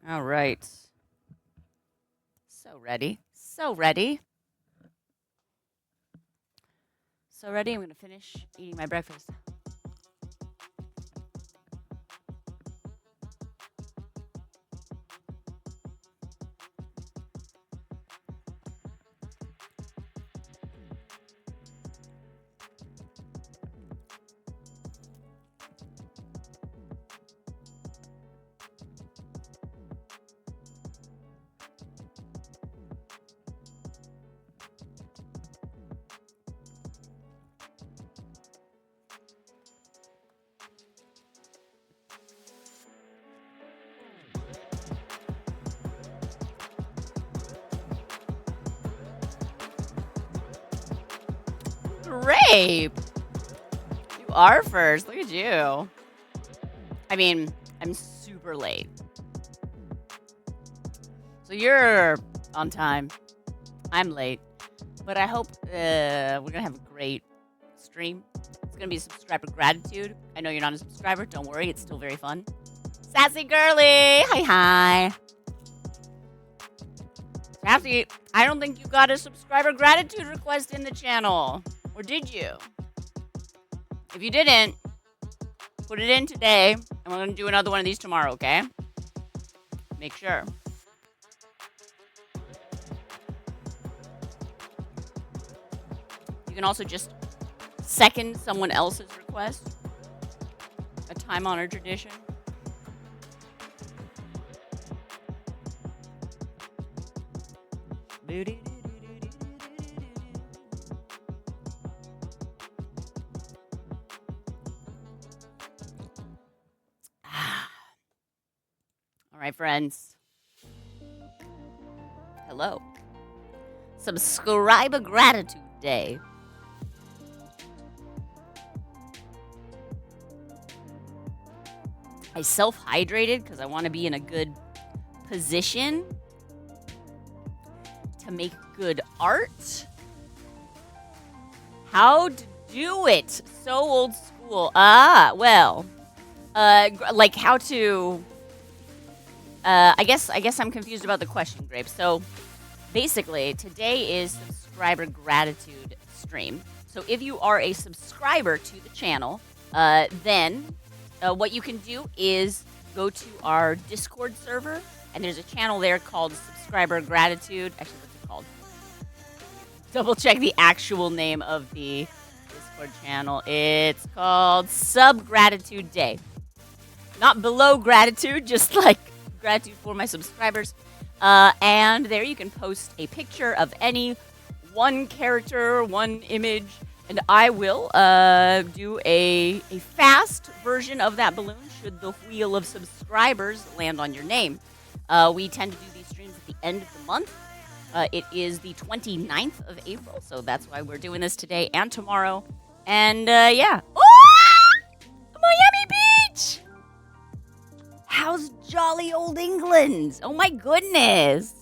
All right. So ready. So ready. So ready. I'm going to finish eating my breakfast. Grape! You are first. Look at you. I mean, I'm super late. So you're on time. I'm late. But I hope we're going to have a great stream. It's going to be subscriber gratitude. I know you're not a subscriber. Don't worry. It's still very fun. Sassy Girly! Hi, hi. Sassy, I don't think you got a subscriber gratitude request in the channel. Or did you? If you didn't, put it in today. And we're going to do another one of these tomorrow, okay? Make sure. You can also just second someone else's request. A time-honored tradition. All right, friends. Hello. Subscriber gratitude day. I self-hydrated because I want to be in a good position to make good art. How to do it? So old school. Well, like how to. I guess I'm confused about the question, Grape. So basically, today is subscriber gratitude stream. So if you are a subscriber to the channel, then what you can do is go to our Discord server, and there's a channel there called Subscriber Gratitude. Actually, what's it called? Double check the actual name of the Discord channel. It's called Sub Gratitude Day. Not below gratitude, just like gratitude for my subscribers. And there you can post a picture of any one character, one image, and I will do a fast version of that balloon should the wheel of subscribers land on your name. We tend to do these streams at the end of the month. It is the 29th of April, so that's why we're doing this today and tomorrow. And yeah. Oh! Miami Beach! How's jolly old England? Oh my goodness.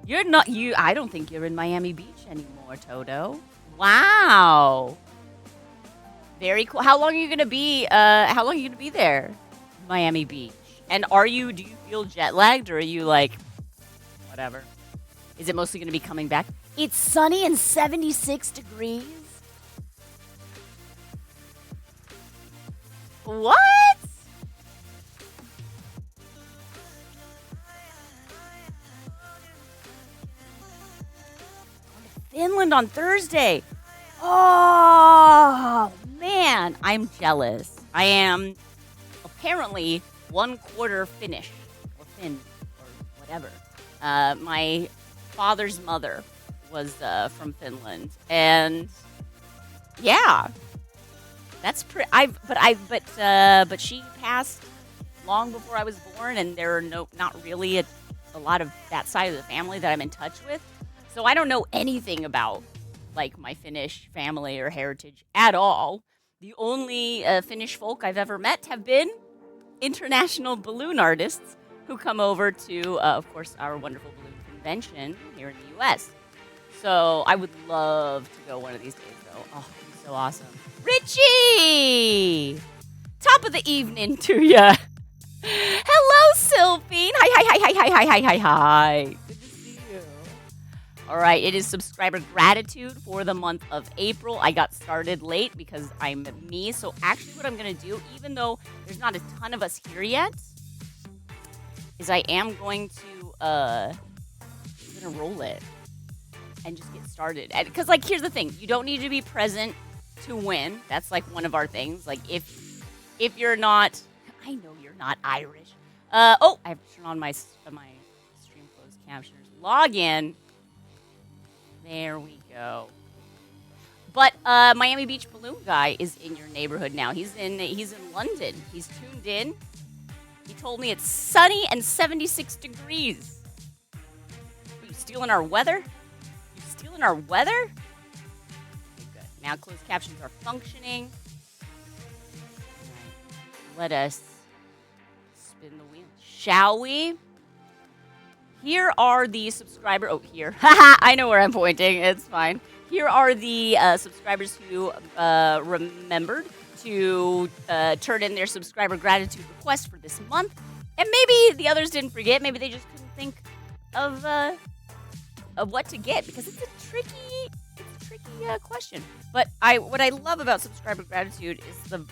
You're not, I don't think you're in Miami Beach anymore, Toto. Wow. Very cool. How long are you going to be, there? Miami Beach. And do you feel jet lagged, or are you like, whatever? Is it mostly going to be coming back? It's sunny and 76 degrees. What? Finland on Thursday. Oh, man. I'm jealous. I am apparently 1/4 Finnish. Or Finn. Or whatever. My father's mother was from Finland. And yeah. That's pretty. But she passed long before I was born, and there are not really a lot of that side of the family that I'm in touch with. So I don't know anything about like my Finnish family or heritage at all. The only Finnish folk I've ever met have been international balloon artists who come over to, of course, our wonderful balloon convention here in the U.S. So I would love to go one of these days, though. Oh, it'd be so awesome. Richie! top of the evening to ya. Hello, Sylphine. Hi. Good to see you. All right, it is subscriber gratitude for the month of April. I got started late because I'm me. So actually what I'm going to do, even though there's not a ton of us here yet, is I am going to roll it and just get started. Because, like, here's the thing. You don't need to be present to win. That's, like, one of our things. Like, if you're not... I know you're not Irish. I have to turn on my stream closed captioners. Log in. There we go. But Miami Beach Balloon Guy is in your neighborhood now. He's in London. He's tuned in. He told me it's sunny and 76 degrees. Are you stealing our weather? You stealing our weather? Okay, good. Now closed captions are functioning. Let us spin the wheel. Shall we? Here are the subscriber... Oh, here. Haha, I know where I'm pointing. It's fine. Here are the subscribers who remembered to turn in their subscriber gratitude request for this month. And maybe the others didn't forget. Maybe they just couldn't think of what to get, because it's a tricky question. But what I love about subscriber gratitude is the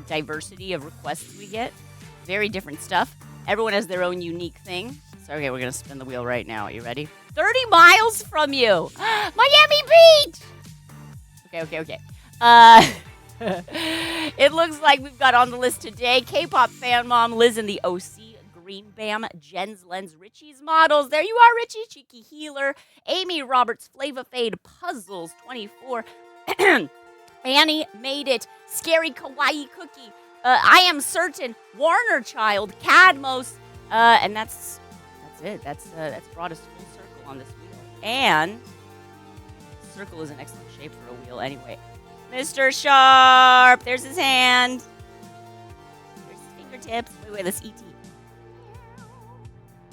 diversity of requests we get. Very different stuff. Everyone has their own unique thing. So, okay, we're going to spin the wheel right now. Are you ready? 30 miles from you. Miami Beach! Okay. It looks like we've got on the list today K-pop fan mom, Liz in the OC, Green Bam, Jen's Lens, Richie's Models. There you are, Richie. Cheeky Healer, Amy Roberts, Flava Fade, Puzzles 24, Annie Made It, Scary Kawaii Cookie, I Am Certain, Warner Child, Cadmos, and that's it. That's brought us full circle on this wheel. And circle is an excellent shape for a wheel anyway. Mr. Sharp, there's his hand. There's his fingertips. Wait, let's eat.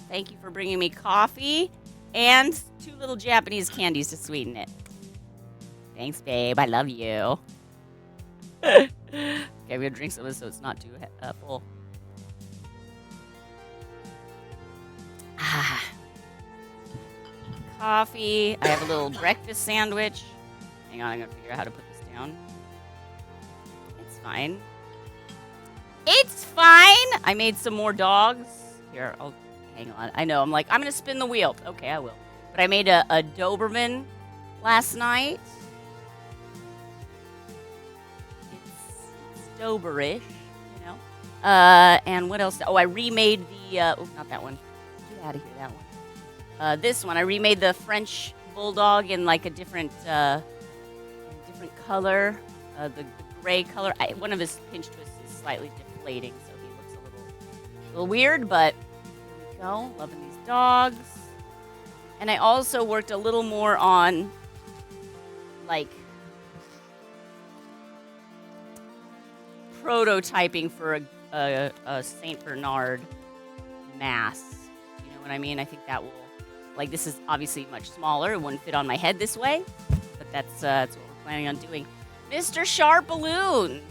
Thank you for bringing me coffee and 2 little Japanese candies to sweeten it. Thanks, babe. I love you. Okay, we're gonna drink some of this so it's not too full. Coffee. I have a little breakfast sandwich. Hang on, I'm gonna figure out how to put this down. It's fine. It's fine! I made some more dogs. Here, hang on. I know, I'm gonna spin the wheel. Okay, I will. But I made a Doberman last night. It's Doberish, you know. And what else? Oh, I remade the, not that one. Get out of here, that one. This one, I remade the French Bulldog in like a different color, the gray color. One of his pinch twists is slightly deflating, so he looks a little weird, but here we go. Loving these dogs. And I also worked a little more on, like, prototyping for a Saint Bernard mask. You know what I mean? I think that will, like, this is obviously much smaller. It wouldn't fit on my head this way, but that's what we're planning on doing. Mr. SharpBalloons.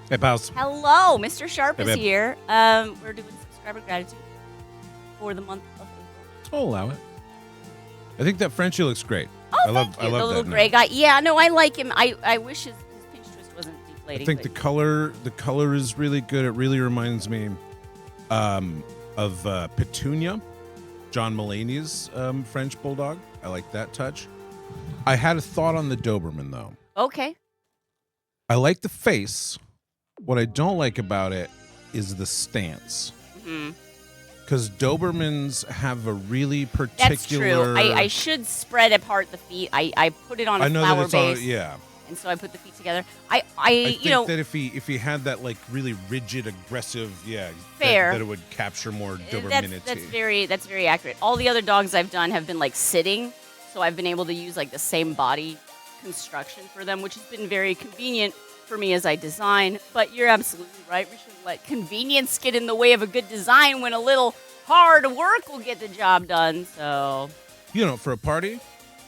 Hey, pals. Hello, Mr. Sharp hey, is babe. here. We're doing subscriber gratitude for the month of April. I'll allow it. I think that Frenchie looks great. Oh, I love the little that gray now. guy. Yeah, no, I like him. I wish his pinch twist wasn't deflating. I think the color is really good. It really reminds me of Petunia, John Mulaney's French Bulldog. I like that touch. I had a thought on the Doberman, though. Okay. I like the face. What I don't like about it is the stance. Mm-hmm. Because Dobermans have a really particular... That's true. I should spread apart the feet. I put it on a flower base. Yeah. And so I put the feet together. I think that if he had that like really rigid, aggressive, fair, that it would capture more Dobermanity. That's very accurate. All the other dogs I've done have been like sitting, so I've been able to use like the same body construction for them, which has been very convenient for me as I design. But you're absolutely right. We shouldn't let convenience get in the way of a good design when a little hard work will get the job done. So, for a party.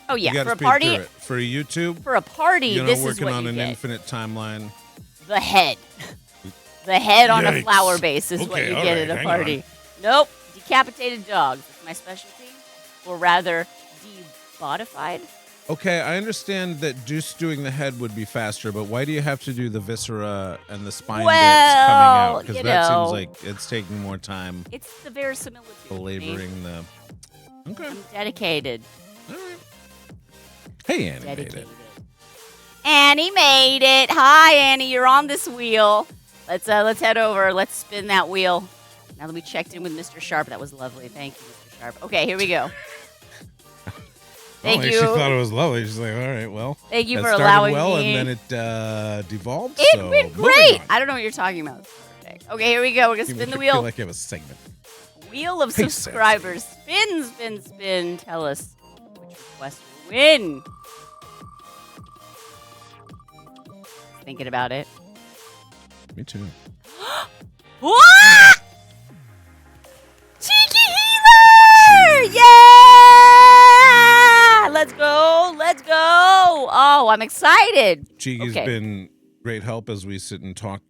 Oh yeah, for a party. For a YouTube. For a party, this is what you get. Working on an infinite timeline. The head. The head on a Yikes. flower base is what Okay, you all get right, at a hang party. on. Nope. Decapitated dogs. That's my specialty. Or rather, debodified. Okay, I understand that just doing the head would be faster, but why do you have to do the viscera and the spine bits coming out? Because you that know, seems like it's taking more time it's the verisimilitude. belaboring the... Okay. I'm dedicated. All right. Hey, Annie made Dedicated. it. Annie made it. Hi, Annie. You're on this wheel. Let's head over. Let's spin that wheel. Now that we checked in with Mr. Sharp, that was lovely. Thank you, Mr. Sharp. Okay, here we go. Thank you. She thought it was lovely. She's like, all right, well. Thank you that for started allowing well, me. and then it devolved. It so went moving great. on. I don't know what you're talking about. Perfect. Okay, here we go. We're gonna You spin the feel wheel. like you have a segment. Wheel of Hey, subscribers. Spin, spin, spin. Tell us which request will win. Thinking about it. Me too. What? Cheeky Healer! Yeah! Let's go. Let's go. Oh, I'm excited. Cheeky's Okay. been great help as we sit and talk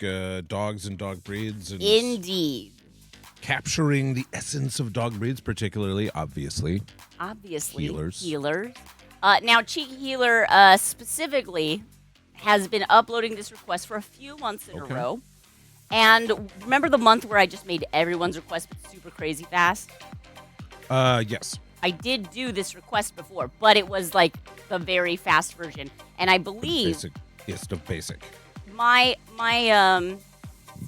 dogs and dog breeds and Indeed. capturing the essence of dog breeds, particularly, obviously. Obviously. Healers. Now, Cheeky Healer specifically has been uploading this request for a few months in a Okay. row. And remember the month where I just made everyone's request super crazy fast? Yes. I did do this request before, but it was like the very fast version. And I believe Basic. Yes, the basic. my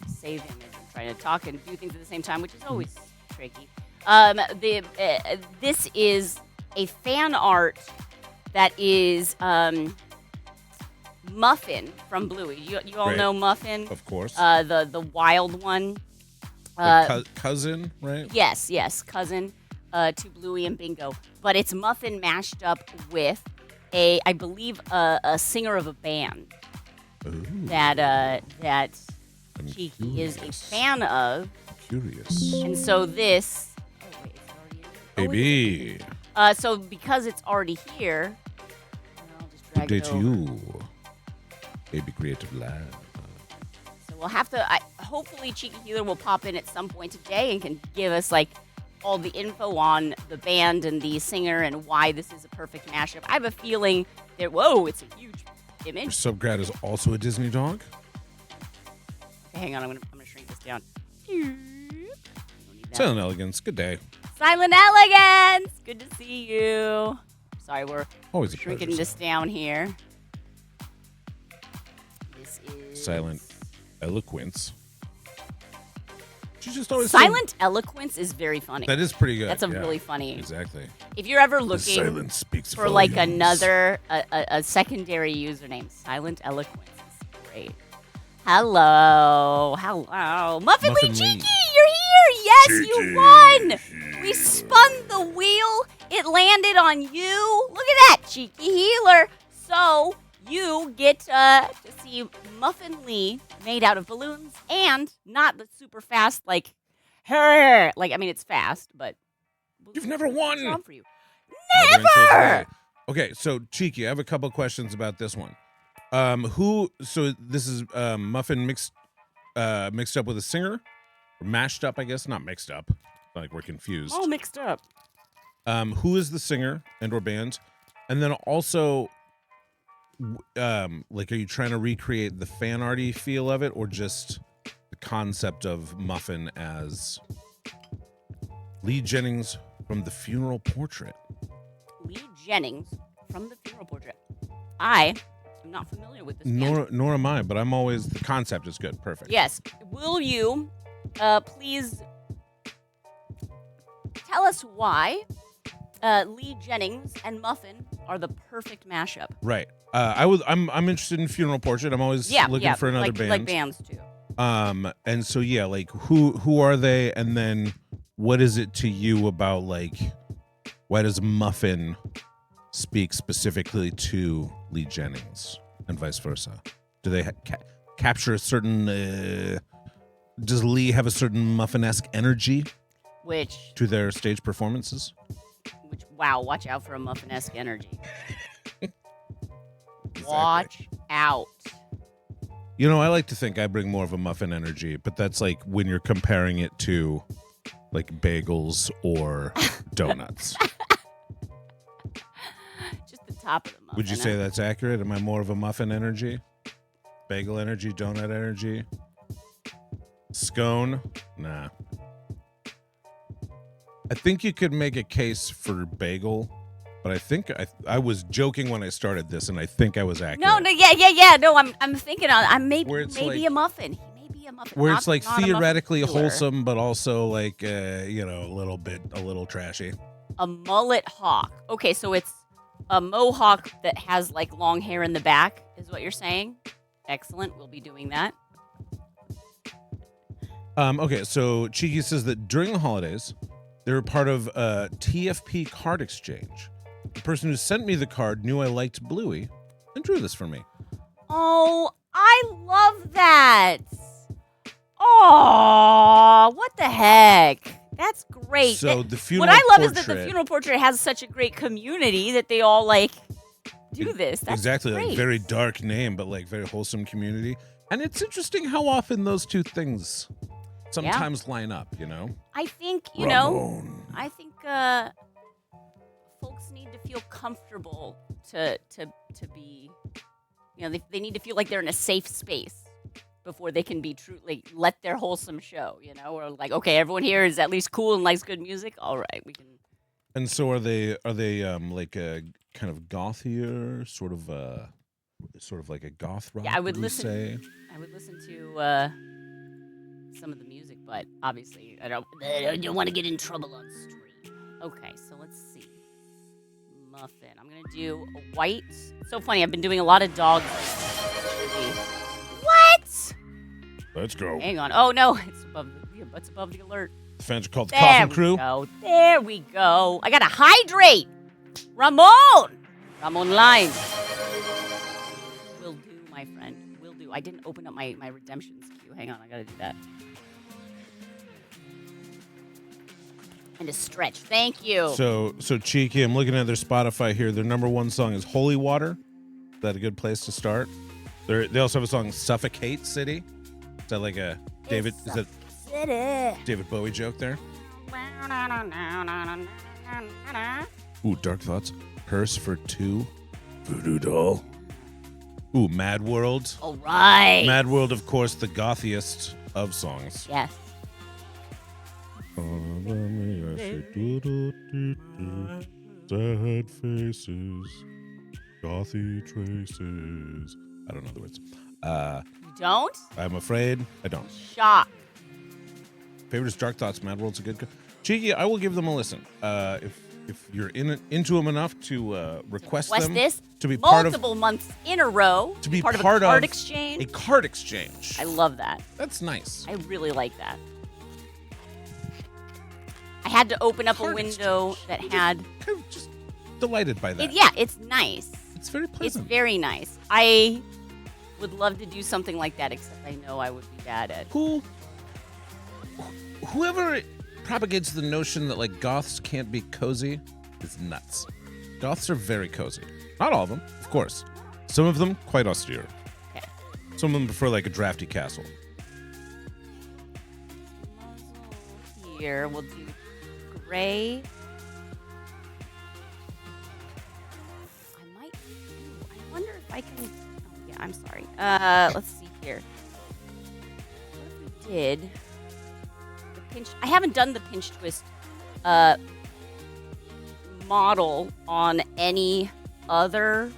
save image. I'm trying to talk and do things at the same time, which is always tricky. This is a fan art that is Muffin from Bluey. You all Right. know Muffin, Of course. the wild one. Cousin, right? Yes, cousin to Bluey and Bingo. But it's Muffin mashed up with I believe a singer of a band Ooh, that I'm Cheeky is a curious. fan of. Curious. And so this. Oh wait, it's already in. Oh, Baby. so because it's already here, I'll just drag Good day it to over. you. Baby Creative Lab. So we'll have to. Hopefully, Cheeky Healer will pop in at some point today and can give us like all the info on the band and the singer and why this is a perfect mashup. I have a feeling that it's a huge Your image. subgrad is also a Disney dog? Okay, hang on, I'm gonna shrink this down. Don't need that. Silent Elegance. Good day. Silent Elegance. Good to see you. Sorry, we're Always a shrinking pleasure. this down here. This is Silent Eloquence. She's just always Silent Eloquence is very funny. That is pretty good. That's a yeah. really funny. Exactly. If you're ever The looking silence speaks for like volumes. another a secondary username, Silent Eloquence is great. Hello, Muffin Lee Muffin Lee. Cheeky, you're here. Yes, you won. We spun the wheel. It landed on you. Look at that, Cheeky Healer. So you get to see Muffin Lee made out of balloons and not the super fast like her. Like I mean, it's fast, but You've never won. What's wrong for you? Never until Never. today. Okay, so Cheeky, I have a couple questions about this one. So this is Muffin mixed up with a singer? Or mashed up, I guess. Not mixed up. Like we're confused. All mixed up. Who is the singer and or band? And then also like are you trying to recreate the fan arty feel of it or just the concept of Muffin as Lee Jennings from The Funeral Portrait? Lee Jennings from The Funeral Portrait. I am not familiar with this band. Nor am I, but I'm always the concept is good. Perfect. Yes. Will you please tell us why Lee Jennings and Muffin are the perfect mashup? Right. I'm interested in Funeral Portrait. I'm always looking for another band. Like bands too. And so yeah, like who are they, and then what is it to you about like why does Muffin speak specifically to Lee Jennings and vice versa? Do they capture a certain? Does Lee have a certain Muffin-esque energy Which to their stage performances? wow, watch out for a Muffin-esque energy. Watch out. You know, I like to think I bring more of a muffin energy, but that's like when you're comparing it to like bagels or donuts. Just the top of the muffin. Would you say that's accurate? Am I more of a muffin energy? Bagel energy? Donut energy? Scone? Nah. I think you could make a case for bagel, but I think I was joking when I started this, and I think I was accurate. No, yeah. No, I'm thinking I'm maybe like, a muffin. He may be a muffin. Where not, it's like not theoretically wholesome, but also like you know, a little trashy. A mullet hawk. Okay, so it's a mohawk that has like long hair in the back, is what you're saying? Excellent. We'll be doing that. Okay, so Cheeky says that during the holidays, they were part of a TFP card exchange. The person who sent me the card knew I liked Bluey and drew this for me. Oh, I love that. Oh, what the heck? That's great. So the funeral What I love portrait, is that the funeral portrait has such a great community that they all like do this. That's exactly great. like very dark name, but like very wholesome community. And it's interesting how often those two things sometimes line up. You know, I think Ramon. I think folks need to feel comfortable to be, they need to feel like they're in a safe space before they can be truly let their wholesome show, or like, okay, everyone here is at least cool and likes good music. All right, we can. And so are they like a kind of gothier, sort of like a goth rock? Yeah, I would listen. Say? I would listen to some of the music, but obviously I don't want to get in trouble on stream. Okay, so let's see. Muffin. I'm gonna do a white. It's so funny. I've been doing a lot of dogs. What? Let's go. Hang on. Oh no, it's above the alert. The fans are called the Coffin Crew. There we go. I gotta hydrate. Ramon Line. Will do, my friend. Will do. I didn't open up my redemptions queue. Hang on, I gotta do that. And a stretch. Thank you. So Cheeky, I'm looking at their Spotify here. Their number one song is Holy Water. Is that a good place to start? They also have a song Suffocate City. Is that like a David? Is that David Bowie joke there? Ooh, Dark Thoughts. Purse for Two. Voodoo Doll. Ooh, Mad World. All right. Mad World, of course, the gothiest of songs. Yes. Sad faces, gothy traces. I don't know the words. You don't? I'm afraid I don't. Shock. Favorite is Dark Thoughts. Mad World's a good. Cheeky, I will give them a listen. If you're into them enough to request them this to be part of multiple months in a row, to be part of a card exchange. A card exchange. I love that. That's nice. I really like that. I had to open up a window that had. Kind of just delighted by that. It's nice. It's very pleasant. It's very nice. I would love to do something like that, except I know I would be bad at. Whoever propagates the notion that like goths can't be cozy is nuts. Goths are very cozy. Not all of them, of course. Some of them quite austere. Okay. Some of them prefer like a drafty castle. Here we'll do gray. I wonder if I can. Oh, yeah, I'm sorry. Let's see here. What if we did the pinch? I haven't done the pinch twist model on any other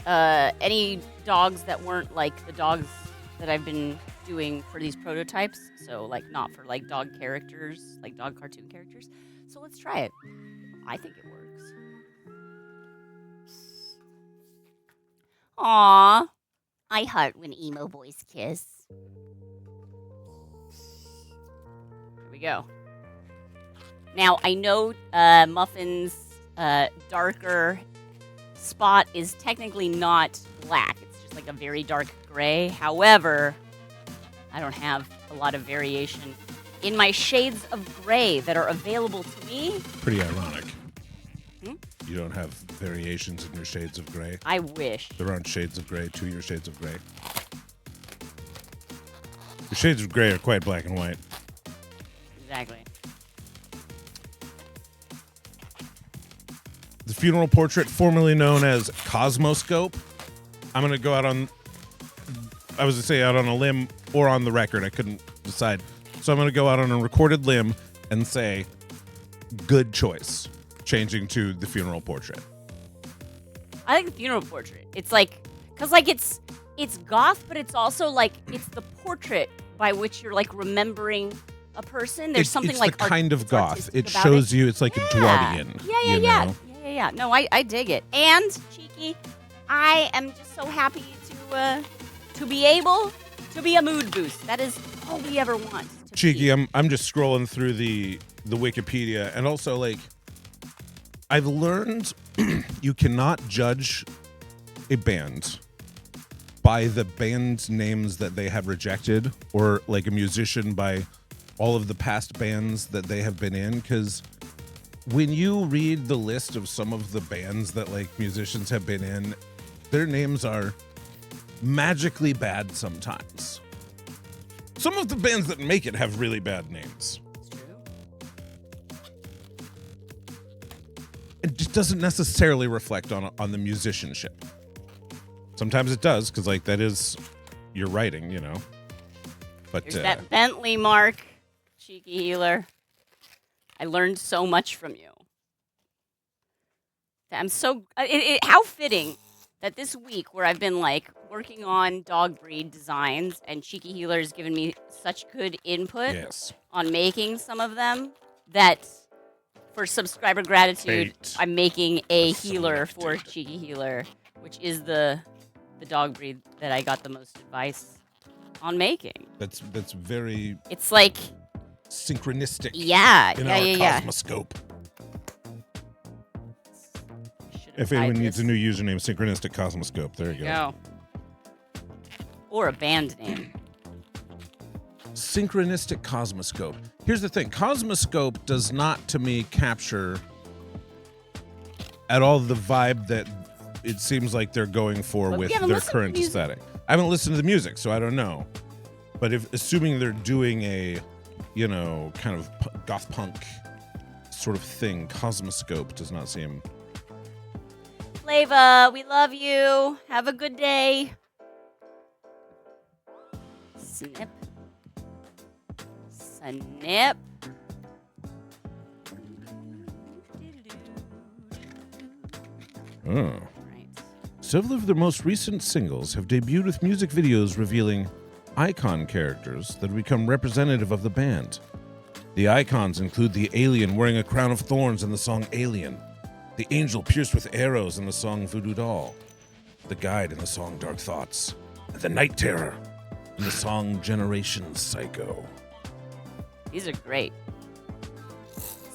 any dogs that weren't like the dogs that I've been doing for these prototypes. So like not for like dog characters, like dog cartoon characters. So let's try it. I think it works. Aww. I heart when emo boys kiss. Here we go. Now, I know Muffin's darker spot is technically not black. It's just like a very dark gray. However, I don't have a lot of variation in my shades of gray that are available to me. Pretty ironic. You don't have variations in your shades of gray. I wish. There aren't shades of gray to your shades of gray. The shades of gray are quite black and white. Exactly. The funeral portrait, formerly known as Cosmoscope. I'm going to go out on, I was going to say out on a limb or on the record. I couldn't decide. So I'm going to go out on a recorded limb and say, good choice, changing to the funeral portrait. I like the funeral portrait. It's like, because like it's goth, but it's also like it's the portrait by which you're like remembering a person. There's something it's like the kind of goth. It about shows you. It's like a Dwardian. Yeah. No, I dig it. And Cheeky, I am just so happy to be able to be a mood boost. That is all we ever want. Cheeky, I'm just scrolling through the Wikipedia, and also like I've learned you cannot judge a band by the band names that they have rejected, or like a musician by all of the past bands that they have been in, because when you read the list of some of the bands that like musicians have been in, their names are magically bad sometimes. Some of the bands that make it have really bad names. It's true. It just doesn't necessarily reflect on the musicianship. Sometimes it does, because like that is your writing, you know. But there's that Bentley mark, Cheeky Healer. I learned so much from you. I'm so how fitting that this week, where I've been like working on dog breed designs, and Cheeky Healer has given me such good input on making some of them, that for subscriber gratitude, I'm making a healer for Cheeky Healer, which is the dog breed that I got the most advice on making. That's very. It's like synchronistic. Yeah. In our Cosmoscope. If anyone needs a new username, Synchronistic Cosmoscope. There you go. Or a band name. Synchronistic Cosmoscope. Here's the thing. Cosmoscope does not, to me, capture at all the vibe that it seems like they're going for with their current aesthetic. I haven't listened to the music, so I don't know. But assuming they're doing a, you know, kind of goth punk sort of thing, Cosmoscope does not seem... Flava, we love you. Have a good day. Snip. Snip. Oh. Right. Several of their most recent singles have debuted with music videos revealing icon characters that have become representative of the band. The icons include the alien wearing a crown of thorns in the song Alien, the angel pierced with arrows in the song Voodoo Doll, the guide in the song Dark Thoughts, and the night terror in the song Generation Psycho. These are great.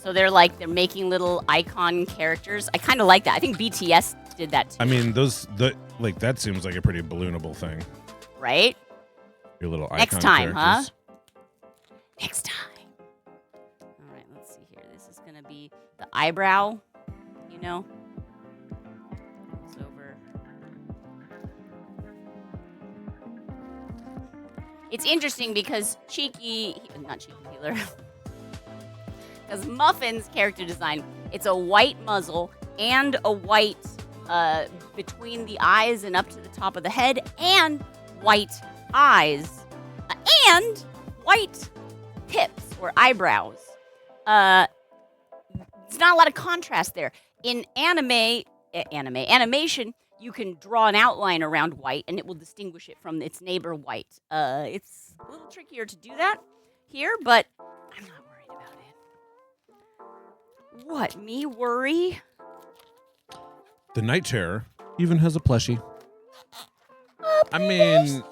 So they're making little icon characters. I kind of like that. I think BTS did that too. I mean, that seems like a pretty balloonable thing. Right? Your little icon Next time, characters. Huh? Next time. All right, let's see here. This is going to be the eyebrow, you know? It's over. It's interesting because not Cheeky Healer, because Muffin's character design, it's a white muzzle and a white between the eyes and up to the top of the head, and white eyes, and white tips or eyebrows. There's not a lot of contrast there. In animation, you can draw an outline around white, and it will distinguish it from its neighbor white. It's a little trickier to do that here, but I'm not worried about it. What, me worry? The Night Terror even has a plushie. I mean,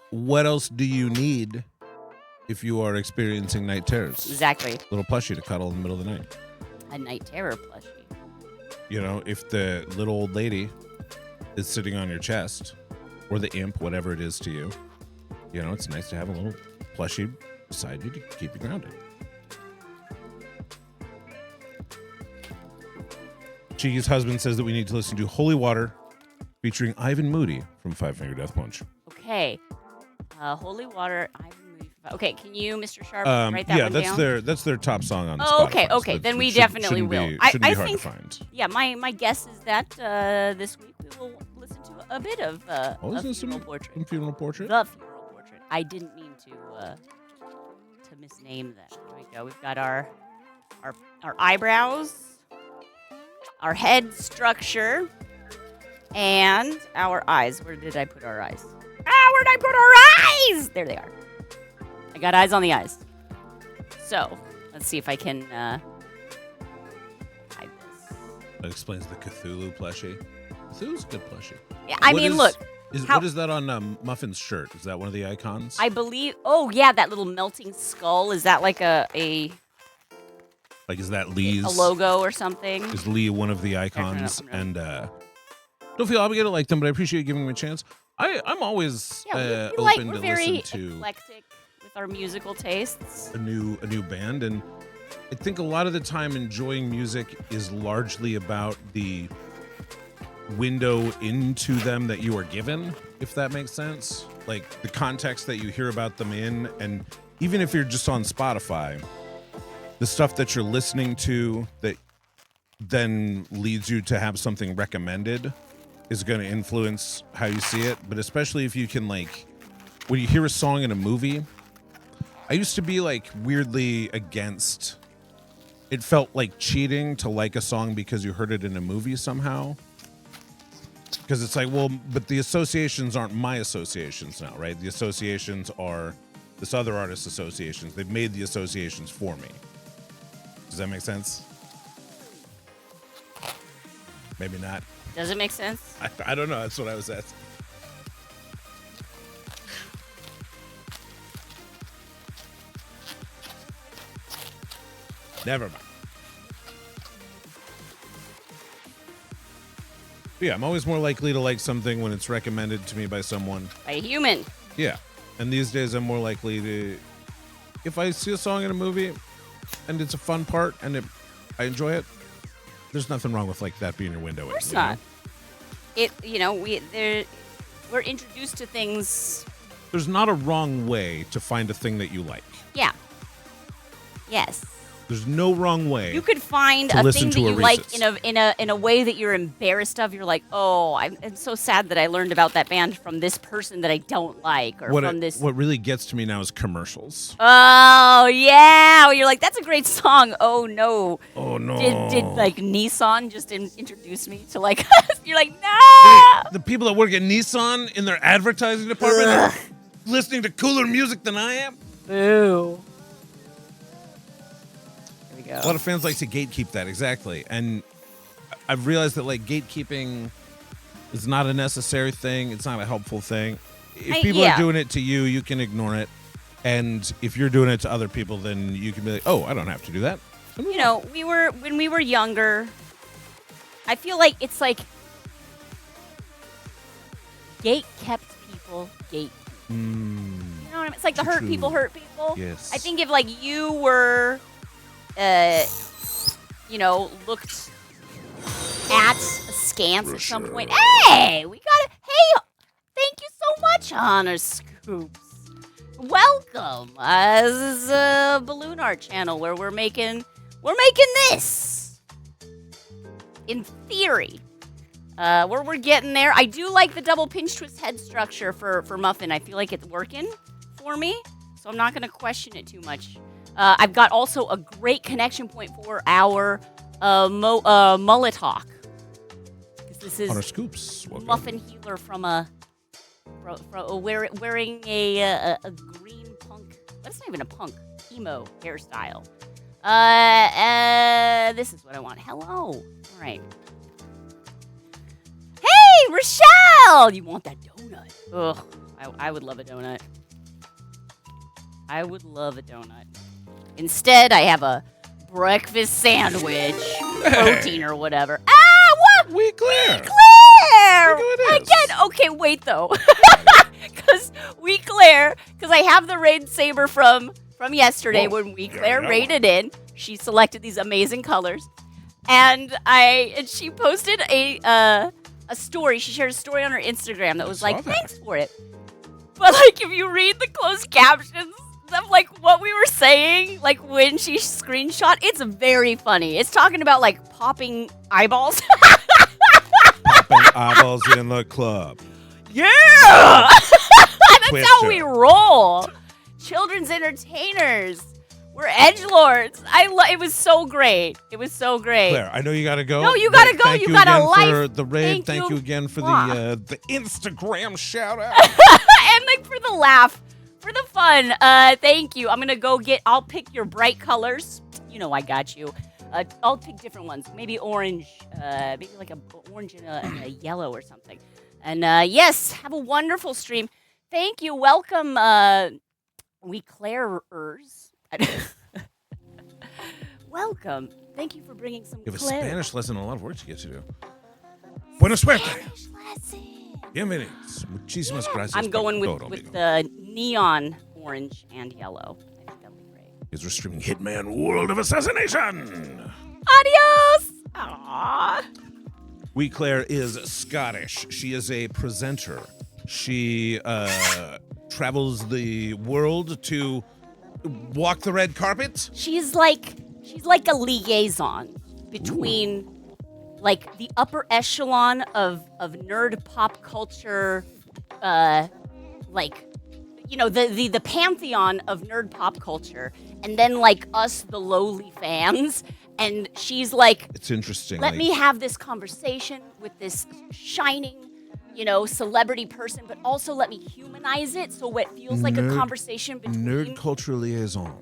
what else do you need if you are experiencing night terrors? Exactly. Little plushie to cuddle in the middle of the night. A night terror plushie. You know, if the little old lady is sitting on your chest, or the imp, whatever it is to you, you know, it's nice to have a little plushie beside you to keep you grounded. Cheeky's husband says that we need to listen to Holy Water featuring Ivan Moody from Five Finger Death Punch. Okay. Holy Water, Ivan Moody Okay, can you, Mr. Sharp, write that one down? That's their top song on Oh, Spotify. okay. So Then we shouldn't definitely will. Shouldn't I be hard think, to find. yeah, my guess is that this week we will listen to a bit of a funeral portrait. Some funeral portrait. The funeral portrait. I didn't mean to misname that. Here we go. We've got our eyebrows, our head structure, and our eyes. Where did I put our eyes? Where did I put our eyes? There they are. I got eyes on the eyes. So, let's see if I can hide this. That explains the Cthulhu plushie. Cthulhu's a good plushie. Yeah, I mean, look. What is that on Muffin's shirt? Is that one of the icons? I believe. Oh yeah, that little melting skull. Is that like a is that Lee's a logo or something? Is Lee one of the icons? No. And don't feel obligated to like them, but I appreciate you giving me a chance. I'm always we're open to very listen to eclectic with our musical tastes. a new band, and I think a lot of the time enjoying music is largely about the window into them that you are given, if that makes sense. Like the context that you hear about them in, and even if you're just on Spotify, the stuff that you're listening to that then leads you to have something recommended is going to influence how you see it. But especially if you can, like, when you hear a song in a movie, I used to be like weirdly against, it felt like cheating to like a song because you heard it in a movie somehow. Because it's like, well, but the associations aren't my associations now, right? The associations are this other artist's associations. They've made the associations for me. Does that make sense? Maybe not. Does it make sense? I don't know. That's what I was asking. Never mind. Yeah, I'm always more likely to like something when it's recommended to me by someone. By a human. Yeah. And these days I'm more likely to, if I see a song in a movie and it's a fun part and I enjoy it, there's nothing wrong with like that being your window. Of course not. We're introduced to things. There's not a wrong way to find a thing that you like. Yeah. Yes. There's no wrong way. You could find a thing that you like in a way that you're embarrassed of. You're like, oh, I'm so sad that I learned about that band from this person that I don't like, or from this. What really gets to me now is commercials. Oh yeah, you're like, that's a great song. Oh no. Oh no. Did like Nissan just introduce me to like? You're like, no. Wait, the people that work at Nissan in their advertising department are listening to cooler music than I am. Boo. A lot of fans like to gatekeep that, exactly. And I've realized that like gatekeeping is not a necessary thing. It's not a helpful thing. If people are doing it to you, you can ignore it. And if you're doing it to other people, then you can be like, oh, I don't have to do that. You know, when we were younger, I feel like it's like gate kept people gate. You know what I mean? It's like the hurt people hurt people. Yes. I think if like you were looked at askance at some point. Hey, thank you so much, Honor Scoops. Welcome. This is a balloon art channel where we're making this. In theory. We're getting there. I do like the double pinch twist head structure for Muffin. I feel like it's working for me, so I'm not going to question it too much. I've got also a great connection point for our mullet hawk. This is Honor Scoops. Welcome. Muffin Healer from wearing a green punk. That's not even a punk. Emo hairstyle. This is what I want. Hello. All right. Hey, Rochelle! You want that donut? Ugh. I would love a donut. I would love a donut. Instead, I have a breakfast sandwich, protein or whatever. What? We clear. Again. Okay, wait though, because because I have the Raid Saber from yesterday when We Claire raided in. She selected these amazing colors, and she posted a story. She shared a story on her Instagram that was like, "Thanks for it." But like, if you read the closed captions, of like what we were saying, like when she screenshot, it's very funny. It's talking about like popping eyeballs. Popping eyeballs in the club. Yeah! That's Twister. how we roll. Children's entertainers. We're edgelords. It was so great. It was so great. Claire, I know you gotta go. No, you gotta go. Thank You you got a again life. for the raid. Thank you again for the Instagram shout out. And like for the laugh, for the fun. Thank you. I'm gonna go I'll pick your bright colors. You know I got you. I'll pick different ones. Maybe orange. Maybe like an orange and a yellow or something. And yes, have a wonderful stream. Thank you. Welcome, we Clairers. Welcome. Thank you for bringing some You have a Claire. Spanish lesson and a lot of work to get to do. Buena suerte. Spanish lesson. Bienvenidos. Muchísimas gracias. I'm going por todo, with amigo. the neon orange and yellow. I think that'll be great. Because we're streaming Hitman World of Assassination. Adios. Aww. Wee Claire is Scottish. She is a presenter. She travels the world to walk the red carpet. She's like a liaison between like the upper echelon of nerd pop culture, like you know the pantheon of nerd pop culture, and then like us the lowly fans. And she's like, It's interesting. let like, me have this conversation with this shining, celebrity person, but also let me humanize it so it feels like a conversation between nerd culture liaison.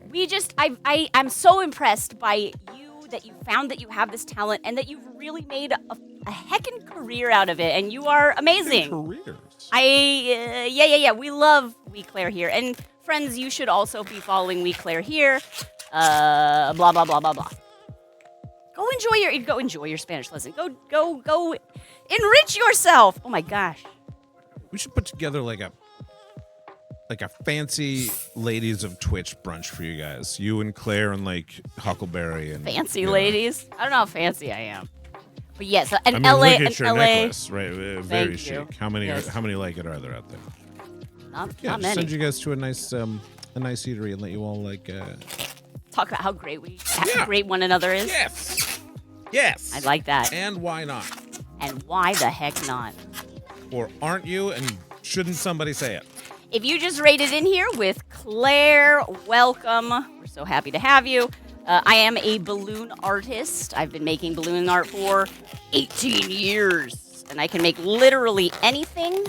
I'm so impressed by you that you found that you have this talent and that you've really made a heckin' career out of it, and you are amazing. Careers. Yeah. We love Wee Claire here, and friends, you should also be following Wee Claire here. Blah blah blah blah blah. Go enjoy your Spanish lesson. Go enrich yourself. Oh my gosh. We should put together like a fancy ladies of Twitch brunch for you guys. You and Claire and like Huckleberry and Fancy ladies. I don't know how fancy I am. But yes, an I mean, LA look an at your LA necklace, right? Very Thank you. chic. How many Yes. how many like it are there out there? Not Yeah, many. send you guys to a nice eatery and let you all like Talk about how great great one another is. Yes. I like that. And why not? And why the heck not? Or aren't you? And shouldn't somebody say it? If you just raided in here with Claire, welcome. We're so happy to have you. I am a balloon artist. I've been making balloon art for 18 years. And I can make literally anything.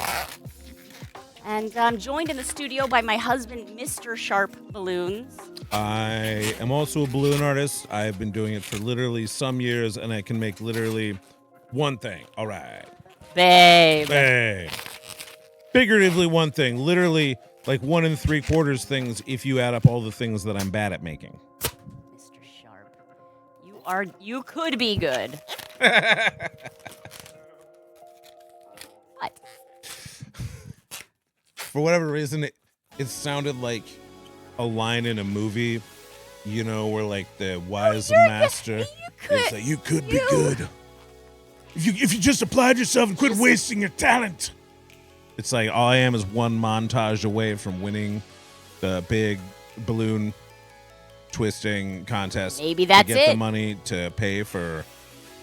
And I'm joined in the studio by my husband, Mr. SharpBalloons. I am also a balloon artist. I've been doing it for literally some years, and I can make literally one thing. All right. Babe. Bang. Figuratively one thing. Literally like 1 3/4 things if you add up all the things that I'm bad at making. Mr. Sharp, you could be good. What? For whatever reason, it sounded like a line in a movie, where like the wise master is like, you could be good. If you just applied yourself and quit wasting your talent. It's like all I am is one montage away from winning the big balloon twisting contest. Maybe that's to get it. the money to pay for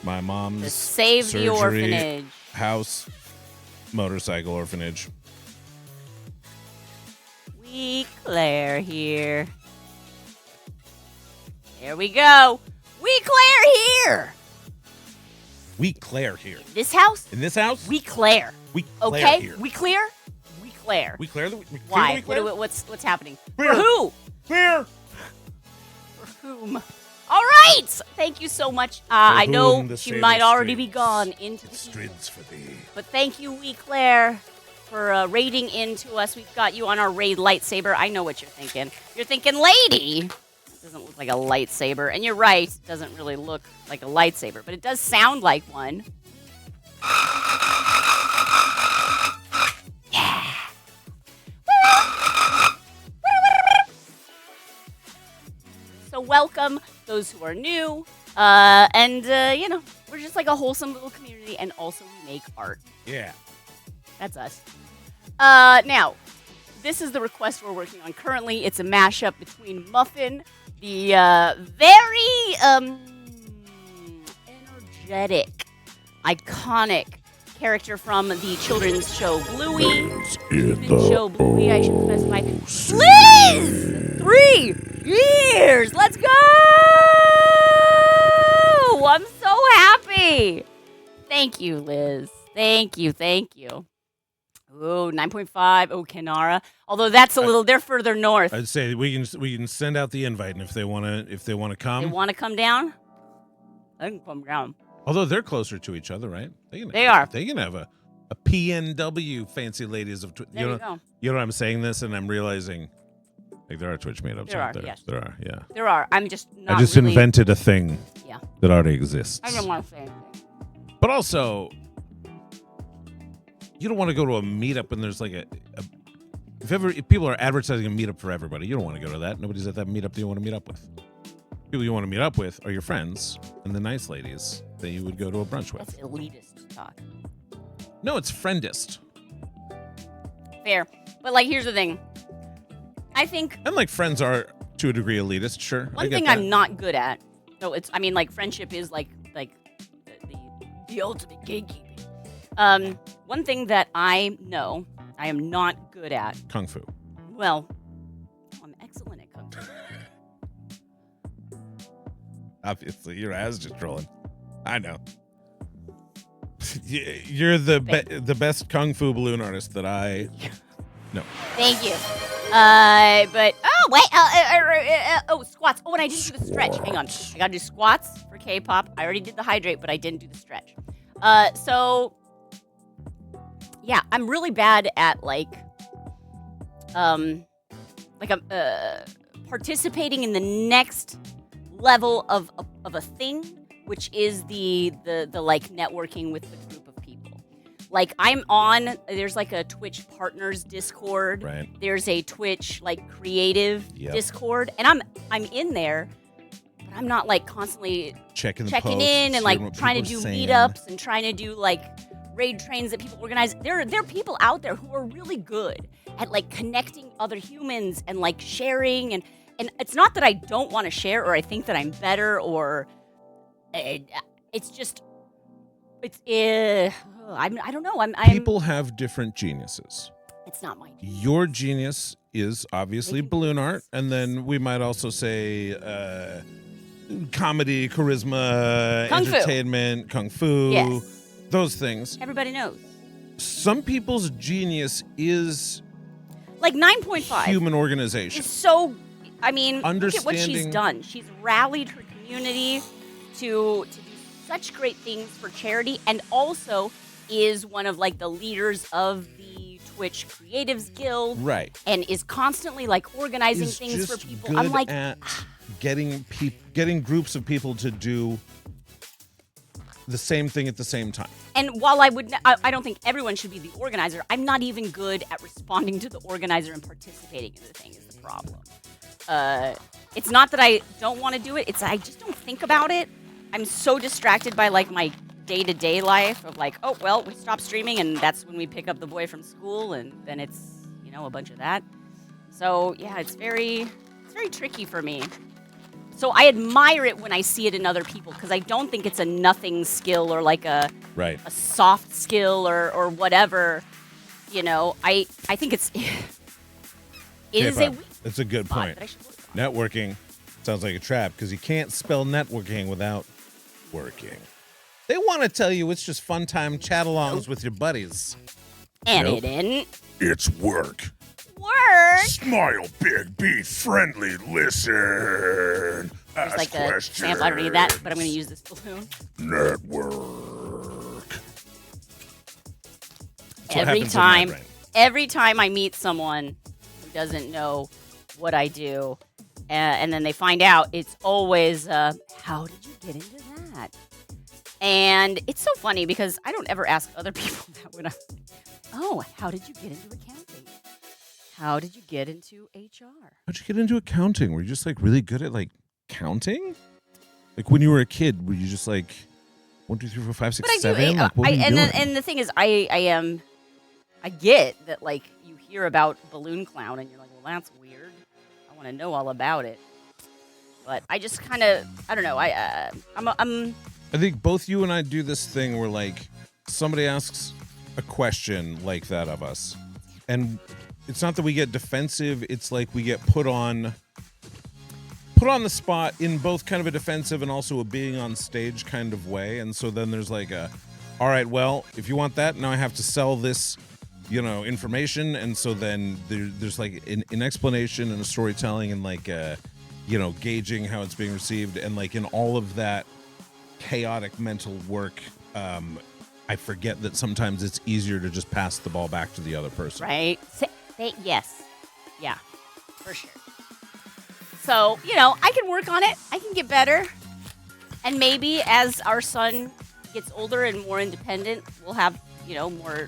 my mom's To save surgery, the orphanage. house, motorcycle orphanage. Wee Claire here. There we go. Wee Claire here. We Claire here. This house? In this house? Wee Claire. We Claire Okay? here. We clear? We Claire. We Claire? Why? We Claire? What's happening? Clear. For who? Clear. For whom? All right. Thank you so much. I know whom the she saber might already be strids, gone into It the strids for thee. But thank you, Wee Claire, for raiding into us. We've got you on our raid lightsaber. I know what you're thinking. You're thinking, lady. It doesn't look like a lightsaber. And you're right. It doesn't really look like a lightsaber, but it does sound like one. Yeah. So welcome those who are new. We're just like a wholesome little community, and also we make art. Yeah. That's us. Now, this is the request we're working on currently. It's a mashup between Muffin, the very energetic, iconic character from the children's show Bluey. Show Bluey, I should specify. Liz! 3 years! Let's go! I'm so happy. Thank you, Liz. Thank you. Oh, 9.5. Oh, Kenara. Although that's a little, they're further north. I'd say we can send out the invite, and if they wanna come, They want to come down? They can come down. although they're closer to each other, right? They are. They can have a PNW, fancy ladies of Twitch. There you go. You know, I'm saying this, and I'm realizing, like, there are Twitch meetups There out are, there. yes. There are, yeah. There are. I'm just not I just really, invented a thing Yeah. that already exists. I don't want to say anything. But also, you don't want to go to a meetup and there's like if people are advertising a meetup for everybody, you don't want to go to that. Nobody's at that meetup that you want to meet up with. People you want to meet up with are your friends and the nice ladies that you would go to a brunch with. That's elitist talk. No, it's friendist. Fair. But, like, here's the thing. I think And like friends are to a degree elitist, sure. one thing I'm not good at, like friendship is like the ultimate gatekeeping. One thing that I know I am not good at, Kung Fu. well, I'm excellent at kung fu. Obviously, your ass just trolling. I know. You're the best Kung Fu balloon artist that I know. Thank you. But squats. Oh, and I didn't do the stretch. Hang on, I gotta do squats for K-pop. I already did the hydrate, but I didn't do the stretch. So yeah, I'm really bad at participating in the next level of a thing, which is the like networking with the group of people. Like there's like a Twitch partners Discord. Right. There's a Twitch like creative Yep. Discord, and I'm in there, but I'm not like constantly Checking in posts, and like hearing what trying to people do are saying. meetups and trying to do like raid trains that people organize. There are people out there who are really good at like connecting other humans and like sharing and it's not that I don't want to share or I think that I'm better or it's just I don't know. I'm People have different geniuses. It's not my genius. Your genius is obviously balloon art, and then we might also say comedy, charisma, Kung fu. entertainment, kung fu, Yes. those things. Everybody knows. Some people's genius is Like 9.5 human organization. is so. I mean, look at what she's Understanding- done. She's rallied her community to do such great things for charity, and also is one of like the leaders of the Twitch Creatives Guild, Right. and is constantly like organizing Is things for just people. good I'm like, at getting groups of people to do the same thing at the same time. and while I don't think everyone should be the organizer. I'm not even good at responding to the organizer and participating in the thing. Is the problem? It's not that I don't want to do it. It's I just don't think about it. I'm so distracted by like my day-to-day life of like, oh well, we stop streaming and that's when we pick up the boy from school and then it's a bunch of that. So yeah, it's very tricky for me. So I admire it when I see it in other people because I don't think it's a nothing skill or like a soft skill or whatever. I think it is a weak That's a good spot point. that I should work on. Networking sounds like a trap because you can't spell networking without working. They want to tell you it's just fun time chat-alongs with your buddies. And Nope. it didn't It's work. work. Smile big, be friendly, listen. There's like a sample. I don't need that, but I'm going to use this balloon. Network. That's what Every happens in my time, brain. every time I meet someone who doesn't know what I do, and then they find out, it's always, how did you get into that? And it's so funny because I don't ever ask other people that when how did you get into accounting? How did you get into HR? How'd you get into accounting? Were you just like really good at like counting? Like when you were a kid, were you just like 1, 2, 3, 4, 5, 6, But I 7? do. Like what were you doing? And the thing is, I I get that, like, you hear about Balloon Clown and you're like, well, that's weird. I want to know all about it. But I just kind of, I don't know. I'm. I think both you and I do this thing where, like, somebody asks a question like that of us, and it's not that we get defensive. It's like we get put on the spot in both kind of a defensive and also a being on stage kind of way. And so then there's like all right, well, if you want that, now I have to sell this, information. And so then there's like an explanation and a storytelling and like, gauging how it's being received. And like in all of that chaotic mental work, I forget that sometimes it's easier to just pass the ball back to the other person. Right. Yes. Yeah, for sure. So, I can work on it. I can get better. And maybe as our son gets older and more independent, we'll have, more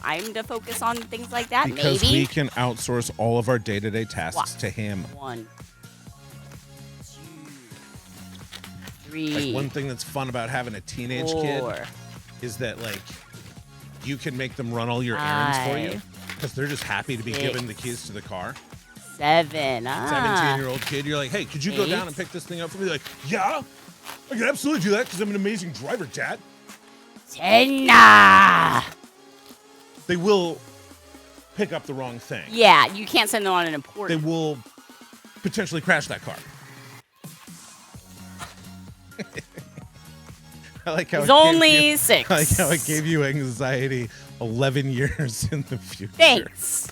time to focus on things like that. Because maybe. we can outsource all of our day-to-day tasks to him. 1, 2, 3. Like, one thing that's fun about having a teenage 4. kid is that, like, you can make them run all your errands for you because they're just happy to be 6. given the keys to the car. 7. 17-year-old kid, you're like, hey, could you 8. go down and pick this thing up for me? They're like, yeah, I can absolutely do that because I'm an amazing driver, Dad. 10. They will pick up the wrong thing. Yeah, you can't send them on an important. They will potentially crash that car. I like how It's only 6. I like how it gave you anxiety 11 years in the future. Thanks.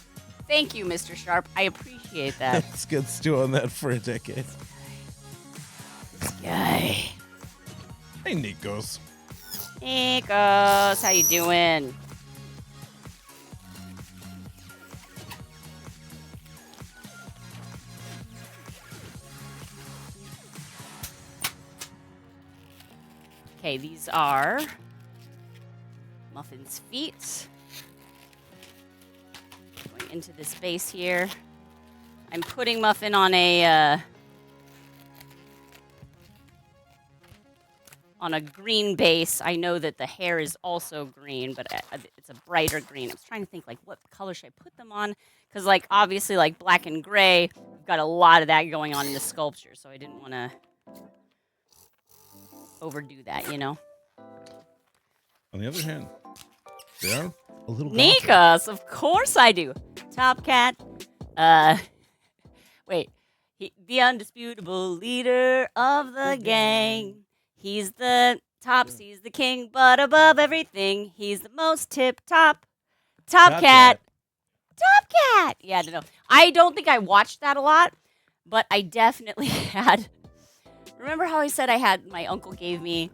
Thank you, Mr. Sharp. I appreciate that. Let's get Stu on that for a decade. This guy. Hey, Nikos. Nikos, how you doing? Okay, these are Muffin's feet. Going into this base here. I'm putting Muffin on a green base. I know that the hair is also green, but it's a brighter green. I was trying to think, like, what color should I put them on? Because, like, obviously, like, black and gray, we've got a lot of that going on in the sculpture, so I didn't want to overdo that, On the other hand, they are a little Nikos, of course I do. Top Cat. Wait. The undisputable leader of the gang. He's the tops, he's the king, but above everything, he's the most tip-top. Top Cat. Top Cat. Yeah, no. I don't think I watched that a lot, but I definitely had. Remember how I said my uncle gave me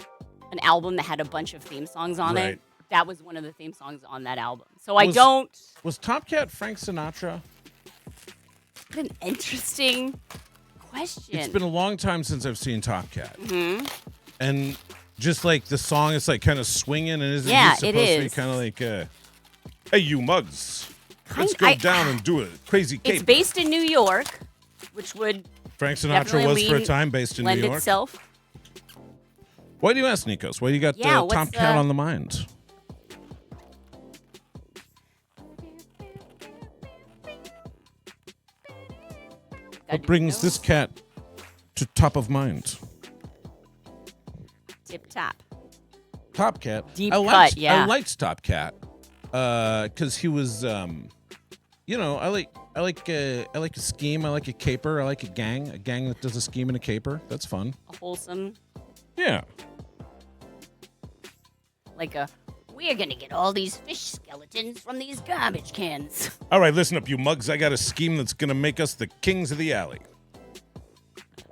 an album that had a bunch of theme songs on it? That was one of the theme songs on that album. So Was Top Cat Frank Sinatra? What an interesting question. It's been a long time since I've seen Top Cat. Mm-hmm. And just like the song is like kind of swinging, and isn't he supposed to be kind of like, hey, you mugs, let's go down and do a crazy cape. It's based in New York, which would Frank Sinatra was for a time based in New York. Itself. Why do you ask, Nikos? Why do you got Top Cat on the mind? What brings this cat to top of mind? Tip top. Top Cat. Deep cut, yeah. I liked Top Cat because he was, I like a scheme. I like a caper. I like a gang that does a scheme and a caper. That's fun. A wholesome. Yeah. Like we're gonna get all these fish skeletons from these garbage cans. All right, listen up, you mugs. I got a scheme that's gonna make us the kings of the alley.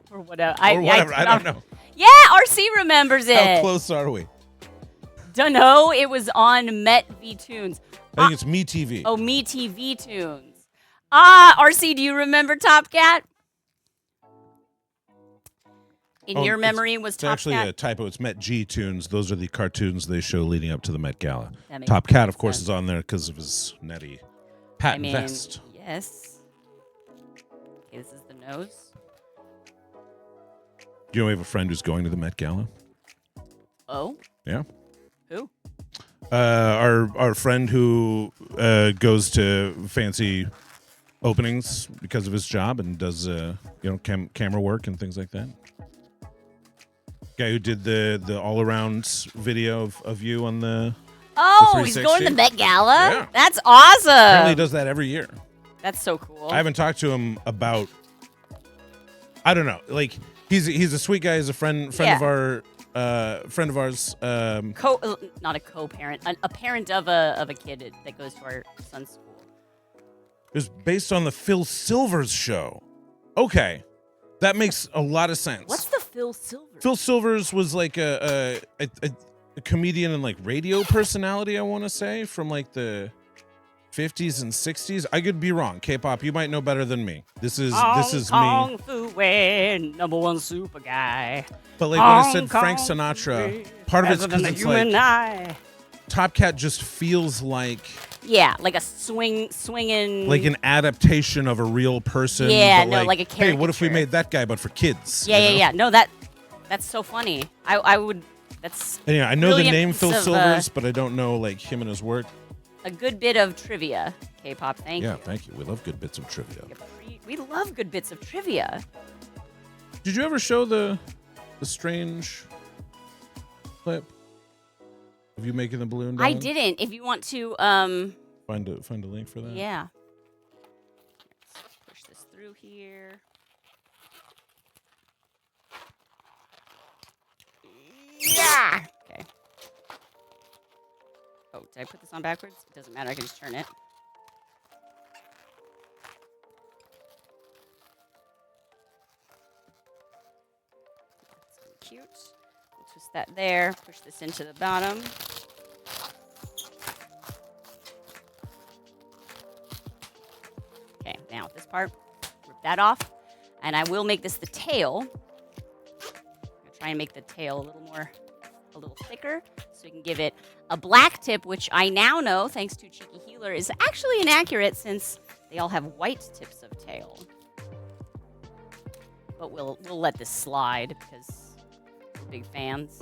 Or whatever. I don't know. Yeah, RC remembers it. How close are we? Dunno. It was on Met V Tunes. I think it's Me TV. Oh, Me TV Tunes. RC, do you remember Top Cat? In your memory was Top Cat? It's actually a typo. It's Met G Tunes. Those are the cartoons they show leading up to the Met Gala. Top Cat, of course, is on there because of his netty patent vest. Yes. Okay, this is the nose. Do you know we have a friend who's going to the Met Gala? Oh? Yeah. Who? Our friend who goes to fancy openings because of his job and does camera work and things like that. Guy who did the all around video of you on the. Oh, he's going to the Met Gala? Yeah. That's awesome. Apparently he does that every year. That's so cool. I haven't talked to him about. I don't know. Like he's a sweet guy. He's a friend of our friend of ours. Not a co-parent, a parent of a kid that goes to our son's school. It was based on the Phil Silvers show. Okay, that makes a lot of sense. What's the Phil Silvers? Phil Silvers was like a comedian and like radio personality. I want to say from like the 50s and 60s. I could be wrong. K-pop, you might know better than me. This is Kong me. Fu Wei, #1 super guy. But like when I said Frank Sinatra, part of it's because it's like Top Cat just feels like like a swinging, like an adaptation of a real person. Yeah, but no, like a caricature. Hey, what if we made that guy but for kids? Yeah. No, that's so funny. I would. That's. And yeah, I know the name Phil of, Silvers, but I don't know like him and his work. A good bit of trivia, K-pop. Thank you. Yeah, thank you. We love good bits of trivia. We love good bits of trivia. Did you ever show the strange clip of you making the balloon doll? I didn't. If you want to, find a link for that. Yeah. Let's push this through here. Yeah. Okay. Oh, did I put this on backwards? It doesn't matter. I can just turn it. That's cute. We'll twist that there. Push this into the bottom. Okay, now this part, rip that off. And I will make this the tail. I'm going to try and make the tail a little thicker, so we can give it a black tip, which I now know, thanks to Cheeky Healer, is actually inaccurate since they all have white tips of tail. But we'll let this slide because we're big fans.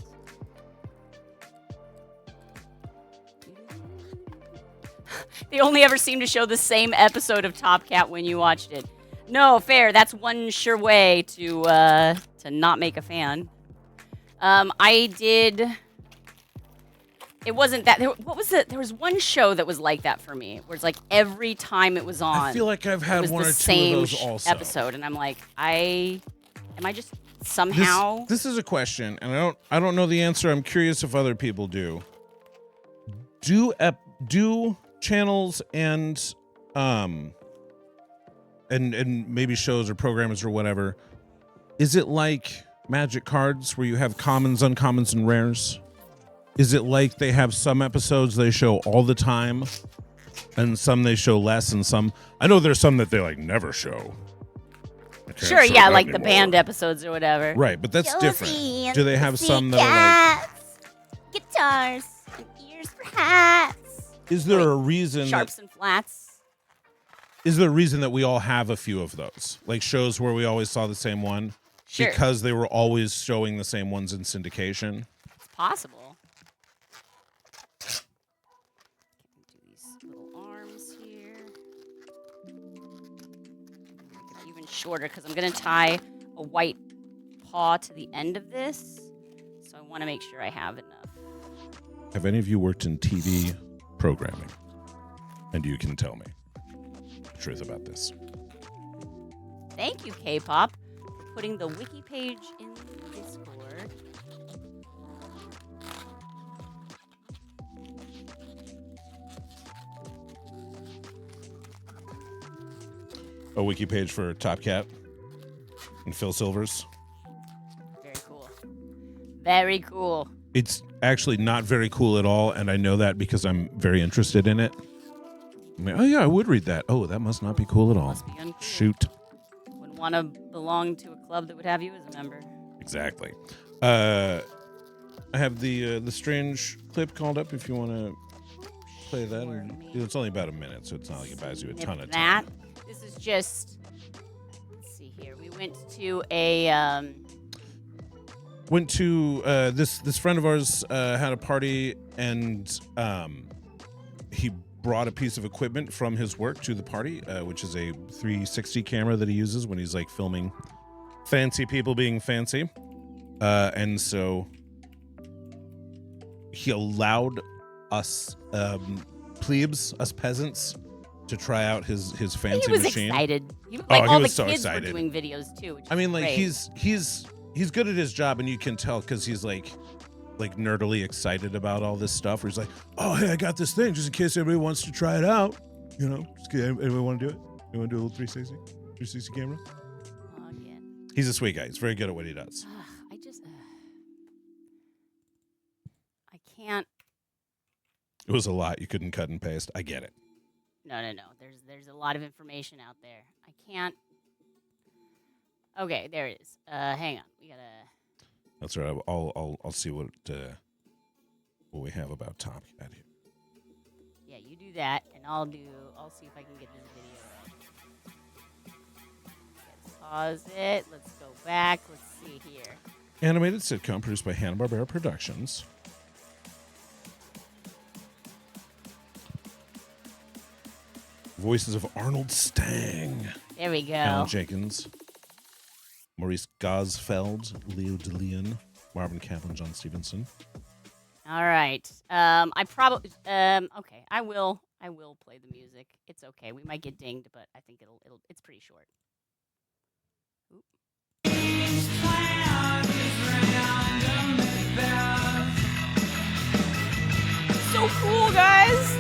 They only ever seem to show the same episode of Top Cat when you watched it. No, fair. That's one sure way to not make a fan. I did. It wasn't that. What was it? There was one show that was like that for me, where it's like every time it was on, I feel like I've had one or two of those also. Episode, and I'm like, am I just somehow? This is a question, and I don't know the answer. I'm curious if other people do. Do channels and maybe shows or programmers or whatever, is it like Magic cards where you have commons, uncommons, and rares? Is it like they have some episodes they show all the time and some they show less, and some I know there's some that they like never show? Sure, yeah, like the band episodes or whatever. Right, but that's different. Do they have some that are like guitars and ears for hats? Is there a reason sharps and flats? Is there a reason that we all have a few of those? Like shows where we always saw the same one? Sure. Because they were always showing the same ones in syndication? It's possible. Do these little arms here. Make it even shorter because I'm going to tie a white paw to the end of this. So I want to make sure I have enough. Have any of you worked in TV programming? And you can tell me the truth about this. Thank you, K-pop, for putting the wiki page in Discord. A wiki page for Top Cat and Phil Silvers. Very cool. Very cool. It's actually not very cool at all, and I know that because I'm very interested in it. I mean, oh yeah, I would read that. Oh, that must not be cool at all. Must be uncool. Shoot. Wouldn't want to belong to a club that would have you as a member. Exactly. I have the strange clip called up if you want to play that. And it's only about a minute, so it's not like it buys you a ton of time. This is just, let's see here. We went to a went to this friend of ours had a party, and he brought a piece of equipment from his work to the party, which is a 360 camera that he uses when he's like filming fancy people being fancy. And so he allowed us plebes, us peasants, to try out his fancy machine. Excited. He, like, all he was the so kids excited. were doing videos too. Which I mean, like great. he's good at his job, and you can tell because he's like nerdily excited about all this stuff. Where he's like, "Oh, hey, I got this thing just in case everybody wants to try it out. You know, anybody want to do it? You want to do a little 360 camera?" Oh, yeah. He's a sweet guy. He's very good at what he does. I can't. It was a lot. You couldn't cut and paste. I get it. No. There's a lot of information out there. I can't. Okay, there it is. Hang on. We gotta. That's right. I'll see what we have about Top Cat here. Yeah, you do that, and I'll see if I can get this video right. Let's pause it. Let's go back. Let's see here. Animated sitcom produced by Hanna-Barbera Productions. Voices of Arnold Stang. There we go. Alan Jenkins. Maurice Gosfeld. Leo DeLeon. Marvin Kaplan. John Stevenson. All right. I probably. Okay. I will play the music. It's okay. We might get dinged, but I think it's pretty short. Oop. So cool, guys.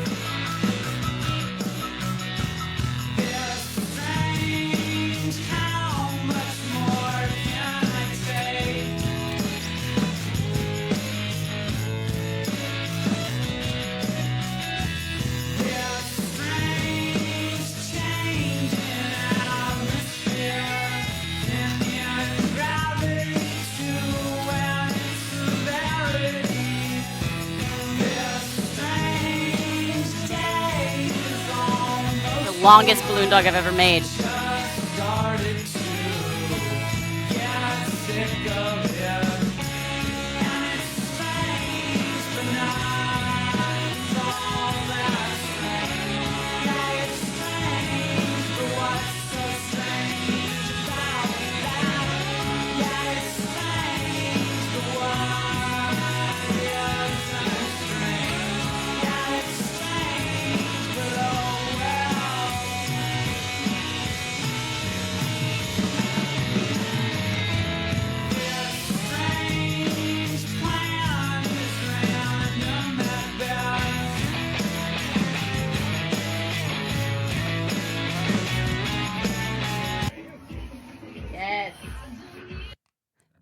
Longest balloon dog I've ever made.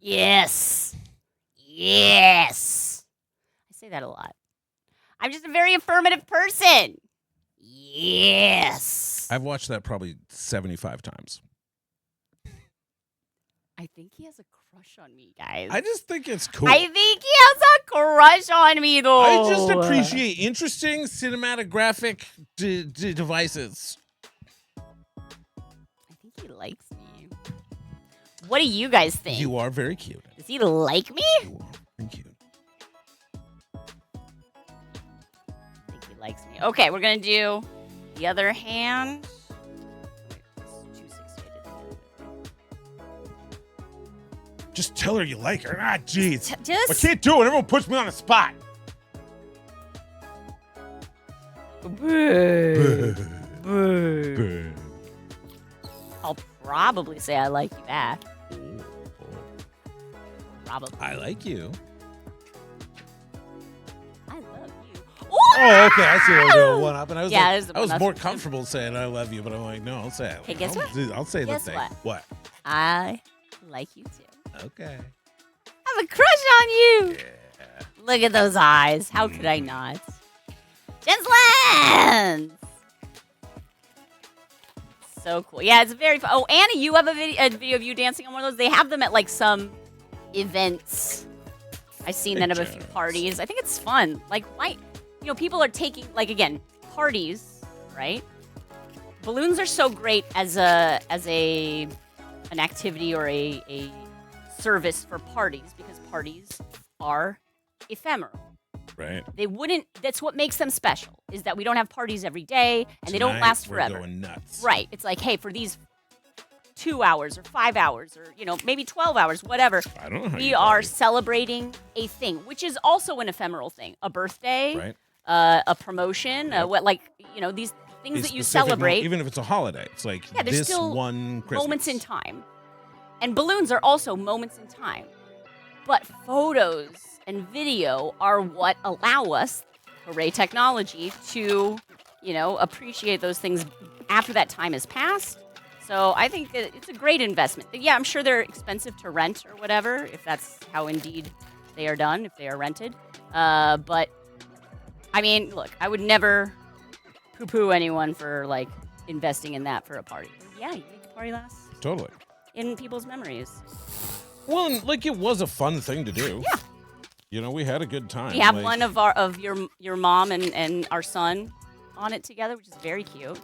Yes. Yes. I say that a lot. I'm just a very affirmative person. Yes. I've watched that probably 75 times. I think he has a crush on me, guys. I just think it's cool. I think he has a crush on me, though. I just appreciate interesting cinematographic devices. I think he likes me. What do you guys think? You are very cute. Does he like me? You are very cute. I think he likes me. Okay, we're going to do the other hand. Just tell her you like her. Ah, jeez. Just... I can't do it. Everyone puts me on the spot. I'll probably say I like you back. Probably. I like you. I love you. Oh, okay. I see what we're doing. One up, and I was yeah, I was more comfortable saying I love you, but I'm like, no, I'll say it. Hey, guess what? I'll say guess the thing. What? I like you too. Okay. I have a crush on you. Yeah. Look at those eyes. How could I not? Jenslands! So cool. Yeah, it's very fun. Oh, Anna, you have a video of you dancing on one of those. They have them at like some events. I've seen that at a few parties. I think it's fun. Like, why? You know, people are taking, like, again, parties, right? Balloons are so great as an activity or a service for parties because parties are ephemeral. Right. They wouldn't. That's what makes them special. Is that we don't have parties every day and they don't last forever. We're going nuts. Right. It's like, hey, for these 2 hours or 5 hours or maybe 12 hours, whatever. I don't know how we are celebrating a thing, which is also an ephemeral thing. A birthday, right. A promotion, these things that you celebrate. Even if it's a holiday, it's like there's this still one Christmas. moments in time. And balloons are also moments in time. But photos and video are what allow us, hooray technology, to, appreciate those things after that time has passed. So I think that it's a great investment. Yeah, I'm sure they're expensive to rent or whatever, if that's how indeed they are done, if they are rented. But, I mean, look, I would never poo-poo anyone for, like, investing in that for a party. Yeah, you make the party last. Totally. In people's memories. Well, like, it was a fun thing to do. Yeah. We had a good time. We have one of your mom and our son on it together, which is very cute.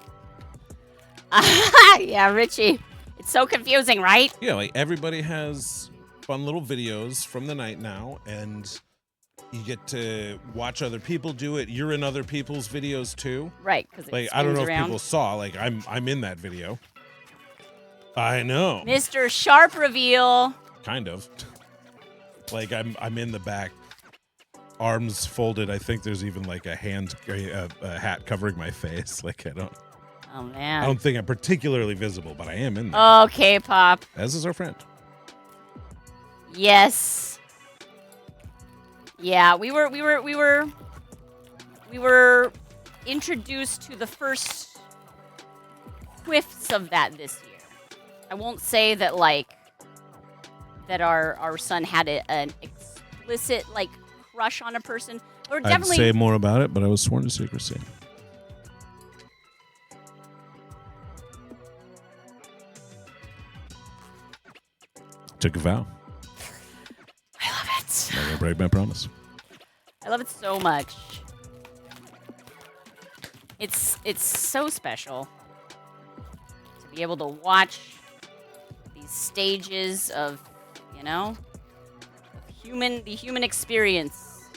Yeah, Richie. It's so confusing, right? Yeah, like everybody has fun little videos from the night now, and you get to watch other people do it. You're in other people's videos too. Right, because like I don't know if people saw. Like I'm in that video. I know. Mr. Sharp reveal. Kind of. Like I'm in the back, arms folded. I think there's even like a hat covering my face. Like Oh man. I don't think I'm particularly visible, but I am in there. Okay, Pop. As is our friend. Yes. Yeah, we were introduced to the first whiffs of that this year. I won't say that that our son had an explicit crush on a person. Or definitely I'd say more about it, but I was sworn to secrecy. Took a vow. I love it. Not gonna break my promise. I love it so much. It's so special to be able to watch these stages of, the human experience.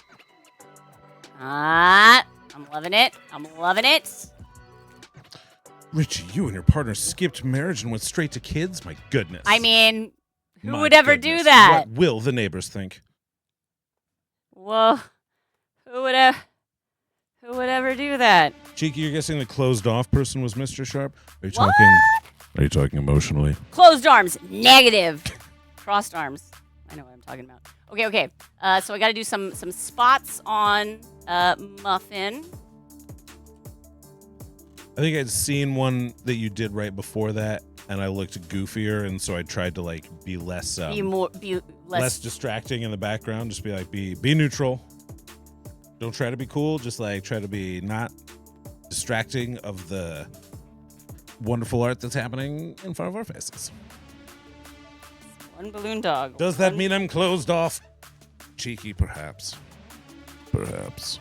I'm loving it. I'm loving it. Richie, you and your partner skipped marriage and went straight to kids? My goodness. I mean, who My would ever goodness. do that? What will the neighbors think? Whoa. Who would ever do that? Cheeky, you're guessing the closed off person was Mr. Sharp? Are you What? talking emotionally? Closed arms. Negative. Crossed arms. I know what I'm talking about. Okay. So I got to do some spots on Muffin. I think I'd seen one that you did right before that, and I looked goofier, and so I tried to be less Be less distracting in the background. Just be neutral. Don't try to be cool. Just try to be not distracting of the wonderful art that's happening in front of our faces. one balloon dog. Does that mean I'm closed off? Cheeky, perhaps. Perhaps.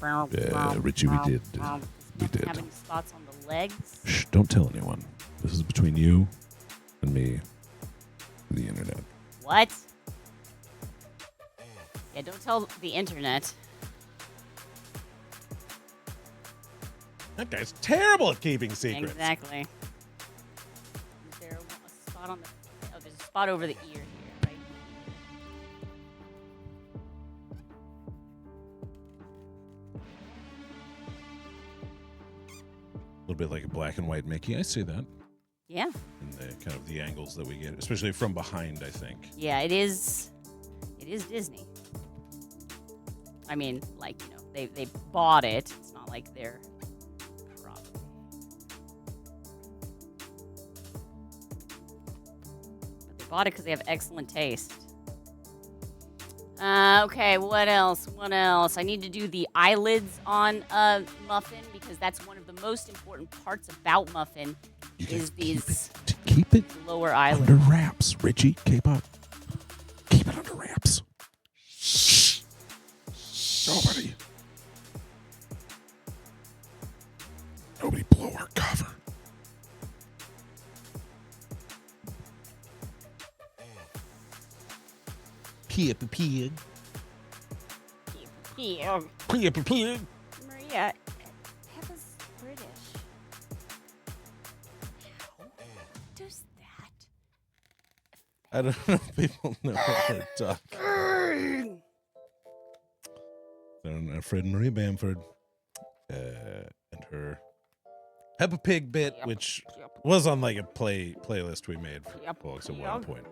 Yeah, Richie, we did. We did. Having spots on the legs. Shh, don't tell anyone. This is between you and me, the internet. What? Yeah, don't tell the internet. That guy's terrible at keeping secrets. Exactly. Is there a spot on the... Oh, there's a spot over the ear here, right? A little bit like a black and white Mickey. I see that. Yeah. In the kind of the angles that we get, especially from behind, I think. Yeah, it is Disney. I mean, they bought it. It's not like they're property. But they bought it because they have excellent taste. Okay, what else? I need to do the eyelids on Muffin because that's one of the most important parts about Muffin is these keep it lower eyelids. under wraps, Richie. Keep it under wraps. Shh. Nobody blow our cover. Peppa Pig. Yeah. Peppa Pig. Maria, Peppa's British. How does that? I don't know if people know what we're talking. Then Fred Marie Bamford and her Peppa Pig bit, which was on like a playlist we made for folks at one point.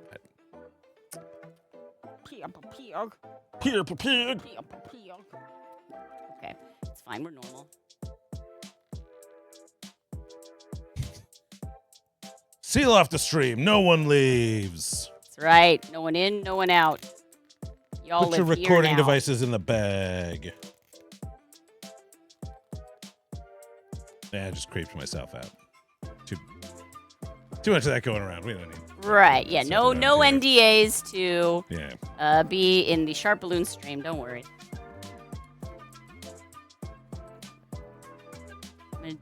Peppa Pig. Peppa Pig. Peppa Pig. Okay, it's fine. We're normal. Seal off the stream. No one leaves. That's right. No one in, no one out. Y'all Put your live here recording now. devices in the bag. I just creeped myself out. Too much of that going around. We don't need. Right. Yeah. No NDAs to be in the SharpBalloons stream. Don't worry. I'm gonna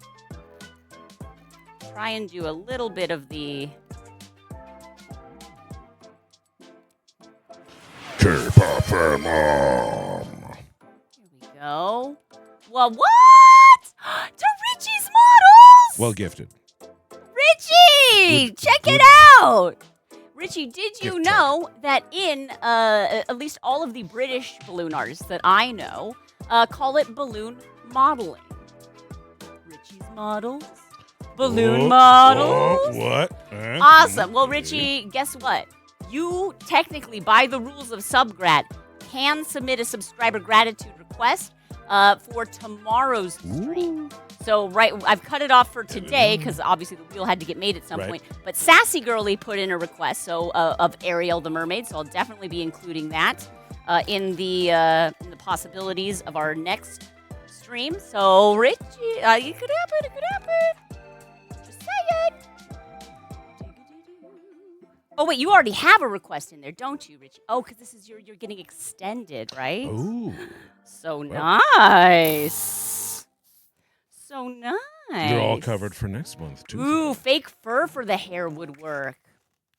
try and do a little bit of the. K-pop fan mom. Here we go. Well, what? To Richie's models. Well gifted. Richie, check it out. Richie, did you know that in at least all of the British balloon artists that I know call it balloon modeling? Richie's models, balloon models. What? Awesome. Well, Richie, guess what? You technically, by the rules of Subgrat, can submit a subscriber gratitude request for tomorrow's stream. So, I've cut it off for today because obviously the wheel had to get made at some point. But Sassy Girly put in a request of Ariel the Mermaid, so I'll definitely be including that in the possibilities of our next stream. So, Richie, it could happen. It could happen. Just saying. Oh wait, you already have a request in there, don't you, Richie? Oh, because this is you're getting extended, right? Ooh. So nice. So nice. You're all covered for next month, too. Ooh, fake fur for the hair would work.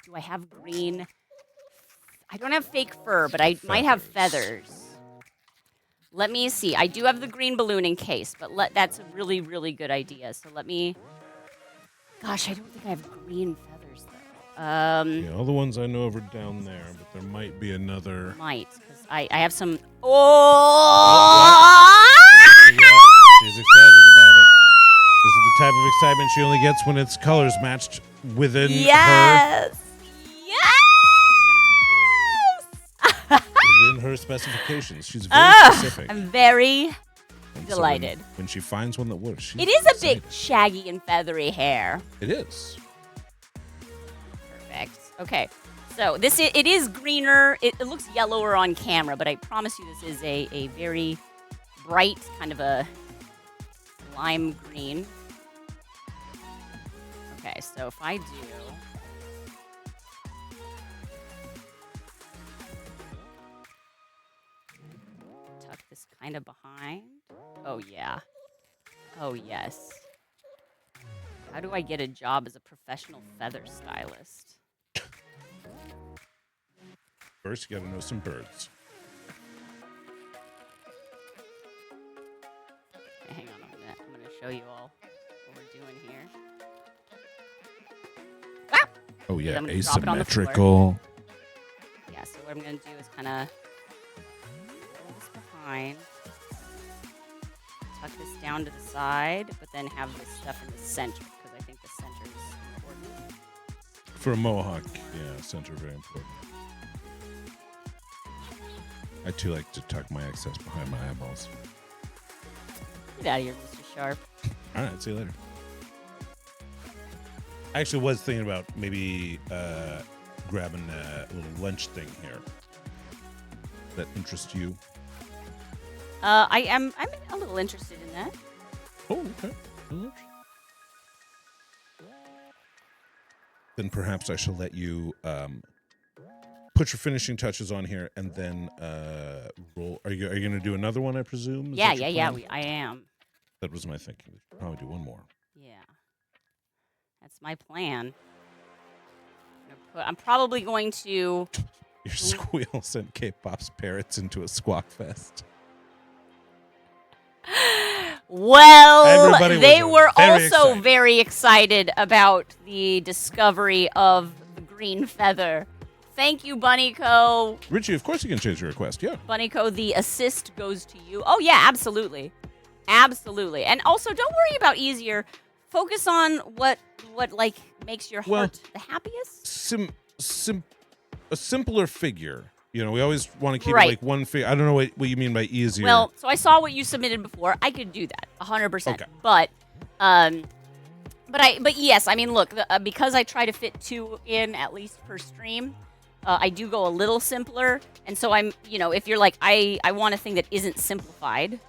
Do I have green? I don't have fake fur, but I might have feathers. Let me see. I do have the green balloon in case, but that's a really, really good idea. So let me... Gosh, I don't think I have green feathers, though. Yeah, all the ones I know are down there, but there might be another... Might, because I have some... Oh! She's excited about it. This is the type of excitement she only gets when its colors matched within her. Yes! Within her specifications. She's very specific. I'm very delighted. So when she finds one that works, it is a bit shaggy and feathery hair. It is. Perfect. Okay. So it is greener. It looks yellower on camera, but I promise you this is a very bright kind of a lime green. Okay, so if I do... tuck this kind of behind. Oh, yeah. Oh, yes. How do I get a job as a professional feather stylist? First, you gotta know some birds. Okay, hang on a minute. I'm gonna show you all what we're doing here. Ah! Oh yeah, I'm gonna drop it on the floor. asymmetrical. Yeah, so what I'm gonna do is kind of pull this behind, tuck this down to the side, but then have this stuff in the center because I think the center is important. For a mohawk, yeah, center very important. I too like to tuck my excess behind my eyeballs. Get out of here, Mr. Sharp. All right, see you later. I actually was thinking about maybe grabbing a little lunch thing here. That interests you? I'm a little interested in that. Oh, okay. Then perhaps I shall let you put your finishing touches on here and then roll. Are you going to do another one, I presume? Yeah. I am. That was my thinking. We should probably do one more. Yeah. That's my plan. I'm probably going to Your squeal sent K-pop's parrots into a squawk fest. Well, Everybody they was were very also excited. very excited about the discovery of the green feather. Thank you, Bunnyco. Richie, of course you can change your request. Yeah. Bunnyco, the assist goes to you. Oh, yeah, absolutely. Absolutely. And also, don't worry about easier. Focus on what like, makes your heart the happiest. A simpler figure. You know, we always want to keep Right. it like one figure. I don't know what you mean by easier. Well, so I saw what you submitted before. I could do that 100%. Okay. But yes, I mean, look, because I try to fit 2 in at least per stream, I do go a little simpler. And so I'm, you know, if you're like, I want a thing that isn't simplified,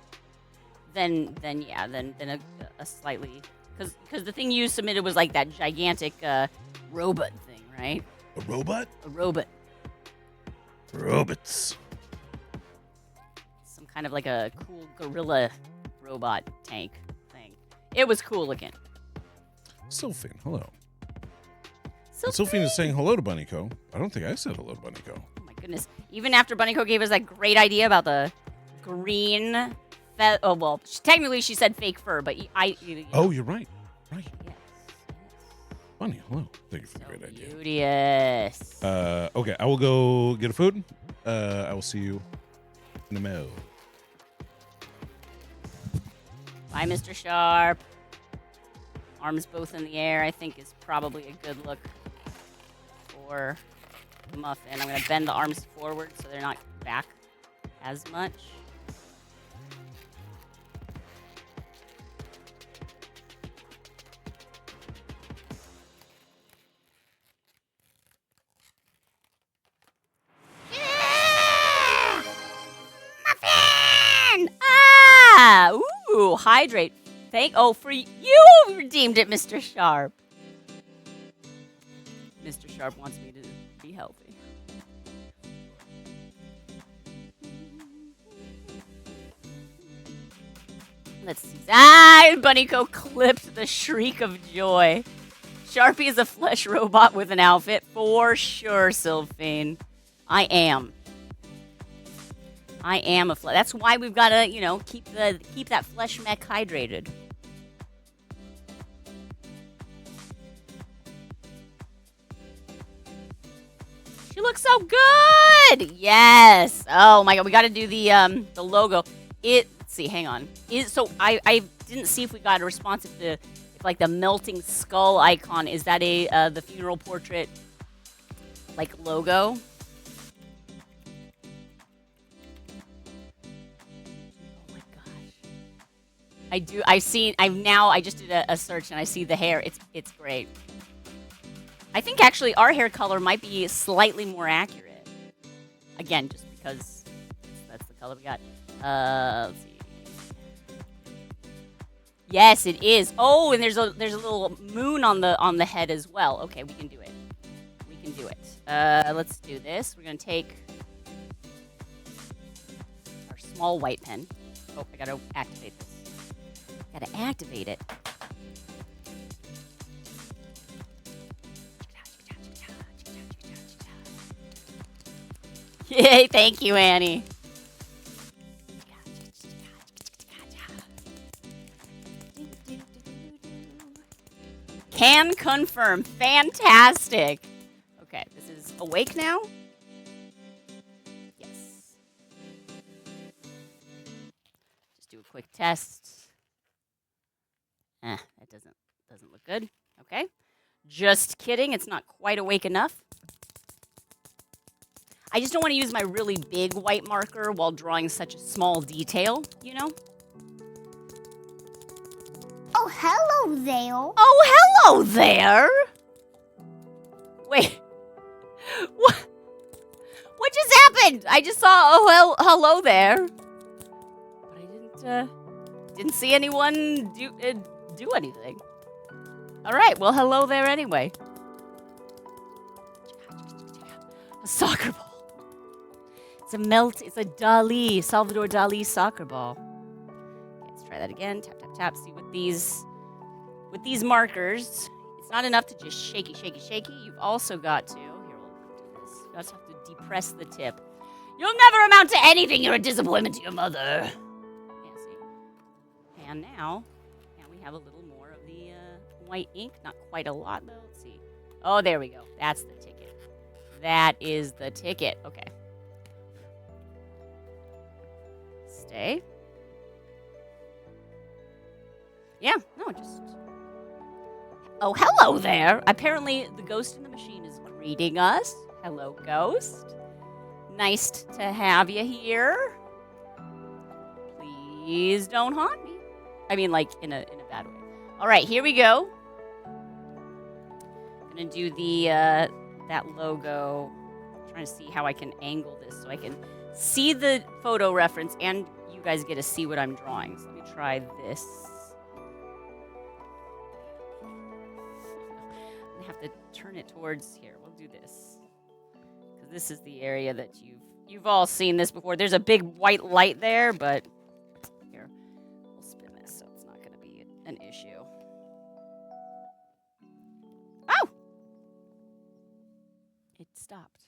then a slightly, because the thing you submitted was like that gigantic robot thing, right? A robot? A robot. Robots. Some kind of like a cool gorilla robot tank thing. It was cool looking. Sylphine, hello. Sylphine is saying hello to Bunnyco. I don't think I said hello to Bunnyco. Oh my goodness. Even after Bunnyco gave us that great idea about the green oh, well, technically she said fake fur, but you know. Oh, you're right. Right. Yes. Bunny, hello. Thank you for So the great idea. beauteous. Okay, I will go get a food. I will see you in the mail. Bye, Mr. Sharp. Arms both in the air, I think, is probably a good look for Muffin. I'm going to bend the arms forward so they're not back as much. Muffin! Ah! Ooh, hydrate. For you redeemed it, Mr. Sharp. Mr. Sharp wants me to be healthy. Let's see. Bunnyco clipped the shriek of joy. Sharpie is a flesh robot with an outfit for sure, Sylphine. I am a flesh. That's why we've got to, you know, keep that flesh mech hydrated. She looks so good. Yes. Oh my god, we got to do the logo. Let's see, hang on. So I didn't see if we got a response if like the melting skull icon is that the funeral portrait like logo. I just did a search and I see the hair. It's great. I think actually our hair color might be slightly more accurate. Again, just because that's the color we got. Let's see. Yes, it is. Oh, and there's a little moon on the head as well. Okay, we can do it. We can do it. Let's do this. We're gonna take our small white pen. Oh, I gotta activate this. Gotta activate it. Yay, thank you, Annie. Can confirm. Fantastic. Okay, this is awake now? Yes. Just do a quick test. That doesn't look good. Okay. Just kidding. It's not quite awake enough. I just don't want to use my really big white marker while drawing such a small detail, you know? Oh, hello there. Oh, hello there. Wait. What just happened? I just saw hello there. But I didn't see anyone do anything. All right. Well, hello there anyway. A soccer ball. It's a Salvador Dali soccer ball. Okay, let's try that again. Tap, tap, tap. See with these markers, it's not enough to just shaky. You've also got to, here, we'll do this. You also have to depress the tip. You'll never amount to anything. You're a disappointment to your mother. Yeah, see. And now we have a little more of the white ink. Not quite a lot, though. Let's see. Oh, there we go. That's the ticket. That is the ticket. Okay. Stay. Yeah, no, just... Oh, hello there. Apparently, the ghost in the machine is greeting us. Hello, ghost. Nice to have you here. Please don't haunt me. I mean, like, in a bad way. All right, here we go. Gonna do the, that logo. I'm trying to see how I can angle this so I can see the photo reference and you guys get to see what I'm drawing. So let me try this. I have to turn it towards here. We'll do this. Because this is the area that you've all seen this before. There's a big white light there, but here. We'll spin this so it's not going to be an issue. Oh! It stopped.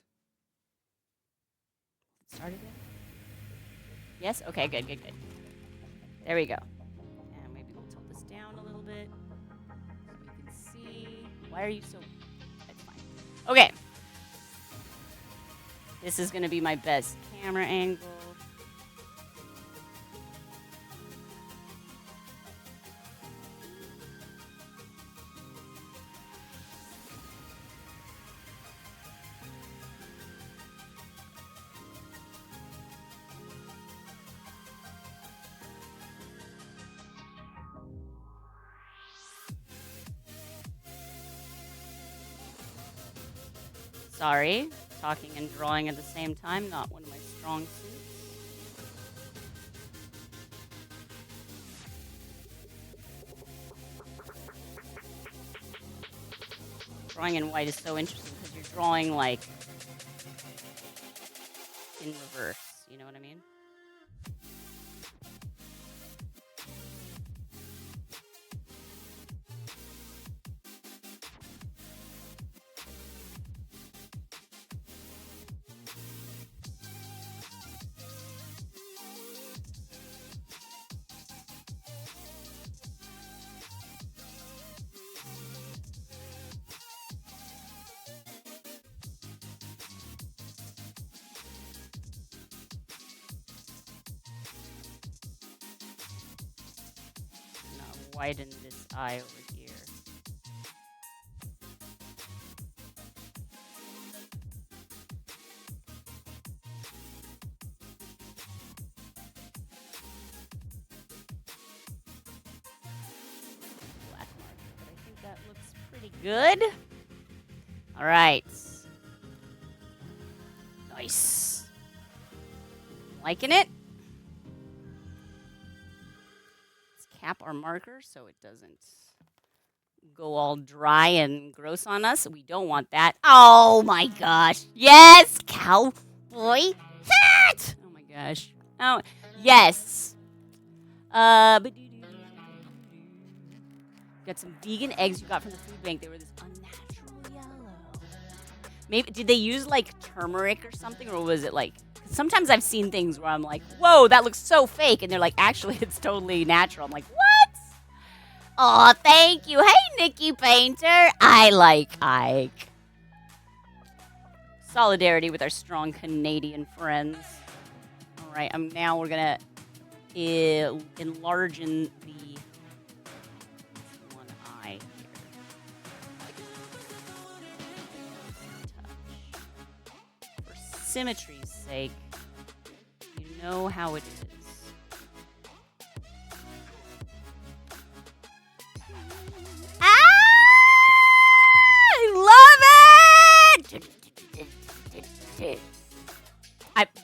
Start again? Yes? Okay, good. There we go. And maybe we'll tilt this down a little bit so we can see. Why are you so... That's fine. Okay. This is going to be my best camera angle. Sorry, talking and drawing at the same time, not one of my strong suits. Drawing in white is so interesting because you're drawing like in reverse, you know what I mean? Widen this eye over here. Black marker, but I think that looks pretty good. All right. Nice. Liking it. Cap our marker so it doesn't go all dry and gross on us. We don't want that. Oh my gosh. Yes, cowboy hat. Oh my gosh. Oh, yes. Got some vegan eggs you got from the food bank. They were this unnatural yellow. Maybe did they use like turmeric or something, or was it like? Sometimes I've seen things where I'm like, whoa, that looks so fake. And they're like, actually, it's totally natural. I'm like, what? Oh, thank you. Hey, Nikki Painter. I like Ike. Solidarity with our strong Canadian friends. All right, now we're going to enlarge in the one eye here. For symmetry's sake, you know how it is. I love it!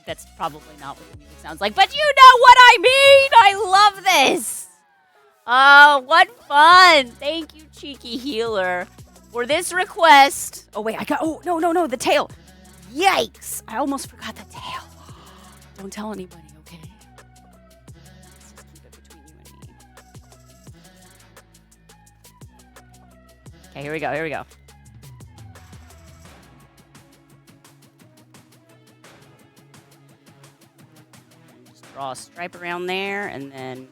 That's probably not what the music sounds like, but you know what I mean! I love this! Oh, what fun! Thank you, Cheeky Healer, for this request. Oh, wait, no, the tail. Yikes! I almost forgot the tail. Don't tell anybody, okay? Let's just keep it between you and me. Okay, here we go. draw a stripe around there, and then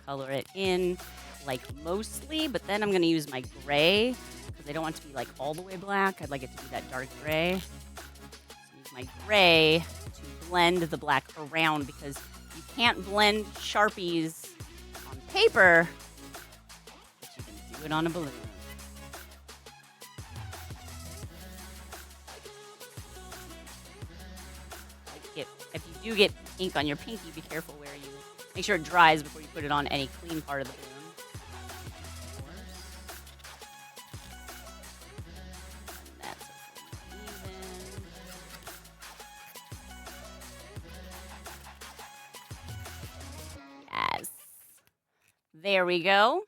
color it in like mostly, but then I'm going to use my gray because I don't want it to be like all the way black. I'd like it to be that dark gray. So use my gray to blend the black around because you can't blend Sharpies on paper, but you can do it on a balloon. If you do get ink on your pinky, be careful where you make sure it dries before you put it on any clean part of the balloon. And that's even. Yes. There we go.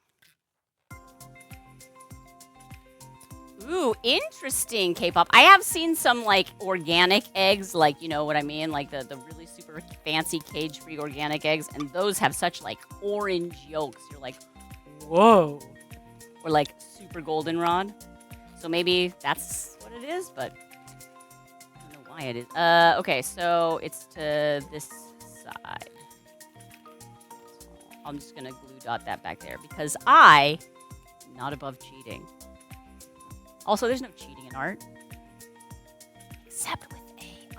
Ooh, interesting, K-pop. I have seen some, like, organic eggs, like, you know what I mean? Like, the really super fancy cage-free organic eggs, and those have such, like, orange yolks. You're like, whoa. Or, like, super goldenrod. So maybe that's what it is, but I don't know why it is. Okay, so it's to this side. So I'm just going to glue dot that back there because I'm not above cheating. Also, there's no cheating in art. Except with AI.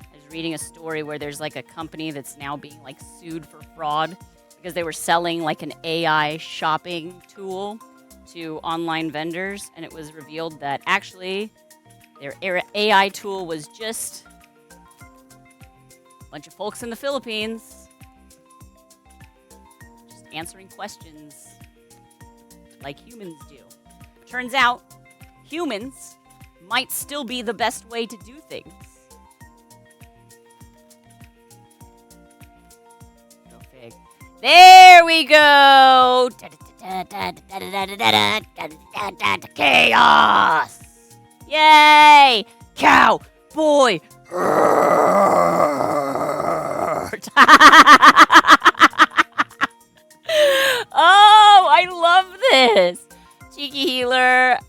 I was reading a story where there's like a company that's now being like sued for fraud because they were selling like an AI shopping tool to online vendors, and it was revealed that actually their AI tool was just a bunch of folks in the Philippines just answering questions like humans do. Turns out humans might still be the best way to do things. Go fig. There we go! Chaos! Yay! Cowboy! Oh, I love this! Cheeky Healer,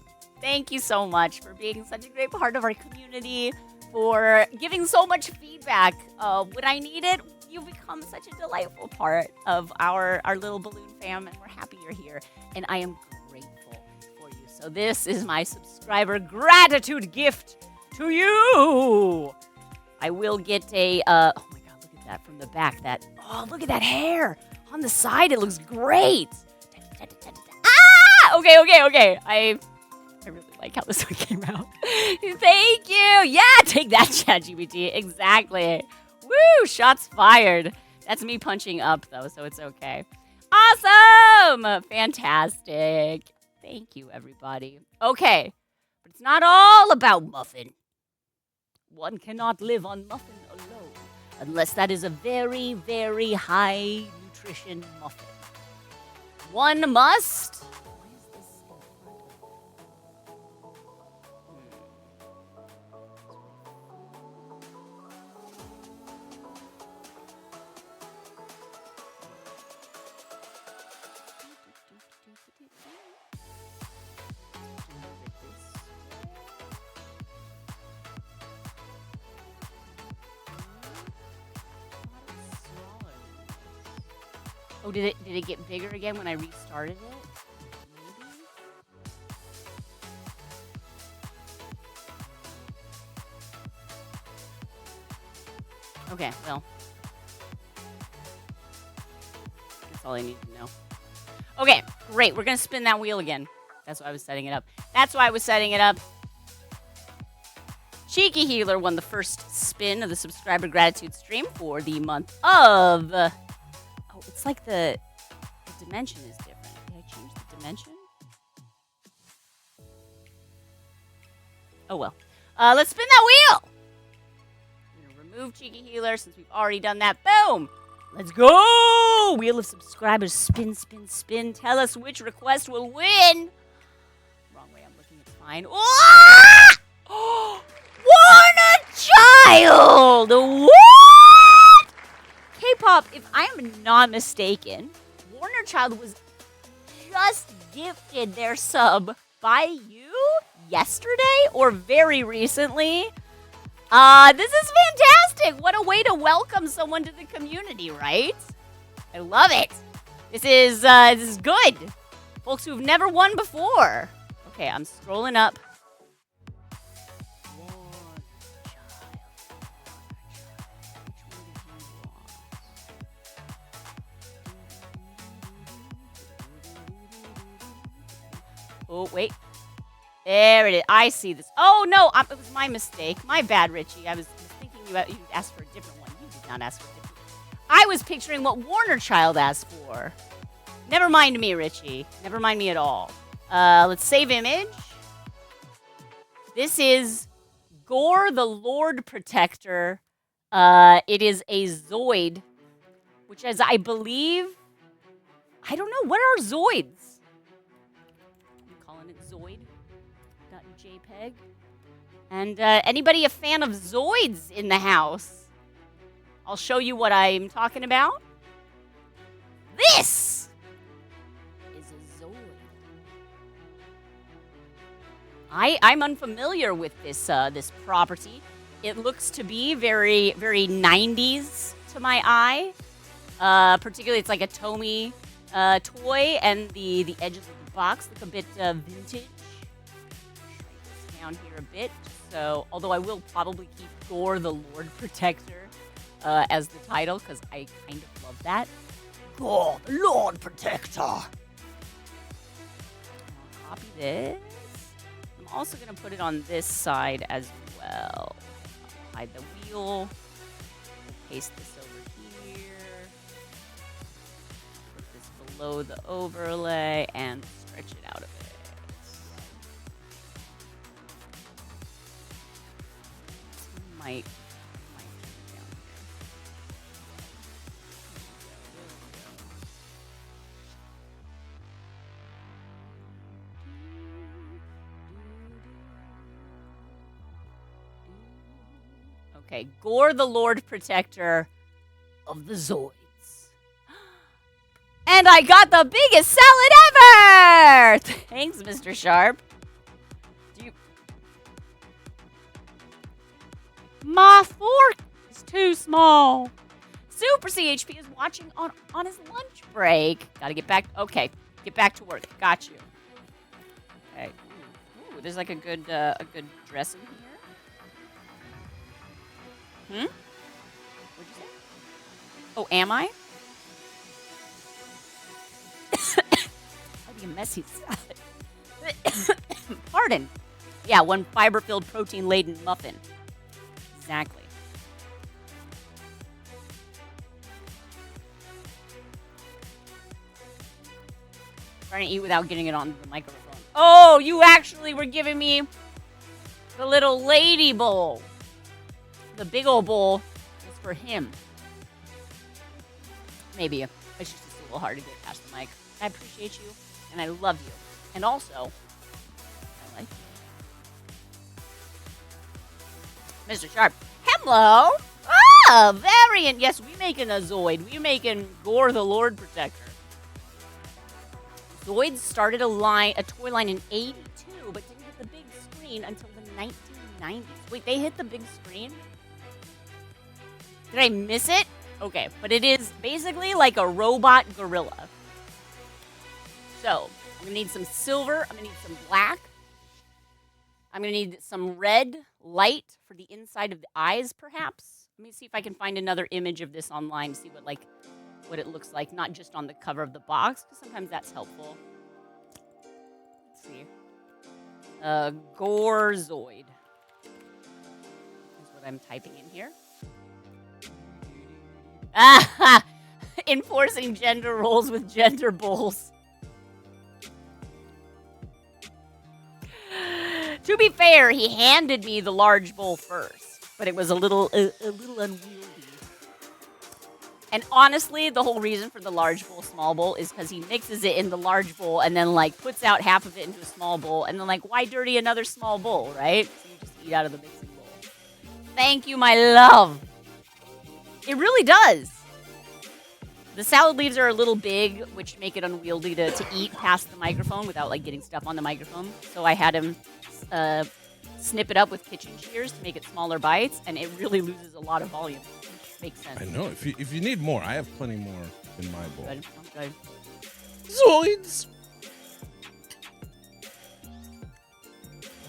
thank you so much for being such a great part of our community, for giving so much feedback when I need it. You've become such a delightful part of our little balloon fam, and we're happy you're here. And I am grateful for you. So this is my subscriber gratitude gift to you. I will get a, oh my God, look at that from the back. Oh, look at that hair on the side. It looks great. Ah! Okay. I really like how this one came out. Thank you. Yeah, take that, ChatGPT. Exactly. Woo! Shots fired. That's me punching up, though, so it's okay. Awesome! Fantastic. Thank you, everybody. Okay, but it's not all about Muffin. One cannot live on Muffin alone, unless that is a very, very high nutrition muffin. One must... Why is this in front Oh, did it get bigger again when I restarted it? Maybe? Okay, well. That's all I need to know. Okay, great. We're going to spin that wheel again. That's why I was setting it up. Cheeky Healer won the first spin of the subscriber gratitude stream for the month of... Oh, it's like the dimension is different. Did I change the dimension? Oh, well. Let's spin that wheel! I'm going to remove Cheeky Healer since we've already done that. Boom! Let's go! Wheel of subscribers. Spin, spin, spin. Tell us which request will win. Wrong way. I'm looking. It's fine. Oh! One Child! What? K-pop, if I am not mistaken, Warner Child was just gifted their sub by you yesterday or very recently. This is fantastic. What a way to welcome someone to the community, right? I love it. This is good. Folks who've never won before. Okay, I'm scrolling up. Oh, wait. There it is. I see this. Oh, no. It was my mistake. My bad, Richie. I was thinking you asked for a different one. You did not ask for a different one. I was picturing what Warner Child asked for. Never mind me, Richie. Never mind me at all. Let's save image. This is Gore the Lord Protector. It is a Zoid, which is, I believe... I don't know. What are Zoids? I'm calling it Zoid.jpg. And anybody a fan of Zoids in the house? I'll show you what I'm talking about. This is a Zoid. I'm unfamiliar with this this property. It looks to be very, very 90s to my eye. Particularly, it's like a Tomy toy, and the edges of the box look a bit vintage. Shrink this down here a bit. So, although I will probably keep Gore the Lord Protector as the title, because I kind of love that. Gore the Lord Protector. I'll copy this. I'm also going to put it on this side as well. I'll hide the wheel. We'll paste this over here. Put this below the overlay and stretch it out a bit. Might turn it down here. Okay, Gore the Lord Protector of the Zoids. And I got the biggest salad ever! Thanks, Mr. Sharp. My fork is too small. Super CHP is watching on his lunch break. Gotta get back. Okay, get back to work. Got you. Okay. Ooh, there's like a good dress in here. What'd you say? Oh, am I? That'd be a messy salad. Pardon. Yeah, one fiber-filled, protein-laden muffin. Exactly. Trying to eat without getting it on the microphone. Oh, you actually were giving me the little lady bowl. The big old bowl was for him. Maybe. It's just a little hard to get past the mic. I appreciate you, and I love you. And also, I like you. Mr. Sharp. Hello. Ah, variant. Yes, we making a Zoid. We making Gore the Lord Protector. Zoids started a toy line in '82, but didn't hit the big screen until the 1990s. Wait, they hit the big screen? Did I miss it? Okay, but it is basically like a robot gorilla. So, I'm gonna need some silver. I'm gonna need some black. I'm going to need some red light for the inside of the eyes, perhaps. Let me see if I can find another image of this online, see what it looks like, not just on the cover of the box, because sometimes that's helpful. Let's see. Gorzoid is what I'm typing in here. Ah! Enforcing gender roles with gender bowls. To be fair, he handed me the large bowl first, but it was a little unwieldy. And honestly, the whole reason for the large bowl, small bowl is because he mixes it in the large bowl and then puts out half of it into a small bowl, and then why dirty another small bowl, right? So you just eat out of the mixing bowl. Thank you, my love. It really does. The salad leaves are a little big, which make it unwieldy to eat past the microphone without like getting stuff on the microphone. So I had him snip it up with kitchen shears to make it smaller bites, and it really loses a lot of volume. Makes sense. I know. If you need more, I have plenty more in my bowl. Good. Okay. Zoids.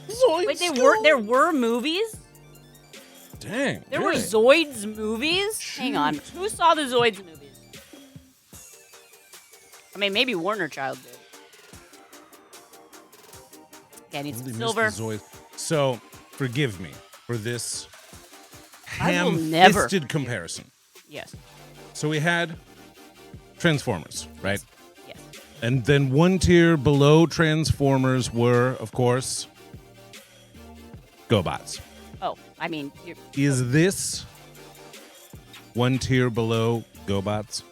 Zoids. Wait, there were movies? Dang. There were Zoids movies? Shoot. Hang on. Who saw the Zoids movies? I mean, maybe Warner Child did. Okay, I need some silver. So, forgive me for this I will never ham-fisted comparison. Yes. So we had Transformers, right? Yes. And then one tier below Transformers were, of course, GoBots. Oh, I mean, Is this one tier below GoBots?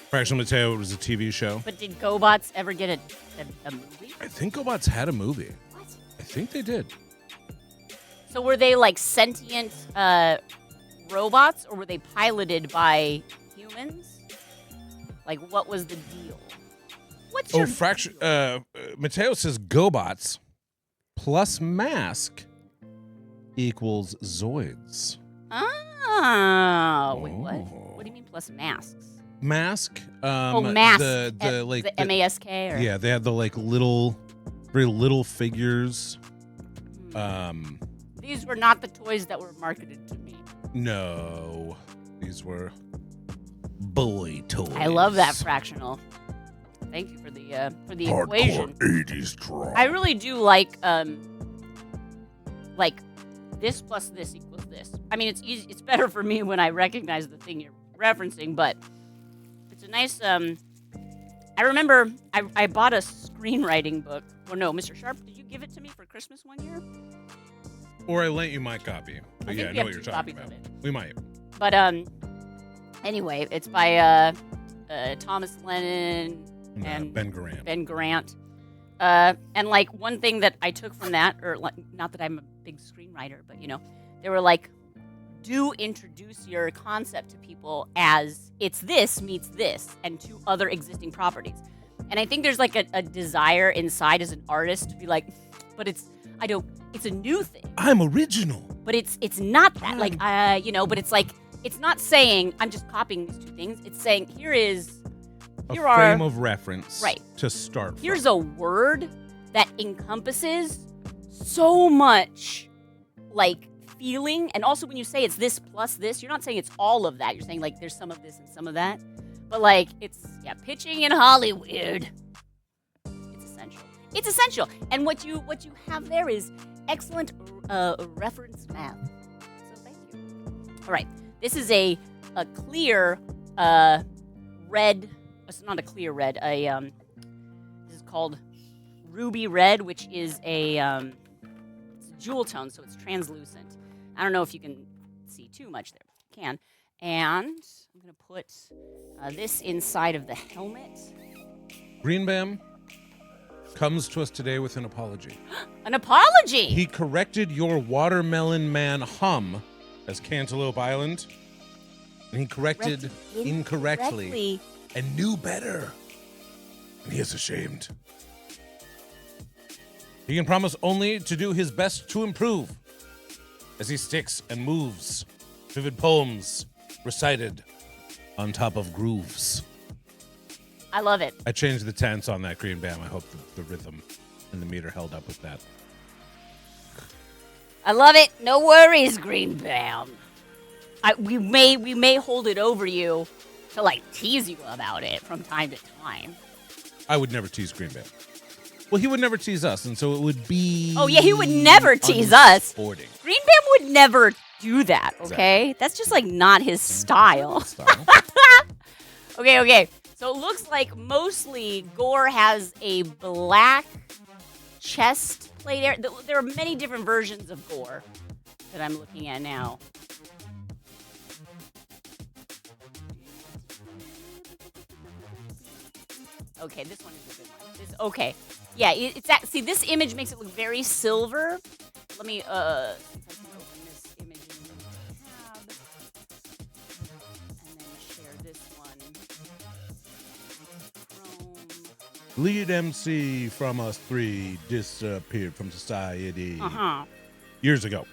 Fractional Mateo was a TV show. but did GoBots ever get a movie? I think GoBots had a movie. What? I think they did. So were they like sentient robots, or were they piloted by humans? Like, what was the deal? What's your Mateo says GoBots plus Mask equals Zoids. Oh, wait, what? Oh. What do you mean plus masks? Mask. Mask. The like the MASK or yeah, they had the like very little figures. These were not the toys that were marketed to me. No, these were boy toys. I love that fractional. Thank you for the equation. 80s draw. I really do like this plus this equals this. I mean, it's easy. It's better for me when I recognize the thing you're referencing, but it's a nice. I remember I bought a screenwriting book. Well, no, Mr. Sharp, did you give it to me for Christmas one year? Or I lent you my copy. But I yeah, I think we know have what you're two talking copies about. of it. We might. But anyway, it's by Thomas Lennon and Ben Grant. Ben Grant. And like one thing that I took from that, or like, not that I'm a big screenwriter, but they were like, do introduce your concept to people as it's this meets this and two other existing properties. And I think there's like a desire inside as an artist to be like, but it's a new thing. I'm original. But it's not that. Like, but it's like, it's not saying I'm just copying these two things. It's saying here A frame of reference to start from. Here's a word that encompasses so much, like, feeling. And also when you say it's this plus this, you're not saying it's all of that. You're saying, like, there's some of this and some of that. But, like, it's, pitching in Hollywood. It's essential. It's essential. And what you have there is excellent reference math. So thank you. All right. This is a clear red. It's not a clear red. This is called ruby red, which is it's a jewel tone, so it's translucent. I don't know if you can see too much there. You can. And I'm going to put this inside of the helmet. Green Bam comes to us today with an apology. An apology? He corrected your Watermelon Man hum as Cantaloupe Island, and he corrected incorrectly and knew better. And he is ashamed. He can promise only to do his best to improve as he sticks and moves vivid poems recited on top of grooves. I love it. I changed the tense on that, Green Bam. I hope the rhythm and the meter held up with that. I love it. No worries, Green Bam. We may hold it over you to like tease you about it from time to time. I would never tease Green Bam. Well, he would never tease us, and so it would be. Oh yeah, he would never tease us. Sporting. Green Bam would never do that. Okay, exactly. That's just like not his style. Okay. So it looks like mostly Gore has a black chest plate area. There are many different versions of Gore that I'm looking at now. Okay, this one is a good one. Okay. Yeah, see, this image makes it look very silver, let me since I can open this image in the tab, and then share this one. Chrome. Lead MC from us three disappeared from society Uh-huh. years ago.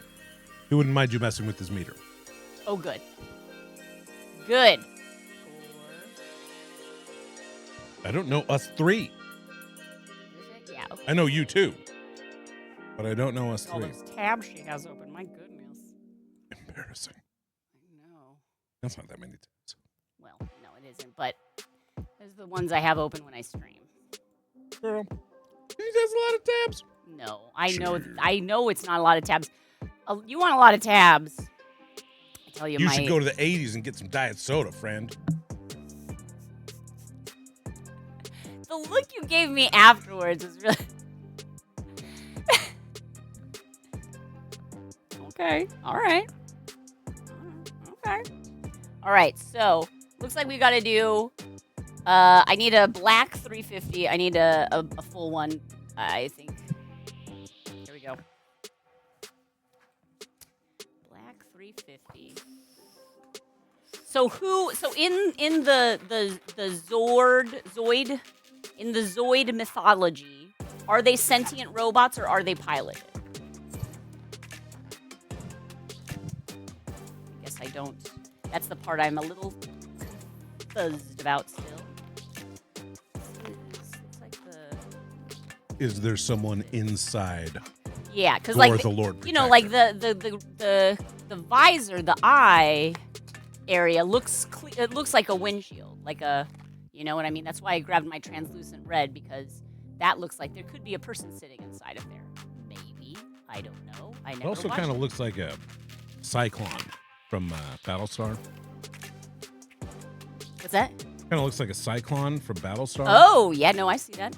He wouldn't mind you messing with his meter. Oh, good. Good. I don't know us three. Is it? Yeah. Okay. I know you two, but I don't know us All three. those tabs she has open. My goodness. Embarrassing. I know. That's not that many tabs. Well, no, it isn't. But those are the ones I have open when I stream. Girl, he has a lot of tabs. No, I know. Sure. I know it's not a lot of tabs. You want a lot of tabs? I tell you, You should go to the 80s and get some diet soda, friend. The look you gave me afterwards was really. Okay. All right. Okay. All right. So looks like we got to do. I need a black 350. I need a full one. I think. Here we go. Black 350. So who? So in the Zoid. In the Zoid mythology, are they sentient robots or are they piloted? I guess I don't. That's the part I'm a little buzzed about still. Looks like the... Is there someone inside? Yeah, because Or like the Lord you know, like the visor, the eye area looks it looks like a windshield, like a. You know what I mean? That's why I grabbed my translucent red, because that looks like there could be a person sitting inside of there. Maybe. I don't know. I never It also watched kind of looks like a cyclone from Battlestar. What's that? Kind of looks like a cyclone from Battlestar. Oh, yeah. No, I see that.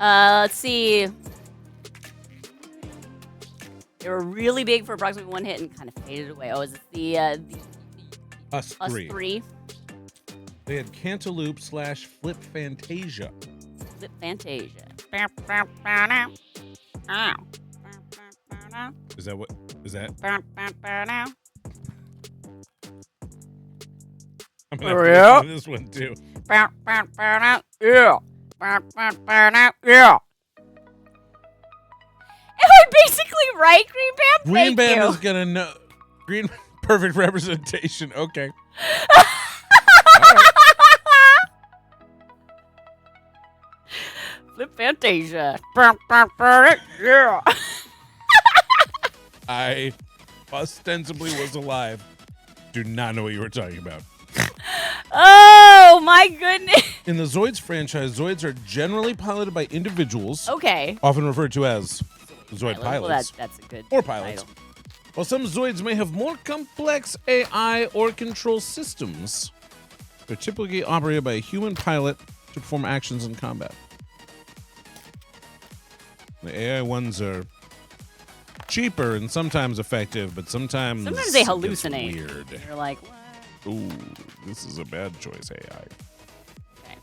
Let's see. They were really big for approximately one hit and kind of faded away. Oh, is it the Us Us three. Three? They had Cantaloupe / Flip Fantasia. Flip Fantasia. Is that what? Is that? I'm gonna have to listen to this one too. Yeah. Yeah. Am I basically right, Green Bam? Green Thank Bam you. is gonna know. Green perfect representation. Okay. Flip Fantasia. Yeah. I ostensibly was alive. Do not know what you were talking about. Oh my goodness. In the Zoids franchise, Zoids are generally piloted by individuals, Okay. often referred to as Zoid pilots, Well, that's a good or pilots. title. While some Zoids may have more complex AI or control systems, they're typically operated by a human pilot to perform actions in combat. The AI ones are cheaper and sometimes effective, but sometimes they it gets hallucinate. weird. You're like, what? Ooh, this is a bad choice, AI. Okay.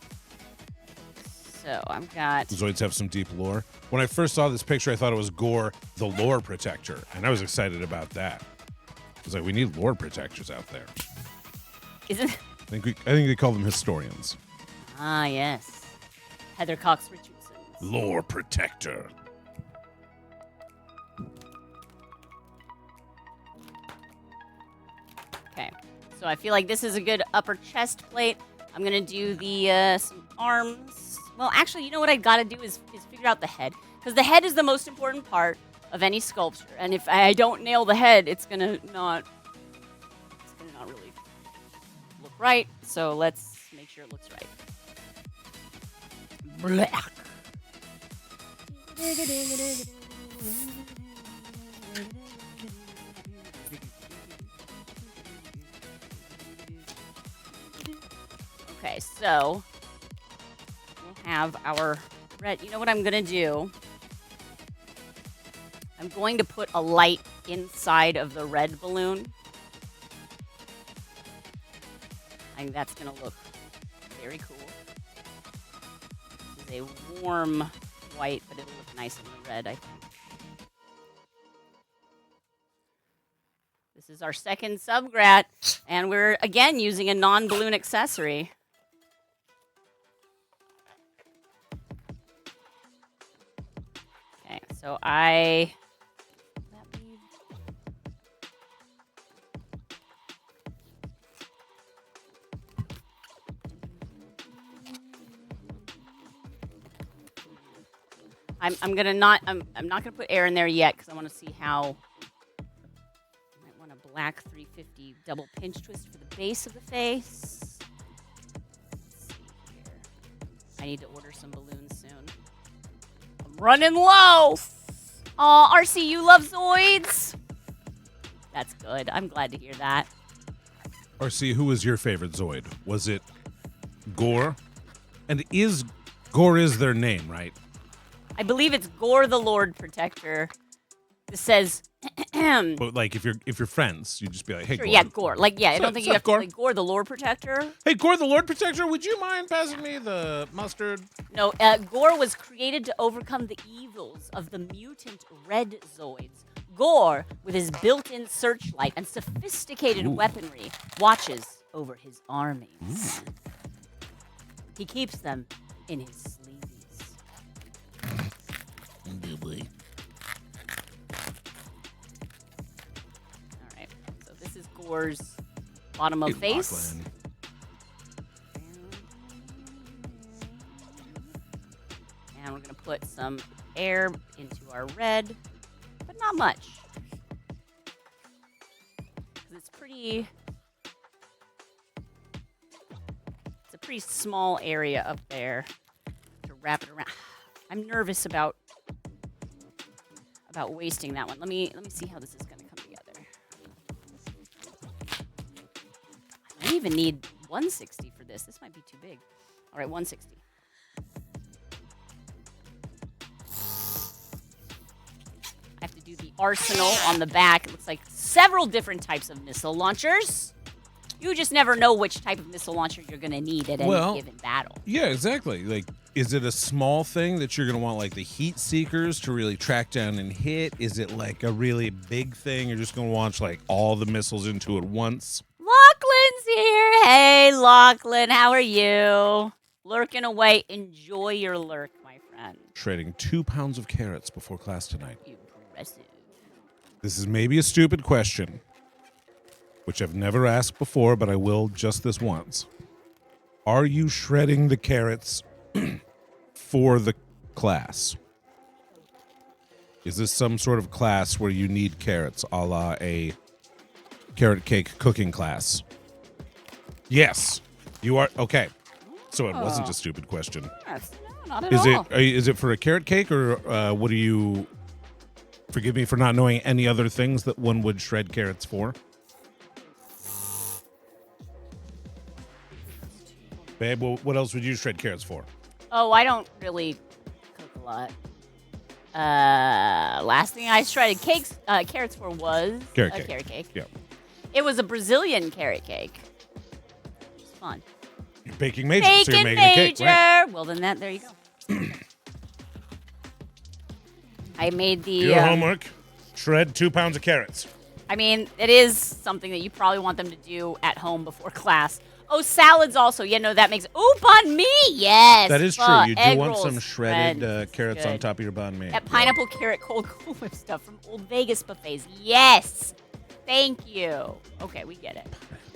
So I've got. Zoids have some deep lore. When I first saw this picture, I thought it was Gore, the lore protector, and I was excited about that. I was like, we need lore protectors out there. Isn't? I think they call them historians. Ah, yes. Heather Cox Richardson. Lore protector. Okay. So I feel like this is a good upper chest plate. I'm gonna do the some arms. Well, actually, you know what I gotta do is figure out the head, because the head is the most important part of any sculpture. And if I don't nail the head, it's gonna not really look right. So let's make sure it looks right. Black. Okay, so we'll have our red. You know what I'm going to do? I'm going to put a light inside of the red balloon. I think that's going to look very cool. This is a warm white, but it'll look nice in the red, I think. is our second subgrat, and we're again using a non-balloon accessory. Okay, so I'm not gonna put air in there yet because I want to see how. I might want a black 350 double pinch twist for the base of the face. Let's see here. I need to order some balloons soon. I'm running low. Oh, RC, you love Zoids. That's good. I'm glad to hear that. RC, who was your favorite Zoid? Was it Gore? And Gore is their name, right? I believe it's Gore the Lord Protector. This says, But like if you're friends, you just be like, hey, sure, Gore. yeah, Gore. Like, yeah, I don't Sup, think you have Gore? to say Gore the Lord Protector. Hey, Gore the Lord Protector, would you mind passing me the mustard? No, Gore was created to overcome the evils of the mutant red Zoids. Gore, with his built-in searchlight and sophisticated weaponry, watches over his armies. He keeps them in his sleeves. All right, so this is Gore's bottom of face. Lachlan. And we're going to put some air into our red, but not much. Because it's a pretty small area up there to wrap it around. I'm nervous about wasting that one. Let me see how this is going to come together. I might even need 160 for this. This might be too big. All right, 160. I have to do the arsenal on the back. It looks like several different types of missile launchers. You just never know which type of missile launcher you're going to need at any given battle. Yeah, exactly. Like, is it a small thing that you're going to want, like, the heat seekers to really track down and hit? Is it, like, a really big thing? You're just going to launch, like, all the missiles into it once? Lachlan's here. Hey, Lachlan, how are you? Lurking away. Enjoy your lurk, my friend. Shredding 2 pounds of carrots before class tonight. Impressive. This is maybe a stupid question, which I've never asked before, but I will just this once. Are you shredding the carrots for the class? Is this some sort of class where you need carrots, a la a carrot cake cooking class? Yes, you are. Okay, so it wasn't a stupid question. Yes, no, not at all. Is it for a carrot cake, or what do you? Forgive me for not knowing any other things that one would shred carrots for. Babe, what else would you shred carrots for? Oh, I don't really cook a lot. Last thing I shredded carrots for was Carrot a cake. carrot cake. Yeah. It was a Brazilian carrot cake. It was fun. You're baking major, so you're Bacon making a cake, major. right? Well, then there you go. I made the Your homework, shred 2 pounds of carrots. I mean, it is something that you probably want them to do at home before class. Oh, salads also. Yeah, no, that makes... Ooh, banh mi! Yes! That is true. You do egg want rolls, some shredded bread. carrots Good. on top of your banh mi. That pineapple carrot cold Cool Whip stuff from Old Vegas buffets. Yes! Thank you. Okay, we get it.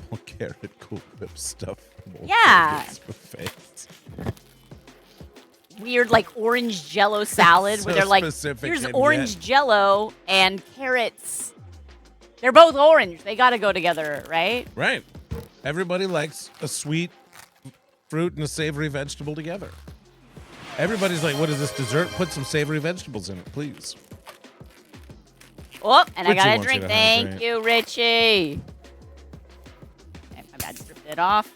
Pineapple carrot Cool Whip stuff. From Old Yeah. Vegas buffets. Weird, like, orange jello salad So where they're like, specific here's and orange yet- jello and carrots. They're both orange. They got to go together, right? Right. Everybody likes a sweet fruit and a savory vegetable together. Everybody's like, what is this dessert? Put some savory vegetables in it, please. Oh, and Richie I got a wants drink. you to hydrate. Thank you, Richie. Okay, my bad. Stripped it off.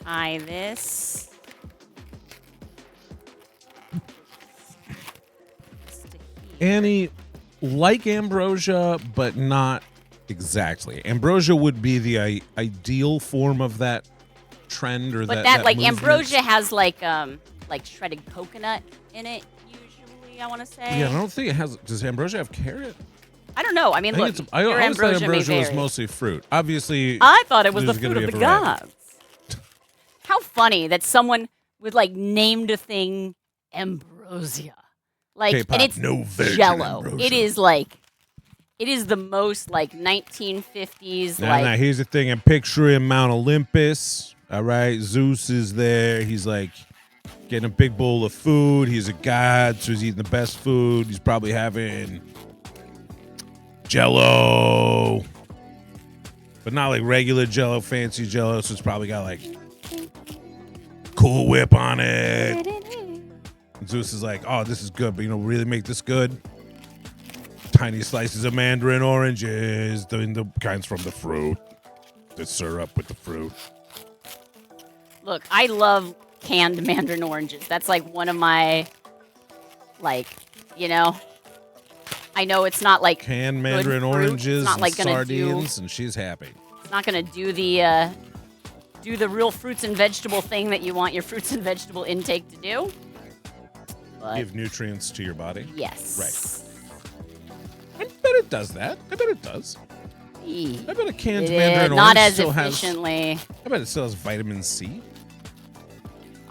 Tie this. Stick here. Annie, like ambrosia, but not exactly. Ambrosia would be the ideal form of that trend or But that like movement. ambrosia has like shredded coconut in it usually. I want to say. Yeah, I don't think it has. Does ambrosia have carrot? I don't know. I mean, look, I your always thought ambrosia may ambrosia was vary. mostly fruit. Obviously, I thought it was the there's gonna fruit of be the a variety. gods. How funny that someone would like named a thing ambrosia, like, K-pop, and it's no virgin Jello. ambrosia. It is the most like 1950s Now, like. now, here's the thing. I'm picturing Mount Olympus. All right, Zeus is there. He's like getting a big bowl of food. He's a god, so he's eating the best food. He's probably having Jello, but not like regular Jello, fancy Jello. So it's probably got like Cool Whip on it. And Zeus is like, "Oh, this is good, but really make this good. Tiny slices of mandarin oranges, the kinds from the fruit, the syrup with the fruit." Look, I love canned mandarin oranges. That's like one of my, like, I know it's not like Canned mandarin fruit. oranges, It's not, like, and gonna sardines, and she's happy. it's not gonna do the real fruits and vegetable thing that you want your fruits and vegetable intake to do. But Give nutrients to your body. yes, I bet it does that. I bet it does. right. I bet a canned It mandarin is not orange as still efficiently. I bet it still has vitamin C.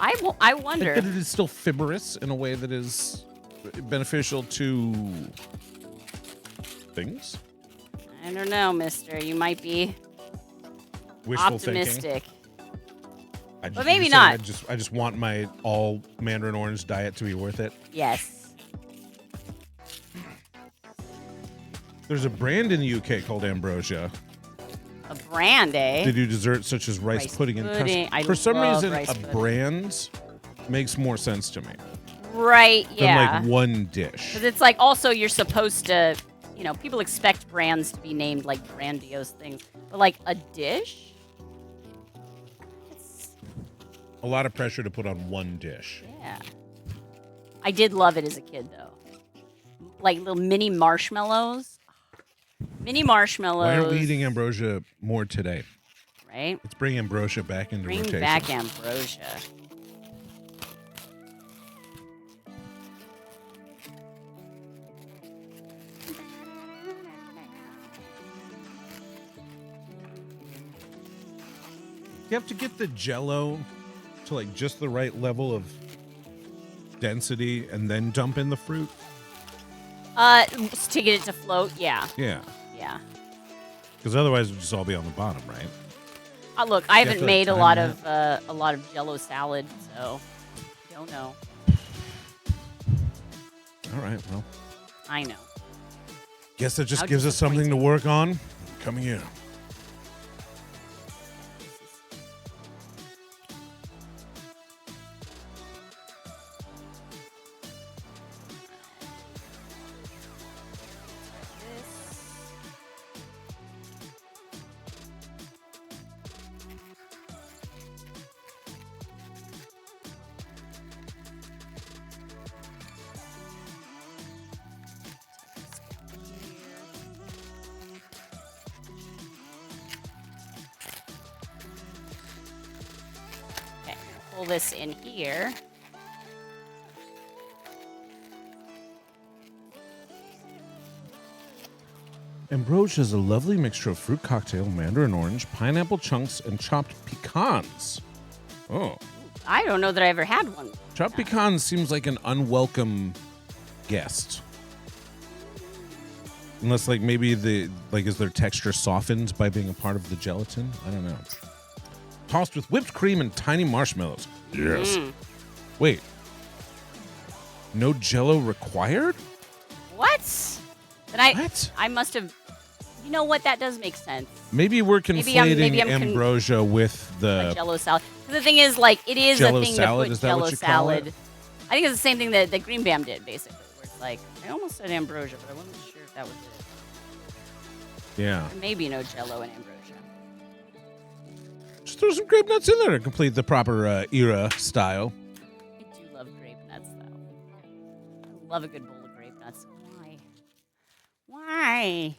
I I wonder. bet it is still fibrous in a way that is beneficial to things. I don't know, mister. You might be Wishful thinking. optimistic. But maybe you're not. saying I just want my all mandarin orange diet to be worth it. Yes. There's a brand in the UK called Ambrosia. A brand, eh? They do desserts such as rice Rice pudding and pudding. custard. I For some love reason, rice a pudding. brand makes more sense to me Right, than yeah. like one dish. Because it's like also you're supposed to, people expect brands to be named like grandiose things. But like a dish? It's, A lot of pressure to put on one dish. yeah. I did love it as a kid though. Like little mini marshmallows. Mini marshmallows. Why aren't we eating ambrosia more today? Right? Let's bring ambrosia back into Bring rotation. back ambrosia. You have to get the Jello to like just the right level of density and then dump in the fruit. To get it to float, yeah. Yeah, Yeah. because otherwise it'll just all be on the bottom, right? Look, I You have haven't to, like, made time a lot of Jello salad, so don't know. All right, well, I know. guess that just How gives us something to work on coming in. Okay, pull this in here. Ambrosia is a lovely mixture of fruit cocktail, mandarin orange, pineapple chunks, and chopped pecans. Oh, I don't know that I ever had one. chopped pecans seems like an unwelcome guest. Unless, like, maybe is their texture softened by being a part of the gelatin? I don't know. Tossed with whipped cream and tiny marshmallows. Yes. Wait. No Jello required? What? Then What? I must have. You know what? That does make sense. Maybe we're conflating maybe I'm ambrosia with A the Jello salad. 'Cause the thing is, like, it is Jell-O a thing salad? to Is put that what Jello you call salad. it? I think it's the same thing that Green Bam did, basically. Where it's like, I almost said ambrosia, but I wasn't sure if that was it. yeah. There may be no Jello in ambrosia. Just throw some grape nuts in there to complete the proper era style. I do love grape nuts, though. I love a good bowl of grape nuts. Why? Why?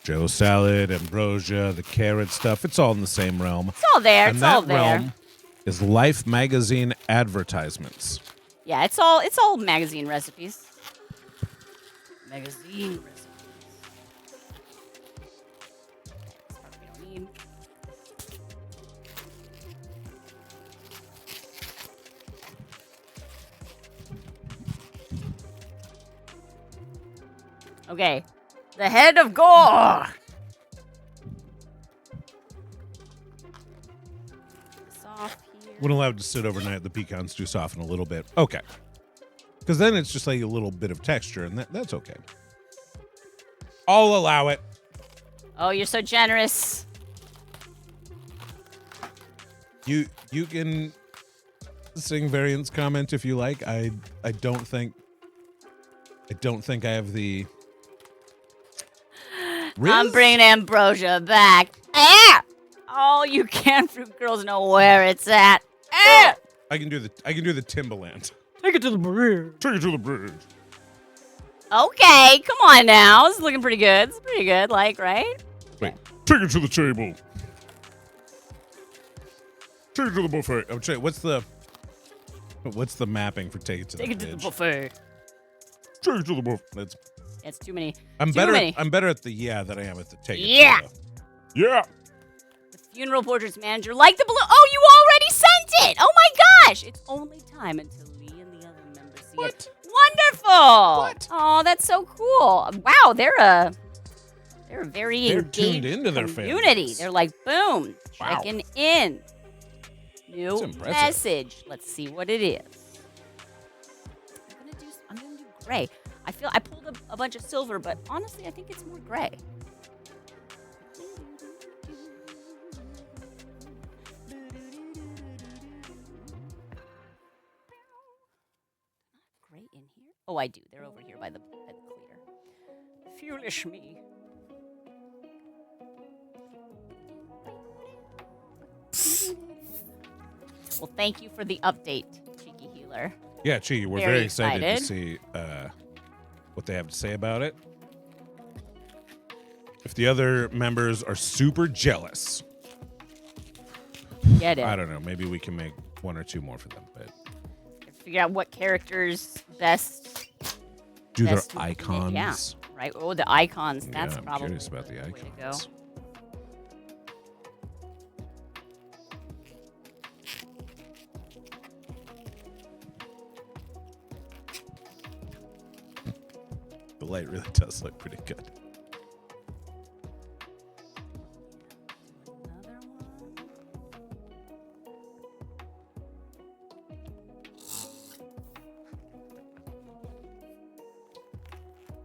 Jello salad, ambrosia, the carrot stuff. It's all in the same realm. It's all there. And It's that all there. realm is Life magazine advertisements. Yeah, it's all magazine recipes. Magazine recipes. This part we don't need. Okay. The head of Goth. Soft here. When allowed to sit overnight, the pecans do soften a little bit. Okay. Because then it's just like a little bit of texture, and that's okay. I'll allow it. Oh, you're so generous. You can sing Variant's comment if you like. I don't think I have the. I'm bringing Ambrosia back. Ah! All you can fruit girls know where it's at. Ah! I can do the Timbaland. Take it to the bridge. Take it to the bridge. Okay, come on now. This is looking pretty good. It's pretty good, like, right? Wait, take it to the table. Take it to the buffet. I'm saying, what's the mapping for take it to the Take it bridge? to the buffet. Take it to the buffet. It's too many. I'm Too many. better at the yeah than I am at the take it. Yeah. To the, yeah. The funeral portraits manager liked the balloon. Oh, you already sent it. Oh my gosh. It's only time until Lee and the other members see it. Wonderful. What? Oh, that's so cool. Wow, they're a very They're engaged tuned into their community. fans. They're like, boom, Wow. checking in. New That's impressive. message. Let's see what it is. I'm gonna do gray. I pulled a bunch of silver, but honestly, I think it's more gray. Gray in here? Oh, I do. They're over here by the clear. Foolish me. Well, thank you for the update, Cheeky Healer. Yeah, Chi, we're Very very excited to excited. see what they have to say about it. If the other members are super jealous, Get it. I don't know. Maybe we can make one or two more for them, but Figure out what characters best. do their best to- icons. Yeah, right. Oh, the icons. That's Yeah, I'm probably curious about the way to go. icons. The light really does look pretty good. Another one.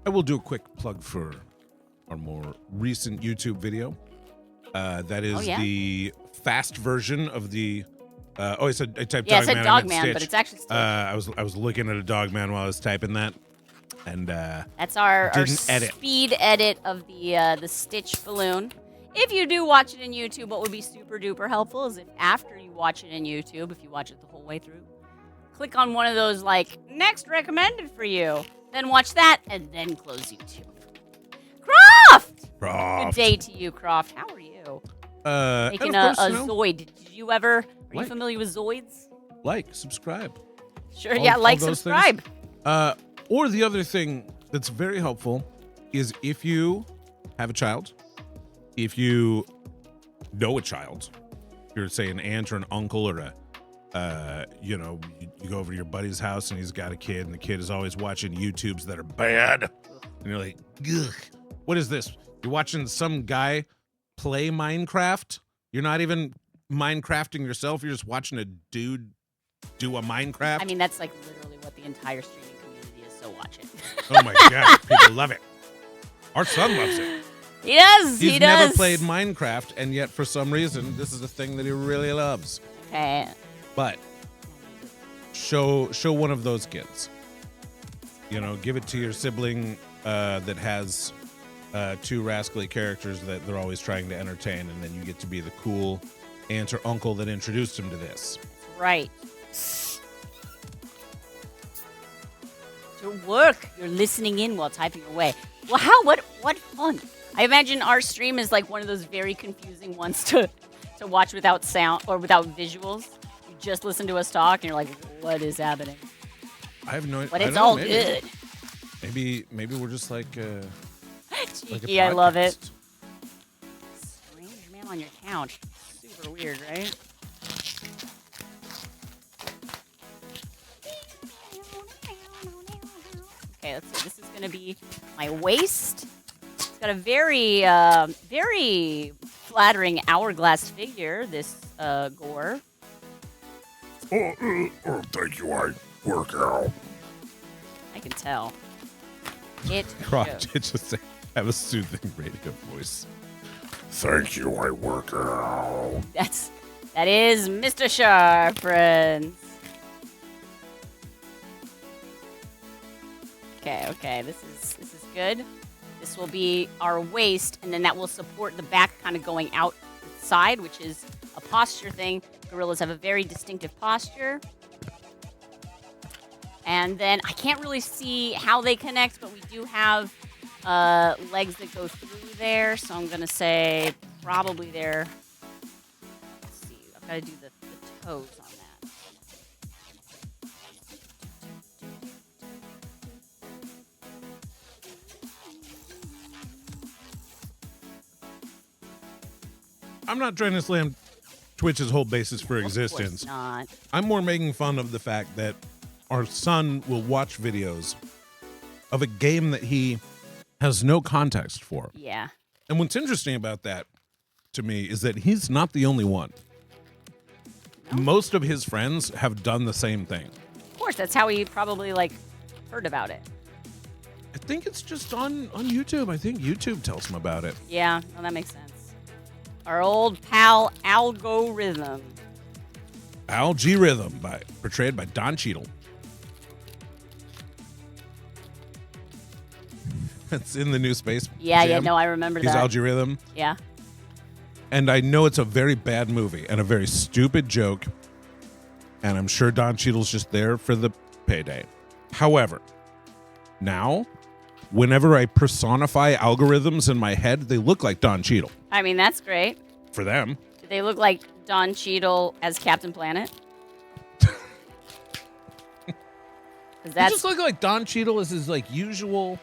I will do a quick plug for our more recent YouTube video. That is Oh, yeah? the fast version of the. I typed Yeah, it said Dogman. Dogman, but it's actually Stitch. I was looking at a Dogman while I was typing that, and That's our didn't edit. speed edit of the Stitch balloon. If you do watch it in YouTube, what would be super duper helpful is if after you watch it in YouTube, if you watch it the whole way through, click on one of those like next recommended for you, then watch that, and then close YouTube. Croft! Croft. Good day to you, Croft. How are you? Making and a of course, you know, Zoid. Did you ever? Are you Like. familiar with Zoids? like, subscribe. Sure. All- Yeah. all Like, those subscribe. Or the other thing that's very helpful is if you have a child, if you know a child, if you're say an aunt or an uncle or you go over to your buddy's house and he's got a kid and the kid is always watching YouTubes that are bad, and you're like, ugh, what is this? You're watching some guy play Minecraft. You're not even Minecrafting yourself. You're just watching a dude do a Minecraft. I mean, that's like literally what the entire streaming community is. So watch it. Oh my god, people love it. Our son loves it. He does. He's he never does. played Minecraft, and yet for some reason, this is a thing that he really loves. Okay. But show one of those kids. You know, give it to your sibling that has two rascally characters that they're always trying to entertain, and then you get to be the cool aunt or uncle that introduced him to this. Right. Your work. You're listening in while typing away. Wow, what fun. I imagine our stream is like one of those very confusing ones to watch without sound or without visuals. You just listen to us talk and you're like, what is happening? I have no idea. But it's all good. Maybe we're just like a Cheeky, I love it. podcast. Strange man on your couch. Super weird, right? Okay, let's see. This is going to be my waist. It's got a very, very flattering hourglass figure, this gore. Oh, thank you. I work out. I can tell. It Crotch, shows. it just have a soothing radio voice. Thank you. I work out. That is Mr. Sharp, friends. Okay, this is good. This will be our waist, and then that will support the back kind of going out the side, which is a posture thing. Gorillas have a very distinctive posture. And then I can't really see how they connect, but we do have legs that go through there, so I'm going to say probably there. Let's see, I've got to do the toes on that. I'm not trying to slam Twitch's whole basis for Of course existence. not. I'm more making fun of the fact that our son will watch videos of a game that he has no context for. Yeah. And what's interesting about that to me is that he's not the only one. No? Most of his friends have done the same thing. Of course, that's how he probably heard about it. I think it's just on YouTube. I think YouTube tells him about it. Yeah, well, that makes sense. Our old pal Algorithm. Algorithm, portrayed by Don Cheadle. That's in the new Space Yeah, Jam. no, I remember He's that. Algorithm. Yeah. And I know it's a very bad movie and a very stupid joke. And I'm sure Don Cheadle's just there for the payday. However, now, whenever I personify algorithms in my head, they look like Don Cheadle. I mean, that's great. For them. Do they look like Don Cheadle as Captain Planet? They That's just look like Don Cheadle is his usual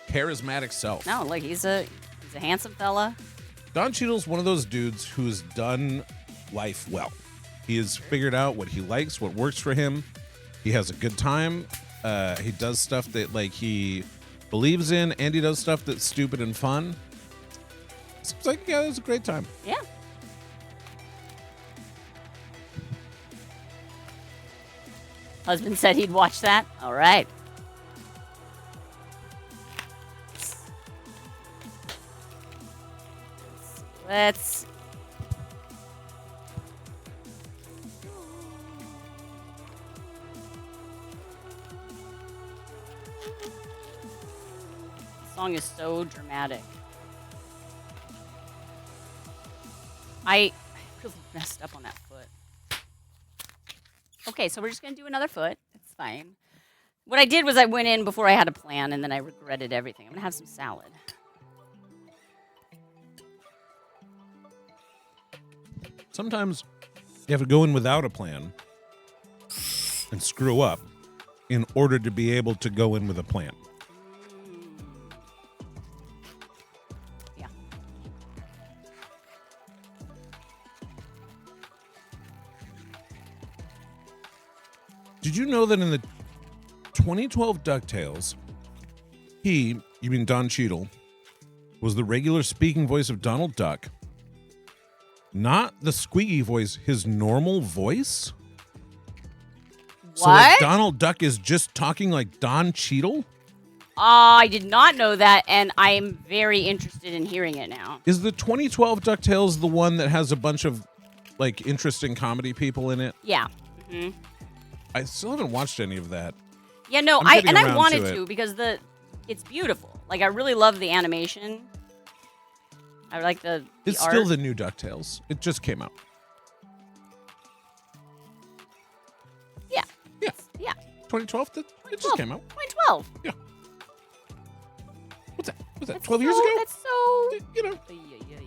charismatic self. no, look, he's a handsome fella. Don Cheadle's one of those dudes who's done life well. He has figured out what he likes, what works for him. He has a good time. He does stuff that he believes in, and he does stuff that's stupid and fun. Seems like it was a great time. Yeah. Husband said he'd watch that. All right. Let's. The song is so dramatic. I really messed up on that foot. Okay, so we're just going to do another foot. That's fine. What I did was I went in before I had a plan, and then I regretted everything. I'm going to have some salad. Sometimes you have to go in without a plan and screw up in order to be able to go in with a plan. Yeah. Did you know that in the 2012 DuckTales, you mean Don Cheadle, was the regular speaking voice of Donald Duck, not the squeaky voice, his normal voice? So What? Donald Duck is just talking like Don Cheadle? I did not know that, and I'm very interested in hearing it now. Is the 2012 DuckTales the one that has a bunch of interesting comedy people in it? Yeah. hmm I still haven't watched any of that. Yeah, no, I'm I getting around wanted to it. to because it's beautiful. I really love the animation. I like the It's art. still the new DuckTales. It just came out. Yeah. Yeah. Yeah. 2012? It just came out. 2012. Yeah. What's that? Was that That's 12 years so- ago? That's so. You know. Ay, ay, ay.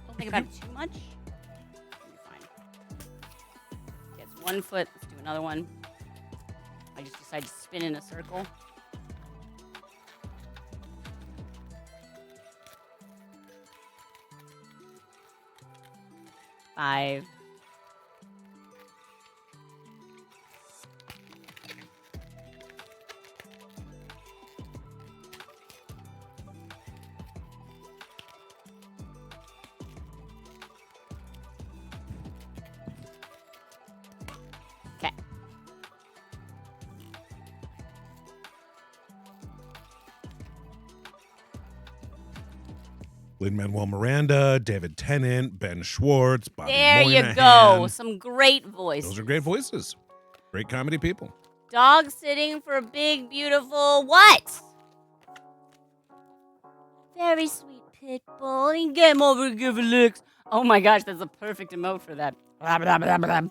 Don't think about it too much. You'll be fine. Okay, it's one foot. Let's do another one. I just decided to spin in a circle. 5. Okay. Lin-Manuel Miranda, David Tennant, Ben Schwartz, Bobby There you Moynihan. go. Some great voices. Those are great voices. Great comedy people. Dog sitting for a big, beautiful what? Very sweet pit bull. You can get him over and give a licks. Oh my gosh, that's a perfect emote for that. Blah, blah, blah, blah.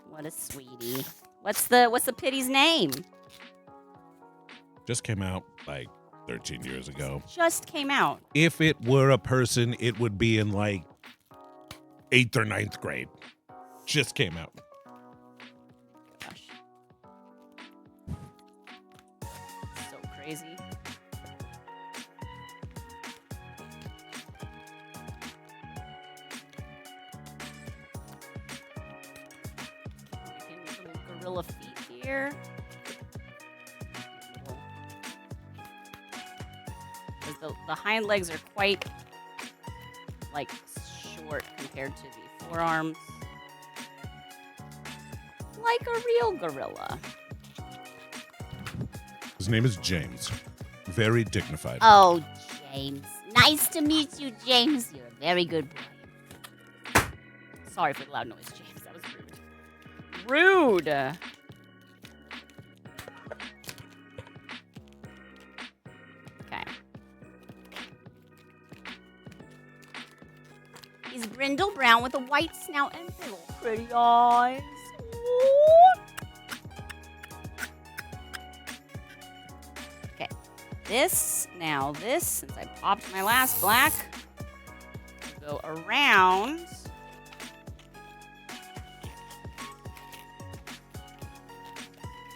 What a sweetie. What's the pitty's name? Just came out like 13 years ago. Just came out. If it were a person, it would be in like 8th or 9th grade. Just came out. Gosh. So crazy. Little gorilla feet here. Because the hind legs are quite like short compared to the forearms. Like a real gorilla. His name is James. Very dignified. Oh, James. Nice to meet you, James. You're a very good boy. Sorry for the loud noise, James. That was rude. Rude. Okay. He's brindle brown with a white snout and little pretty eyes. Ooh. Okay. This, since I popped my last black, go around.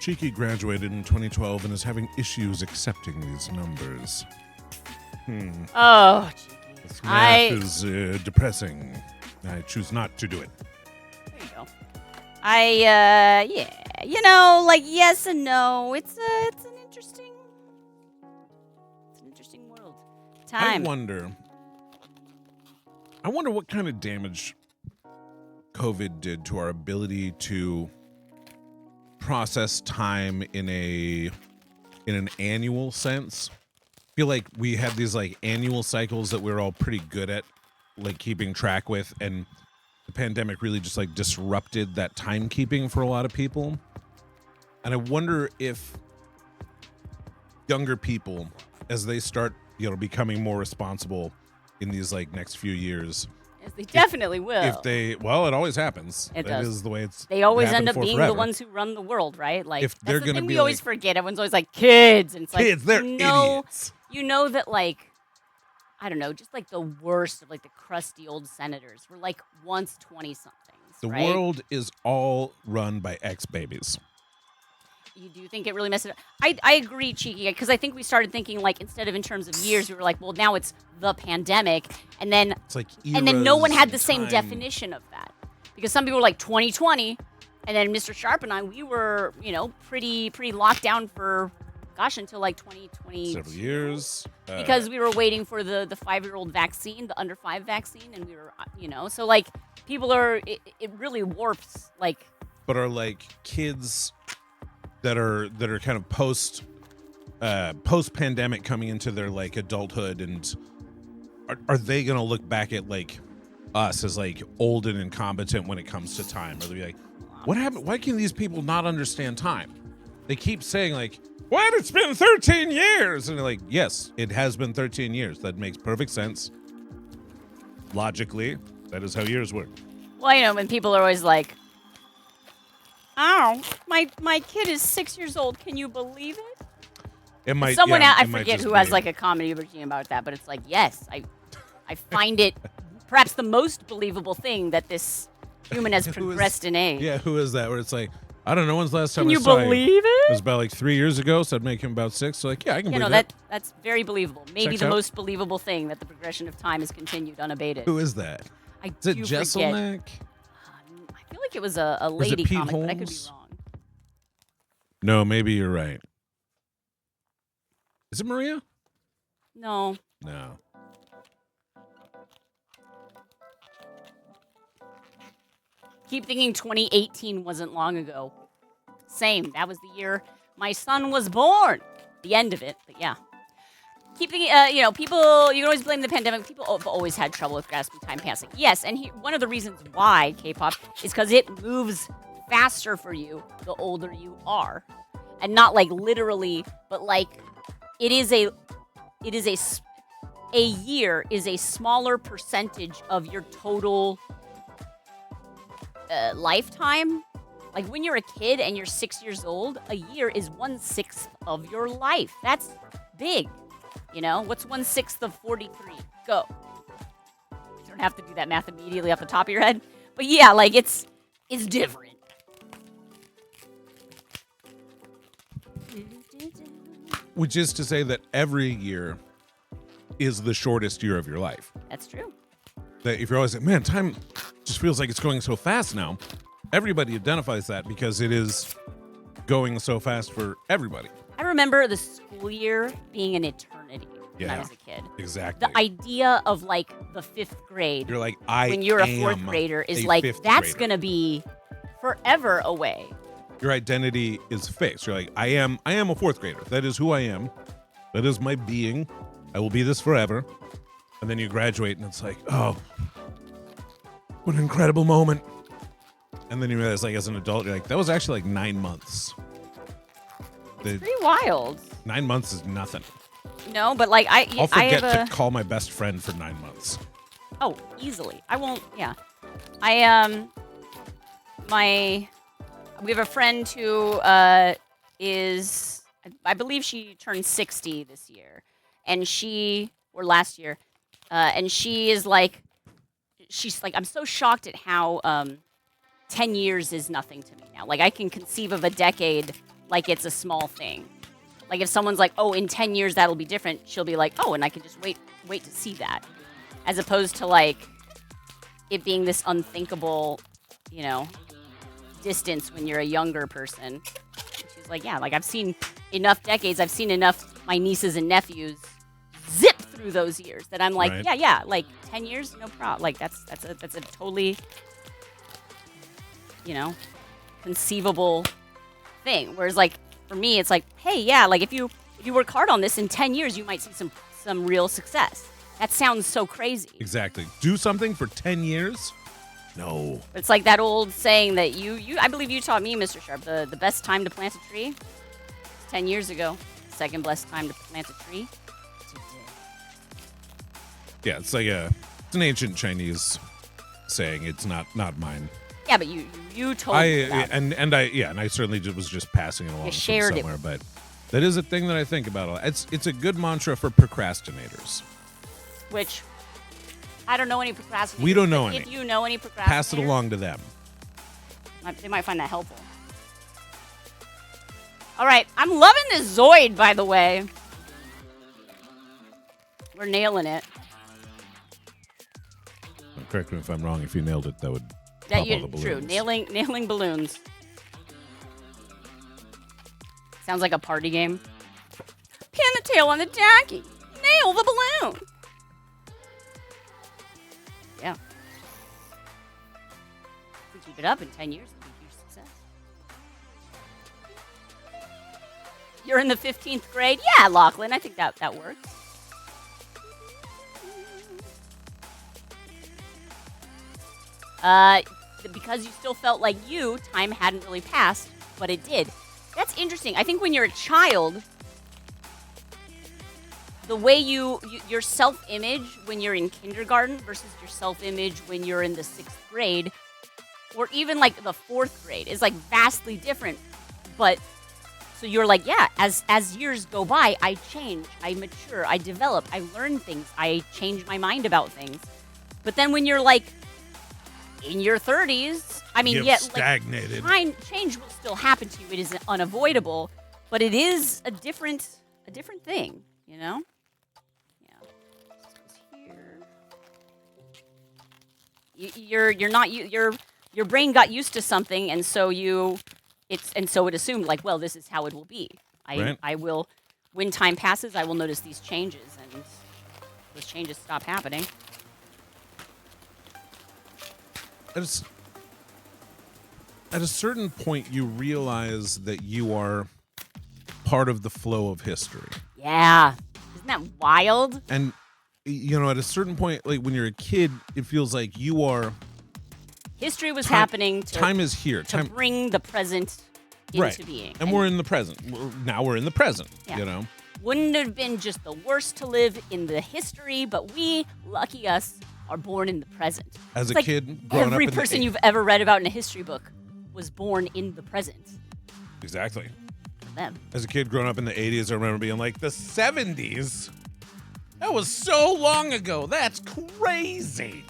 Cheeky graduated in 2012 and is having issues accepting these numbers. Oh, Cheeky. This math is depressing. I choose not to do it. There you go. Yeah, like yes and no. It's an interesting world. Time. I wonder what kind of damage COVID did to our ability to process time in an annual sense. I feel like we had these like annual cycles that we were all pretty good at like keeping track with, and the pandemic really just like disrupted that timekeeping for a lot of people. And I wonder if younger people, as they start, becoming more responsible in these like next few years. Yes, they definitely will. It always happens. It does. Is the way They always end happened up for being forever. the ones who run the world, right? Like If that's they're the gonna thing be we always like- forget. Everyone's always like kids, and it's like Kids, they're idiots. You know that like I don't know, just like the worst of like the crusty old senators were like once 20-somethings. The right? world is all run by ex-babies. You do think it really messed it up? I agree, Cheeky, because I think we started thinking like instead of in terms of years, we were like, well, now it's the pandemic, and then It's like no one had the eras same and time. definition of that because some people were like 2020, and then Mr. Sharp and I, we were pretty locked down for until like 2020 Several years. because we were waiting for the 5-year-old vaccine, the under 5 vaccine, and we were so like people are it really warps like. But are like kids that are kind of post pandemic coming into their like adulthood, and are they gonna look back at like us as like old and incompetent when it comes to time? Or they'll be like, what happened? Why can these people not understand time? They keep saying like, what? It's been 13 years. And they're like, yes, it has been 13 years. That makes perfect sense. Logically, that is how years work. Well, when people are always like, "Oh, my kid is 6 years old. Can you believe it?" It might. Someone yeah, I it might forget just who has be- like a comedy routine about that, but it's like, yes, I find it perhaps the most believable thing that this human has Who is- progressed in age. Yeah, who is that? Where it's like, I don't know when's the last time Can I you saw him. believe It it? was about like 3 years ago, so I'd make him about 6. So like, yeah, I can believe that. That's very believable. Maybe Checks the out. most believable thing that the progression of time has continued unabated. Who is that? I Is it do forget. Jesselneck? I feel like it was a Is it lady Pete comic, but I could be Holmes? wrong. No, maybe you're right. Is it Maria? No. No. Keep thinking 2018 wasn't long ago. Same. That was the year my son was born. The end of it, but yeah. Keep thinking, people, you can always blame the pandemic. People have always had trouble with grasping time passing. Yes, and one of the reasons why K-pop is because it moves faster for you the older you are. And not like literally, but like a year is a smaller percentage of your total lifetime. Like when you're a kid and you're 6 years old, a year is 1/6 of your life. That's big. You know, what's 1/6 of 43? Go. You don't have to do that math immediately off the top of your head. But yeah, like it's different. Which is to say that every year is the shortest year of your life. That's true. That if you're always like, man, time just feels like it's going so fast now. Everybody identifies that because it is going so fast for everybody. I remember the school year being an eternity when I was a kid. Exactly. The idea of like the 5th grade You're like, when you're a 4th grader is like, that's going to be forever away. Your identity is fixed. You're like, I am a 4th grader. That is who I am. That is my being. I will be this forever. And then you graduate and it's like, oh, what an incredible moment. And then you realize, like, as an adult, you're like, that was actually like 9 months. Pretty wild. 9 months is nothing. No, but like I'll forget to call my best friend for 9 months. Oh, easily. I won't. Yeah, we have a friend who is, I believe she turned 60 this year, and last year, and she's like, I'm so shocked at how 10 years is nothing to me now. Like I can conceive of a decade like it's a small thing. Like if someone's like, oh, in 10 years that'll be different, she'll be like, oh, and I can just wait to see that. As opposed to like it being this unthinkable, distance when you're a younger person. And she's like, yeah, like I've seen enough decades, I've seen enough my nieces and nephews zip through those years that I'm like, right. yeah, like 10 years, no problem. Like that's a totally, conceivable thing. Whereas like for me, it's like, hey, yeah, like if you work hard on this in 10 years, you might see some real success. That sounds so crazy. Exactly. Do something for 10 years? No. It's like that old saying that I believe you taught me, Mr. Sharp, the best time to plant a tree is 10 years ago. Second best time to plant a tree, today. Yeah, it's like it's an ancient Chinese saying. It's not mine. Yeah, but you told me that. And I certainly was just passing it along You from shared it. somewhere, but that is a thing that I think about a lot. It's a good mantra for procrastinators. Which I don't know any procrastinators. We don't know but any. If you know any procrastinators, Pass it along to them. They might find that helpful. All right, I'm loving this Zoid, by the way. We're nailing it. Correct me if I'm wrong. If you nailed it, that would pop all the balloons. True. Nailing balloons. Sounds like a party game. Pin the tail on the donkey. Nail the balloon. Yeah. If we keep it up in 10 years, it'll be a huge success. You're in the 15th grade? Yeah, Lachlan. I think that works. Because you still felt like time hadn't really passed, but it did. That's interesting. I think when you're a child, the way your self-image when you're in kindergarten versus your self-image when you're in the 6th grade, or even like the 4th grade, is like vastly different. But so you're like, yeah, as years go by, I change, I mature, I develop, I learn things, I change my mind about things. But then when you're like in your 30s, I mean, You've stagnated. Like, change will still happen to you. It is unavoidable, but it is a different thing, Yeah. This goes here. You're not your brain got used to something, and so it assumed like, well, this is how it will be. I will, when time passes, I will notice these changes, and those changes stop happening. At a certain point, you realize that you are part of the flow of history. Yeah. Isn't that wild? And, at a certain point, like when you're a kid, it feels like you are... History was happening to... Time is here. To bring the present into being. And we're in the present. Now we're in the present, Wouldn't have been just the worst to live in the history, but we, lucky us, are born in the present. As it's a kid, every person you've ever read about in a history book was born in the present. Exactly. For them. As a kid growing up in the 80s, I remember being like, the 70s? That was so long ago. That's crazy.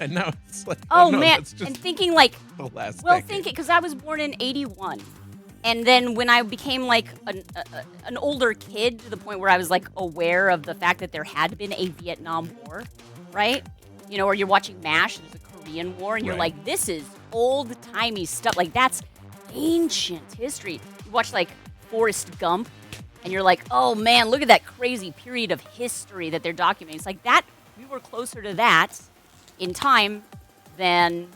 And now it's like, oh no, man, that's just and thinking like, the last well, decade. think it, because I was born in 81. And then when I became like an older kid to the point where I was like aware of the fact that there had been a Vietnam War, right? Or you're watching MASH, there's a Korean War, and you're like, this is old-timey stuff. Like, that's ancient history. You watch like Forrest Gump, and you're like, oh man, look at that crazy period of history that they're documenting. It's like that, we were closer to that in time than,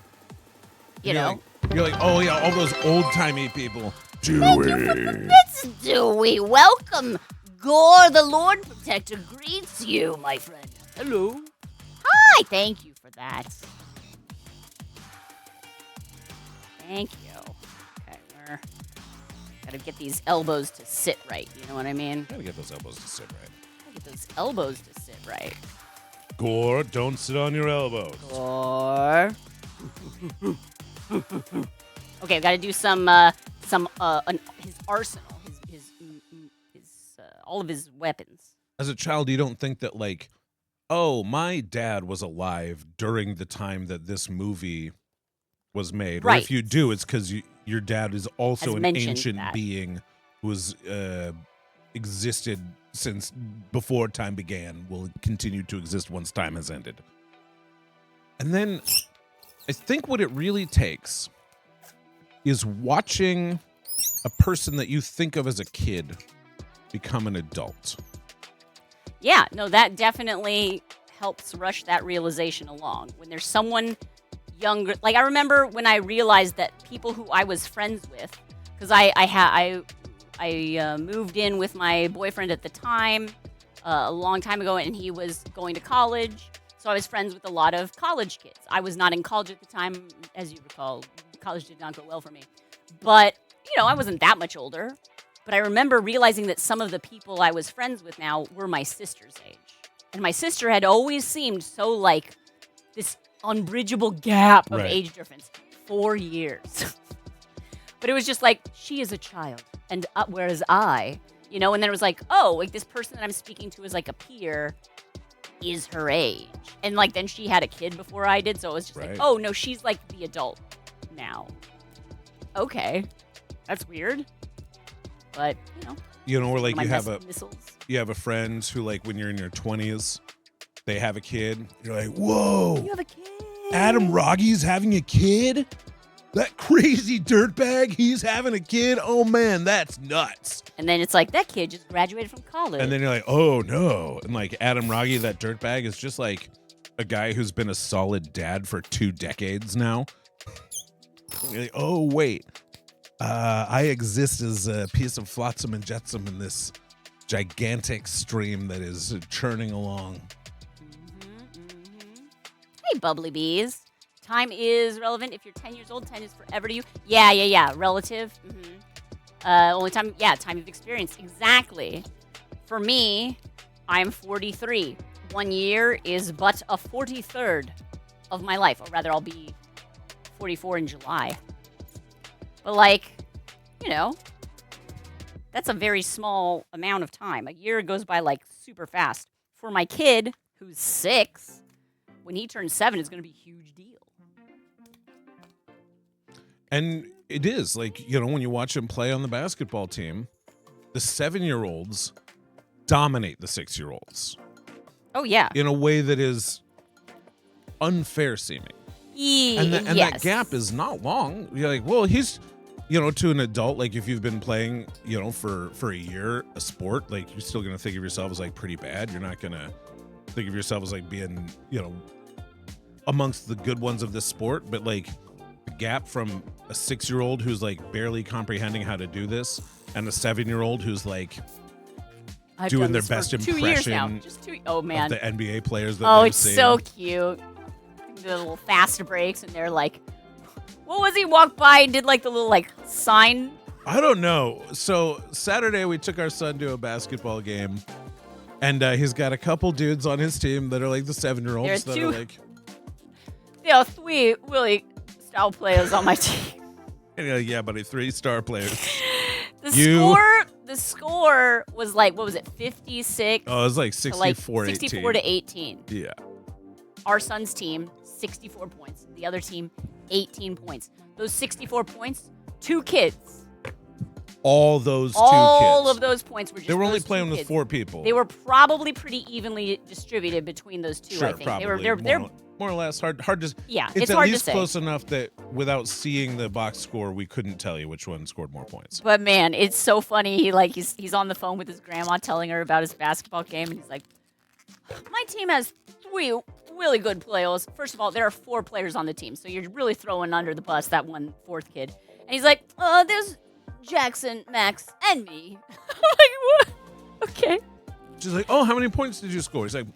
you know. You're like, oh yeah, all those old-timey people. Dewey. It's Dewey. Welcome. Gore, the Lord Protector, greets you, my friend. Hello. Hi. Thank you for that. Thank you. Okay, we're gotta get these elbows to sit right. You know what I mean? Gotta get those elbows to sit right. Gotta get those elbows to sit right. Gore, don't sit on your elbows. Gore. Okay, I've got to do his arsenal, his all of his weapons. As a child, you don't think that like, oh, my dad was alive during the time that this movie was made. Right. Or if you do, it's because your dad is also an ancient being who has existed since before time began, will continue to exist once time has ended. And then I think what it really takes is watching a person that you think of as a kid become an adult. Yeah, no, that definitely helps rush that realization along. When there's someone younger, like I remember when I realized that people who I was friends with, because I moved in with my boyfriend at the time, a long time ago, and he was going to college, so I was friends with a lot of college kids. I was not in college at the time, as you recall. College did not go well for me. But, I wasn't that much older. But I remember realizing that some of the people I was friends with now were my sister's age. And my sister had always seemed so like this unbridgeable gap of age difference. 4 years. But it was just like, she is a child. And whereas I, and then it was like, oh, like this person that I'm speaking to is like a peer is her age. And like then she had a kid before I did. So it was just like, oh, no, she's like the adult now. Okay. That's weird. But, or like you have missiles. You have a friend who like when you're in your 20s, they have a kid. You're like, whoa. You have a kid. Adam Rogge's having a kid? That crazy dirtbag, he's having a kid? Oh man, that's nuts. And then it's like, that kid just graduated from college. And then you're like, oh no. And like Adam Rogge, that dirtbag, is just like a guy who's been a solid dad for 2 decades now. You're like, oh wait. I exist as a piece of flotsam and jetsam in this gigantic stream that is churning along. Hey, bubbly bees. Time is relevant. If you're 10 years old, 10 is forever to you. Yeah. Relative. Only time, time you've experienced. Exactly. For me, I'm 43. 1 year is but a 43rd of my life. Or rather, I'll be 44 in July. But like, that's a very small amount of time. A year goes by like super fast. For my kid, who's 6, when he turns 7, it's going to be a huge deal. And it is like, when you watch him play on the basketball team, the 7-year-olds dominate the 6-year-olds. Oh, yeah. In a way that is unfair seeming. And that yes. gap is not long. You're like, well, he's, to an adult, like if you've been playing, for a year, a sport, like you're still going to think of yourself as like pretty bad. You're not going to think of yourself as like being, amongst the good ones of this sport. But like the gap from a 6-year-old who's like barely comprehending how to do this and a 7-year-old who's like I've doing done their this best for 2 years now. impression Just 2. Oh man. of the NBA players that Oh, they've it's seen. so cute. The little fast breaks, and they're like, what was he? Walked by and did like the little like sign. I don't know. So Saturday we took our son to a basketball game, and he's got a couple dudes on his team that are like the 7-year-olds There's that two- are like, 3 really style players on my team. and you're like, yeah, buddy, 3-star players. The score was like, what was it, 56? Oh, it was like to, like 64-18. 64 to 18. Yeah. Our son's team, 64 points. The other team, 18 points. Those 64 points, 2 kids. All those two All kids. of those points were just They were only those 2 playing with kids. 4 people. They were probably pretty evenly distributed between those 2, sure, I think. probably. They're more or less hard to. yeah, It's it's at hard to least say. close enough that without seeing the box score, we couldn't tell you which one scored more points. But man, it's so funny. He's on the phone with his grandma telling her about his basketball game, and he's like, "My team has 3 really good players. First of all, there are 4 players on the team, so you're really throwing under the bus that 4th kid." And he's like, "There's Jackson, Max, and me." I'm like, what? Okay. She's like, "Oh, how many points did you score?" He's like,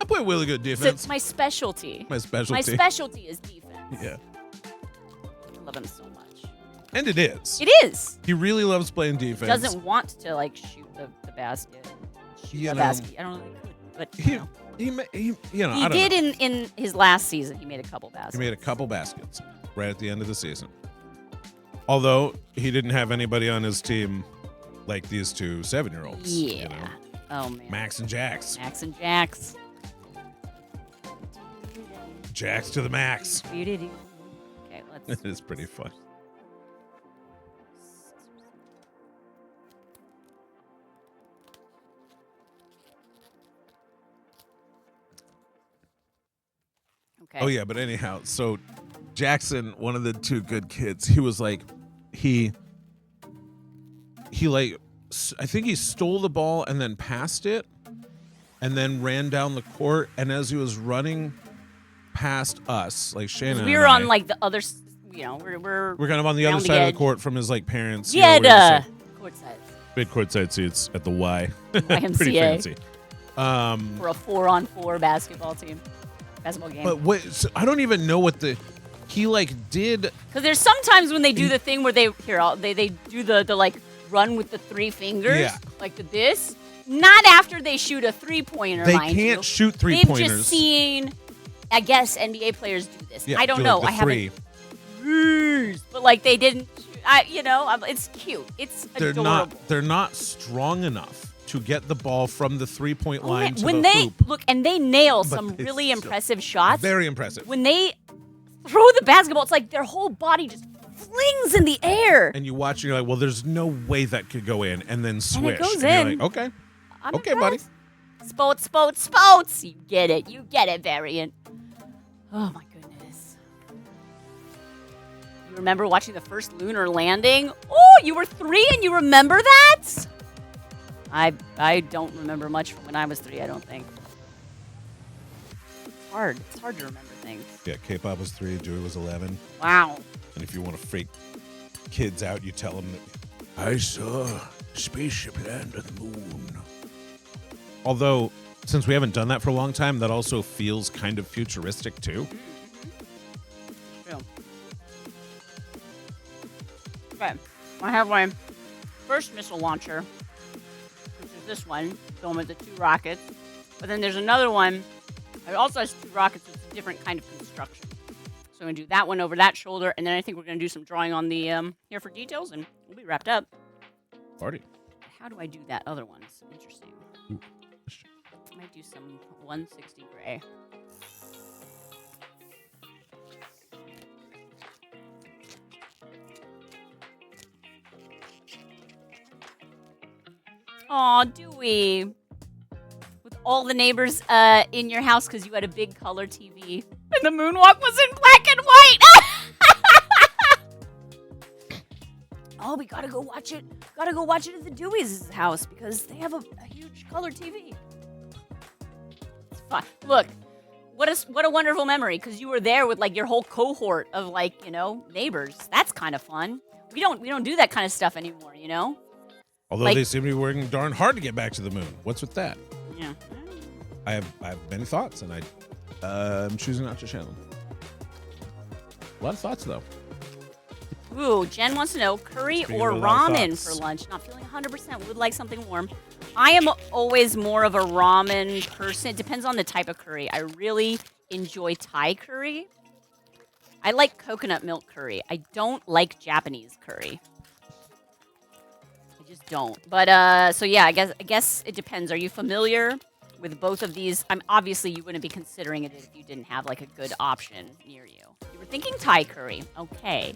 "I play really good So defense. it's my specialty. My specialty." My specialty is defense. Yeah. I love him so much. And it is. It is. He really loves playing He defense. doesn't want to like shoot the basket. Shoot You the know, basket. I don't know if he could, but He, you know. he I He don't did know. in his last season. He made a couple baskets. He made a couple baskets right at the end of the season. Although he didn't have anybody on his team like these 2 7-year-olds. Yeah. You know? Oh man. Max and Jax. Max and Jax. Jax to the max. Okay, let's. It is pretty fun. Okay. Oh yeah, but anyhow, so Jackson, one of the 2 good kids, he was like, he like, I think he stole the ball and then passed it, and then ran down the court. And as he was running past us, like Shannon, We were on like the other. We're we're kind of on the around other the side of edge. the court from his like parents. Yeah, we're just, courtside big courtside seats at the Y. Pretty YMCA. fancy. For a 4-on-4 basketball game. Basketball game. But what? So I don't even know what he like did. Because there's sometimes when they do the thing where they do the like run with the 3 fingers, Yeah. like this. Not after they shoot a 3-pointer. They mind can't you. shoot They've 3-pointers. just seen, I guess NBA players do this. Yeah, I don't do, know. like, I the 3. haven't. But like they didn't. It's cute. It's adorable. They're not strong enough to get the ball from the 3-point line to when the they hoop. look and they nail But some it's really so- impressive shots. Very impressive. When they throw the basketball, it's like their whole body just flings in the air. And you watch and you're like, well, there's no way that could go in, and then swish. goes you're in. like, okay. I'm Okay, buddy. impressed. Sports. You get it, Variant. Oh my goodness. You remember watching the first lunar landing? Oh, you were 3 and you remember that? I don't remember much from when I was 3, I don't think. It's hard. It's hard to remember things. Yeah, K-pop was 3, Joey was 11. Wow. And if you want to freak kids out, you tell them that I saw a spaceship land on the moon. Although, since we haven't done that for a long time, that also feels kind of futuristic too. True. Okay. I have my first missile launcher, which is this one, going with the 2 rockets. But then there's another one. It also has 2 rockets with a different kind of construction. So I'm going to do that one over that shoulder, and then I think we're going to do some drawing on the here for details, and we'll be wrapped up. Party. How do I do that other one? It's interesting. Ooh. I might do some 160 gray. Aw, Dewey. With all the neighbors in your house because you had a big color TV. And the moonwalk was in black and white. Oh, we gotta go watch it. Gotta go watch it at the Dewey's house because they have a huge color TV. It's fun. Look, what a wonderful memory because you were there with like your whole cohort of like neighbors. That's kind of fun. We don't do that kind of stuff anymore, Although like- they seem to be working darn hard to get back to the moon. What's with that? Yeah. I have many thoughts, and I'm choosing not to share them. A lot of thoughts, though. Ooh, Jen wants to know curry Speaking or of a lot of ramen thoughts. for lunch. Not feeling 100%. Would like something warm. I am always more of a ramen person. It depends on the type of curry. I really enjoy Thai curry. I like coconut milk curry. I don't like Japanese curry. I just don't. But so yeah, I guess it depends. Are you familiar with both of these? Obviously you wouldn't be considering it if you didn't have like a good option near you. You were thinking Thai curry. Okay.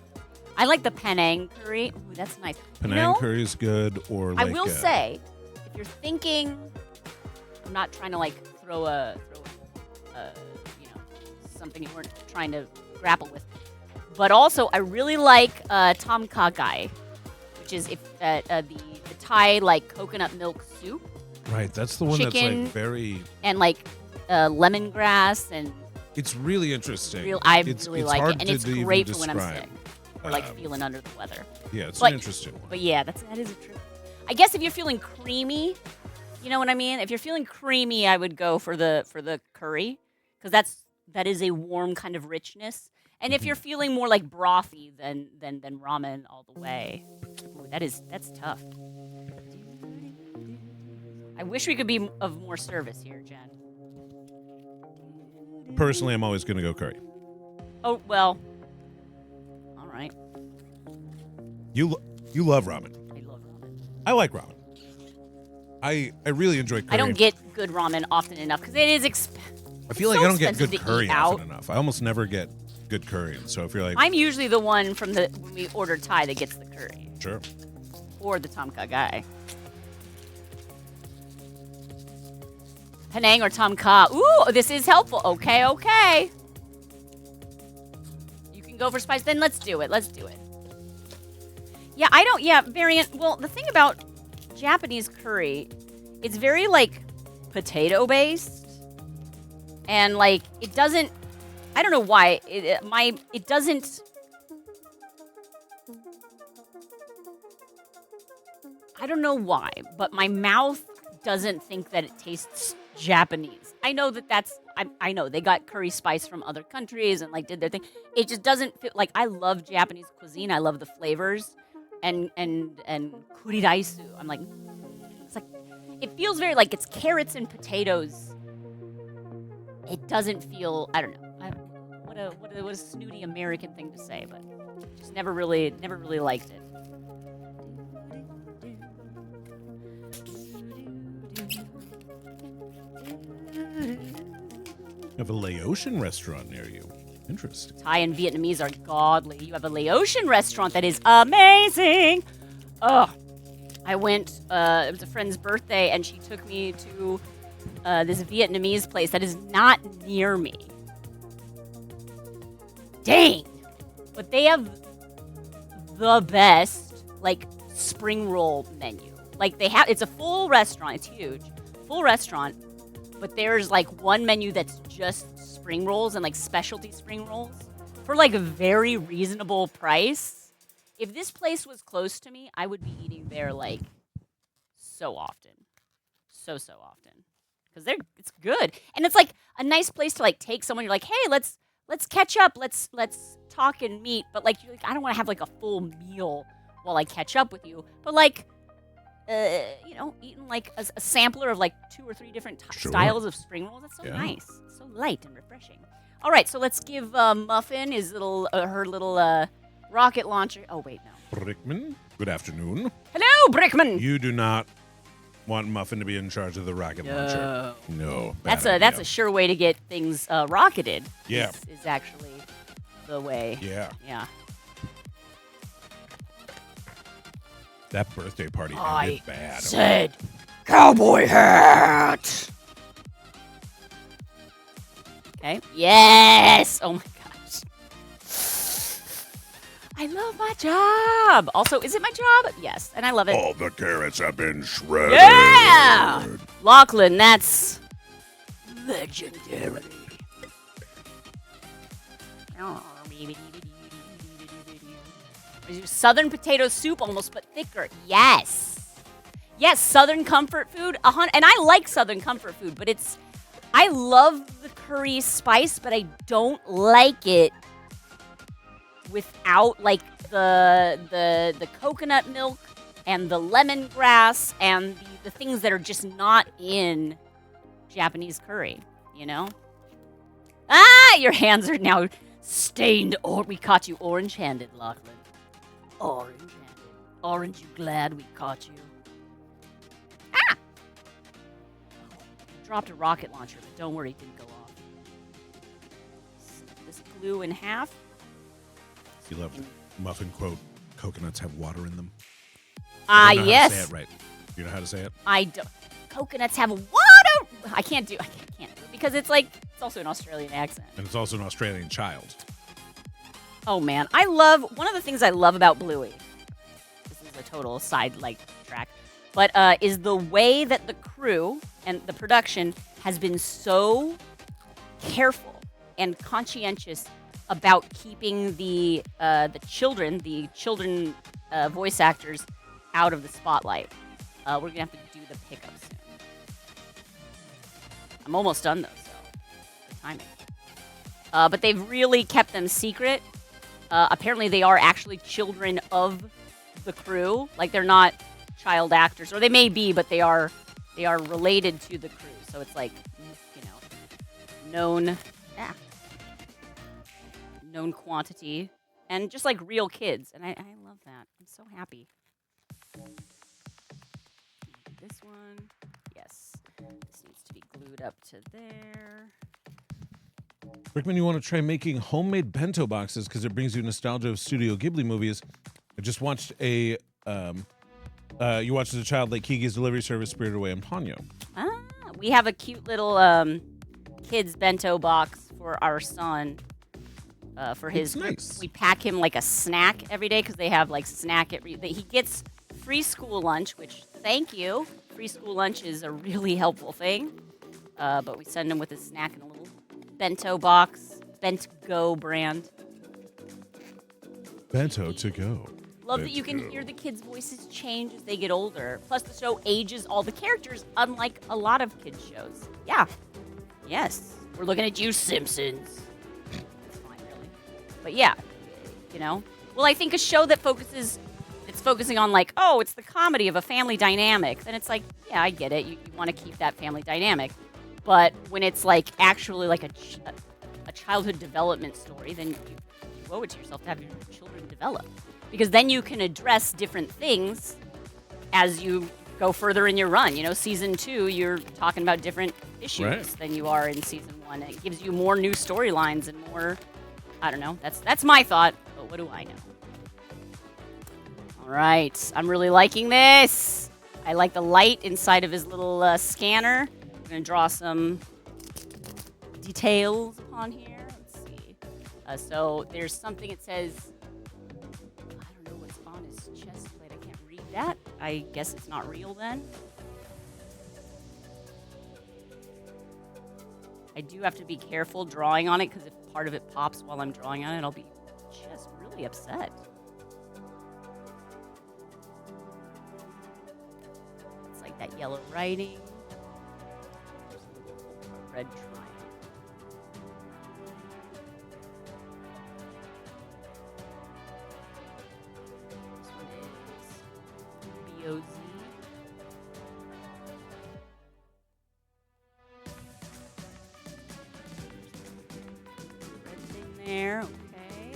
I like the Penang curry. Ooh, that's nice. Penang curry is good, or like I will say, if you're thinking, I'm not trying to like throw a something you weren't trying to grapple with, but also I really like tom kha gai, which is the Thai like coconut milk soup right. That's the one that's chicken like very. and like lemongrass and It's really interesting. I it's really it's like hard it, and to it's even great for when I'm describe. sick or like feeling under the weather. Yeah, it's But- an interesting one. But yeah, that is a trip. I guess if you're feeling creamy, you know what I mean? If you're feeling creamy, I would go for the curry because that is a warm kind of richness. And if you're feeling more like brothy, then ramen all the way. Ooh, that's tough. I wish we could be of more service here, Jen. Personally, I'm always going to go curry. Oh well. All right. You love ramen. I love ramen. I like ramen. I really enjoy curry. I don't get good ramen often enough because it is expensive. I feel it's like so I don't get expensive good to curry eat often out. enough. I almost never get good curry, and so if you're like, I'm usually the one from when we order Thai that gets the curry sure. or the tom kha gai. Penang or tom kha. Ooh, this is helpful. Okay. You can go for spice. Then let's do it. Yeah, variant. Well, the thing about Japanese curry, it's very like potato based, and like it doesn't. I don't know why it doesn't. I don't know why, but my mouth doesn't think that it tastes Japanese. I know that's. I know they got curry spice from other countries and like did their thing. It just doesn't feel like I love Japanese cuisine. I love the flavors, and kuriraisu. I'm like, it's like it feels very like it's carrots and potatoes. It doesn't feel. I don't know. What a snooty American thing to say, but just never really liked it. You have a Laotian restaurant near you. Interesting. Thai and Vietnamese are godly. You have a Laotian restaurant that is amazing. Ugh. I went, it was a friend's birthday, and she took me to this Vietnamese place that is not near me. Dang. But they have the best, like, spring roll menu. Like, it's a full restaurant. It's huge. Full restaurant. But there's, like, one menu that's just spring rolls and, like, specialty spring rolls for, like, a very reasonable price. If this place was close to me, I would be eating there, like, so often. So often. Because it's good. And it's, like, a nice place to, like, take someone. You're like, hey, let's catch up. Let's talk and meet. But, like, you're like, I don't want to have, like, a full meal while I catch up with you. But, like, eating like a sampler of like 2 or 3 different styles of spring rolls. That's so nice. So light and refreshing. All right, so let's give Muffin her little rocket launcher. Oh, wait, no. Brickman, good afternoon. Hello, Brickman. You do not want Muffin to be in charge of the rocket launcher. No. That's a sure way to get things rocketed. Yeah. Is actually the way. Yeah. Yeah. That birthday party ended bad. Said cowboy hat. Okay. Yes! Oh my gosh. I love my job. Also, is it my job? Yes, and I love it. All the carrots have been shredded. Yeah! Lachlan, that's legendary. Southern potato soup, almost but thicker. Yes. Yes, Southern comfort food. And I like Southern comfort food, but I love the curry spice, but I don't like it without like the coconut milk and the lemongrass and the things that are just not in Japanese curry, you know? Ah, your hands are now stained. Or we caught you orange-handed, Lachlan. Orange-handed. Aren't you glad we caught you? Ah! Dropped a rocket launcher, but don't worry, it didn't go off. Snip this glue in half. You love Muffin quote, coconuts have water in them. Ah, I don't know yes. how to say it right. You know how to say it? I don't. Coconuts have water. I can't do it because it's also an Australian accent. And it's also an Australian child. Oh man, one of the things I love about Bluey. This is a total side track, but is the way that the crew and the production has been so careful and conscientious about keeping the children voice actors out of the spotlight. We're gonna have to do the pickup soon. I'm almost done though, so the timing. But they've really kept them secret. Apparently, they are actually children of the crew. Like they're not child actors, or they may be, but they are related to the crew. So it's known quantity, and just like real kids. And I love that. I'm so happy. This one, yes. This needs to be glued up to there. Rickman, you want to try making homemade bento boxes because it brings you nostalgia of Studio Ghibli movies. I just watched you watched as a child like Kiki's Delivery Service, Spirited Away, and Ponyo. Ah, we have a cute little kids bento box for our son. For his, nice. We pack him like a snack every day because they have like snack he gets free school lunch, which thank you. Free school lunch is a really helpful thing. But we send him with a snack in a little bento box, Bent-Go brand. Bento to go. Love that you can hear the kids' voices change as they get older. Plus, the show ages all the characters, unlike a lot of kids' shows. Yeah. Yes. We're looking at you, Simpsons. It's fine, really. But yeah, Well, I think a show that focusing on like, oh, it's the comedy of a family dynamic. Then it's like, yeah, I get it. You want to keep that family dynamic. But when it's like actually like a childhood development story, then you owe it to yourself to have your children develop. Because then you can address different things as you go further in your run. Season 2, you're talking about different issues than you are in season 1. It gives you more new storylines and more, I don't know. That's my thought, but what do I know? All right, I'm really liking this. I like the light inside of his little scanner. I'm going to draw some details upon here. Let's see. So there's something it says, I don't know what's on his chest plate. I can't read that. I guess it's not real then. I do have to be careful drawing on it because if part of it pops while I'm drawing on it, I'll be just really upset. It's like that yellow writing. Red triangle. This one is BOZ. Red thing there, okay.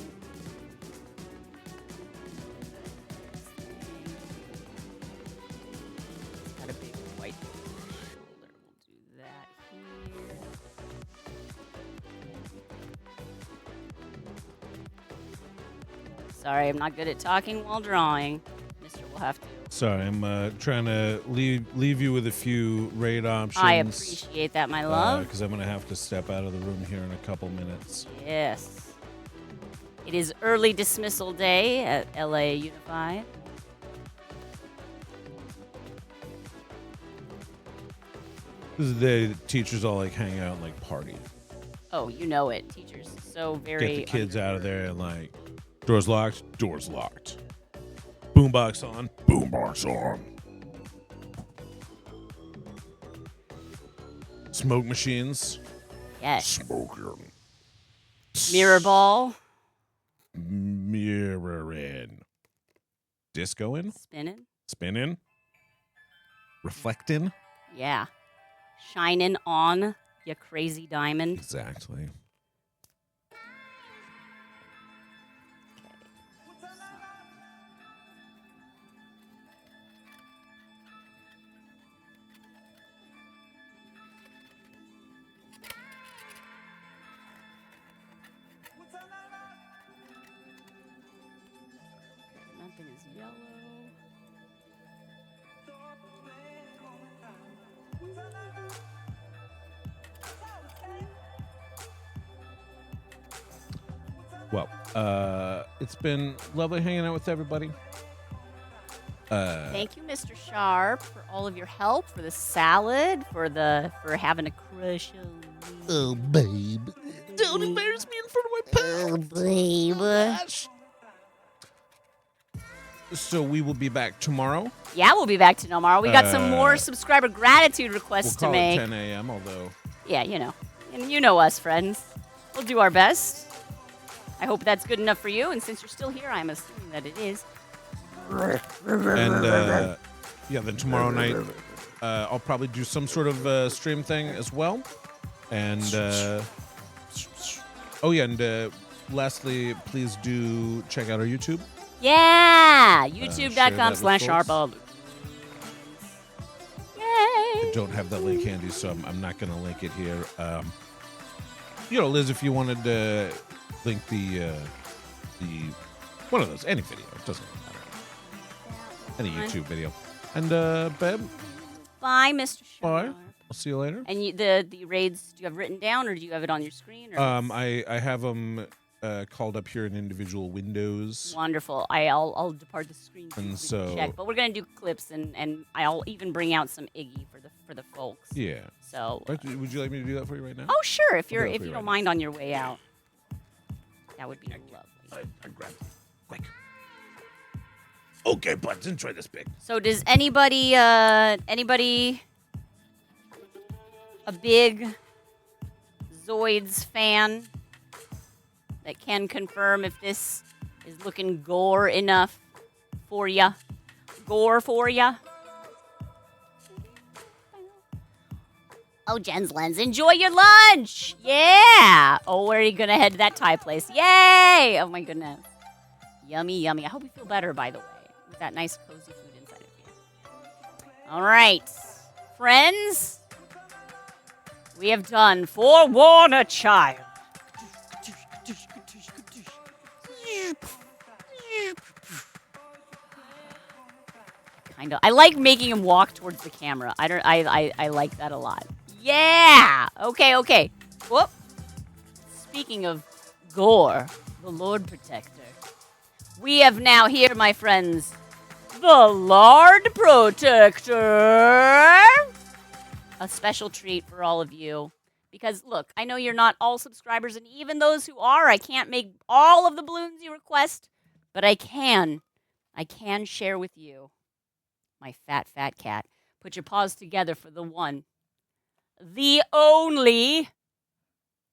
It's got a big white shoulder. We'll do that here. Sorry, I'm not good at talking while drawing. Mister will have to Sorry, I'm trying to leave you with a few raid options. I appreciate that, my love. Because I'm going to have to step out of the room here in a couple minutes. Yes. It is early dismissal day at LA Unified. This is the day that teachers all like hang out and like party. Oh, you know it. Teachers so very Get the kids out of there and like, doors locked, doors locked. Boombox on, boombox on. Smoke machines. Yes. Smoking. Mirror ball. Mirroring. Discoing. Spinning. Reflecting. Yeah. Shining on, you crazy diamond. Exactly. Nothing is yellow. Well, it's been lovely hanging out with everybody. Thank you, Mr. Sharp, for all of your help, for the salad, for having a crush on me. Oh, babe. Don't embarrass me in front of my pals. Babe. So we will be back tomorrow. Yeah, we'll be back to tomorrow. We got some more subscriber gratitude requests We'll to call make. it 10 a.m., although... Yeah, you know. And you know us, friends. We'll do our best. I hope that's good enough for you. And since you're still here, I'm assuming that it is. And, yeah, then tomorrow night, I'll probably do some sort of stream thing as well. And, oh, yeah, and lastly, please do check out our YouTube. Yeah! share that YouTube.com/SharpBalloons. Yay! I don't have that link handy, so I'm not going to link it here. You know, Liz, if you wanted to link the one of those, any video, it doesn't matter. Any YouTube video. And, Beb, Bye, Mr. bye. Sharp. I'll see you later. And the raids, do you have written down or do you have it on your screen? Or I have them called up here in individual windows. Wonderful. I'll depart the screen And so we can check. But we're gonna do clips and I'll even bring out some Iggy for the folks. Yeah. So Would you like me to do that for you right now? oh sure, if I'll do you that for you don't right mind on your way out. That would be lovely. I grabbed it. Quick. Okay, buds, enjoy this pig. So does anybody a big ZORDS fan that can confirm if this is looking gore enough for ya? Gore for ya? Oh, Jen's lens. Enjoy your lunch! Yeah! Oh, where are you gonna head to that Thai place? Yay! Oh my goodness. Yummy, yummy. I hope you feel better, by the way, with that nice cozy food inside of you. All right, friends. We have done Forewarn a Child. Kind of. I like making him walk towards the camera. I like that a lot. Yeah. Okay. Whoop. Speaking of gore, the Lord Protector. We have now here, my friends, the Lord Protector. A special treat for all of you. Because, look, I know you're not all subscribers, and even those who are, I can't make all of the balloons you request, but I can share with you my fat cat. Put your paws together for the one, the only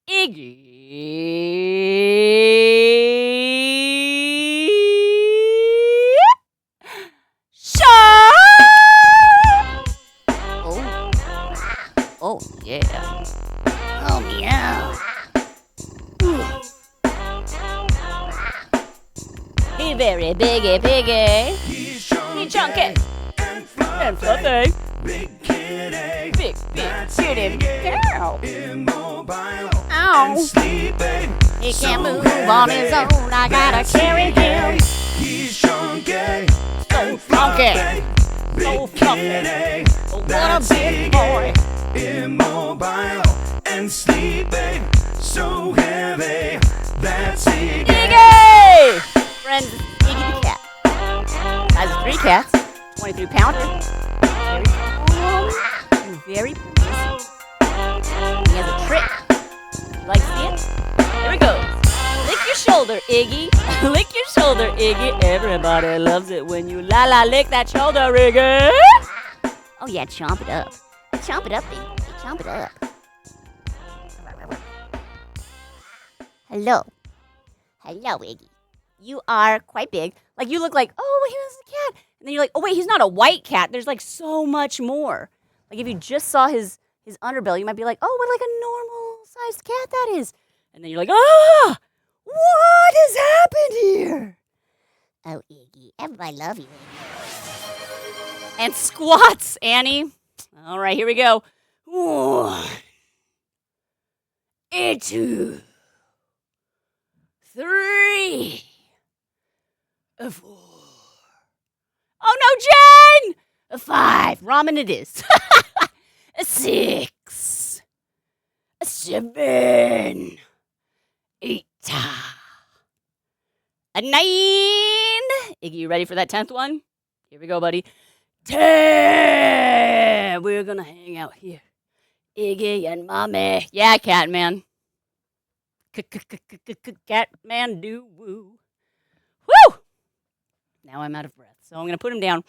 Iggy Sharp! Oh, yeah. Oh, meow. He very piggy. He chunky. And fluffy. Big cutie girl. Ow. He can't move on his own. I gotta carry him. He's chunky, So so funky. So funky. Oh, what a big boy. Immobile and sleeping so heavy. That's Iggy. Iggy! Friends, Iggy the cat. Has 3 cats, 23 pounder. Very calm and very permissive. He has a trick. You like to see it? Here we go. Lick your shoulder, Iggy. Lick your shoulder, Iggy. Everybody loves it when you la lick that shoulder, Iggy. Oh yeah, chomp it up. Chomp it up, baby. Chomp it up. Hello. Hello, Iggy. You are quite big. Like, you look like, oh, he was a cat. And then you're like, oh, wait, he's not a white cat. There's, like, so much more. Like, if you just saw his underbelly, you might be like, oh, what, like, a normal-sized cat that is. And then you're like, ah, what has happened here? Oh, Iggy. Everybody love you, Iggy. And squats, Annie. All right, here we go. 1, 2, 3, 4. Oh no, Jen! 5. Ramen it is. 6. 7. 8. 9. Iggy, you ready for that 10th one? Here we go, buddy. 10. We're gonna hang out here. Iggy and Mommy. Yeah, Catman. Catman do woo. Woo! Now I'm out of breath, so I'm gonna put him down.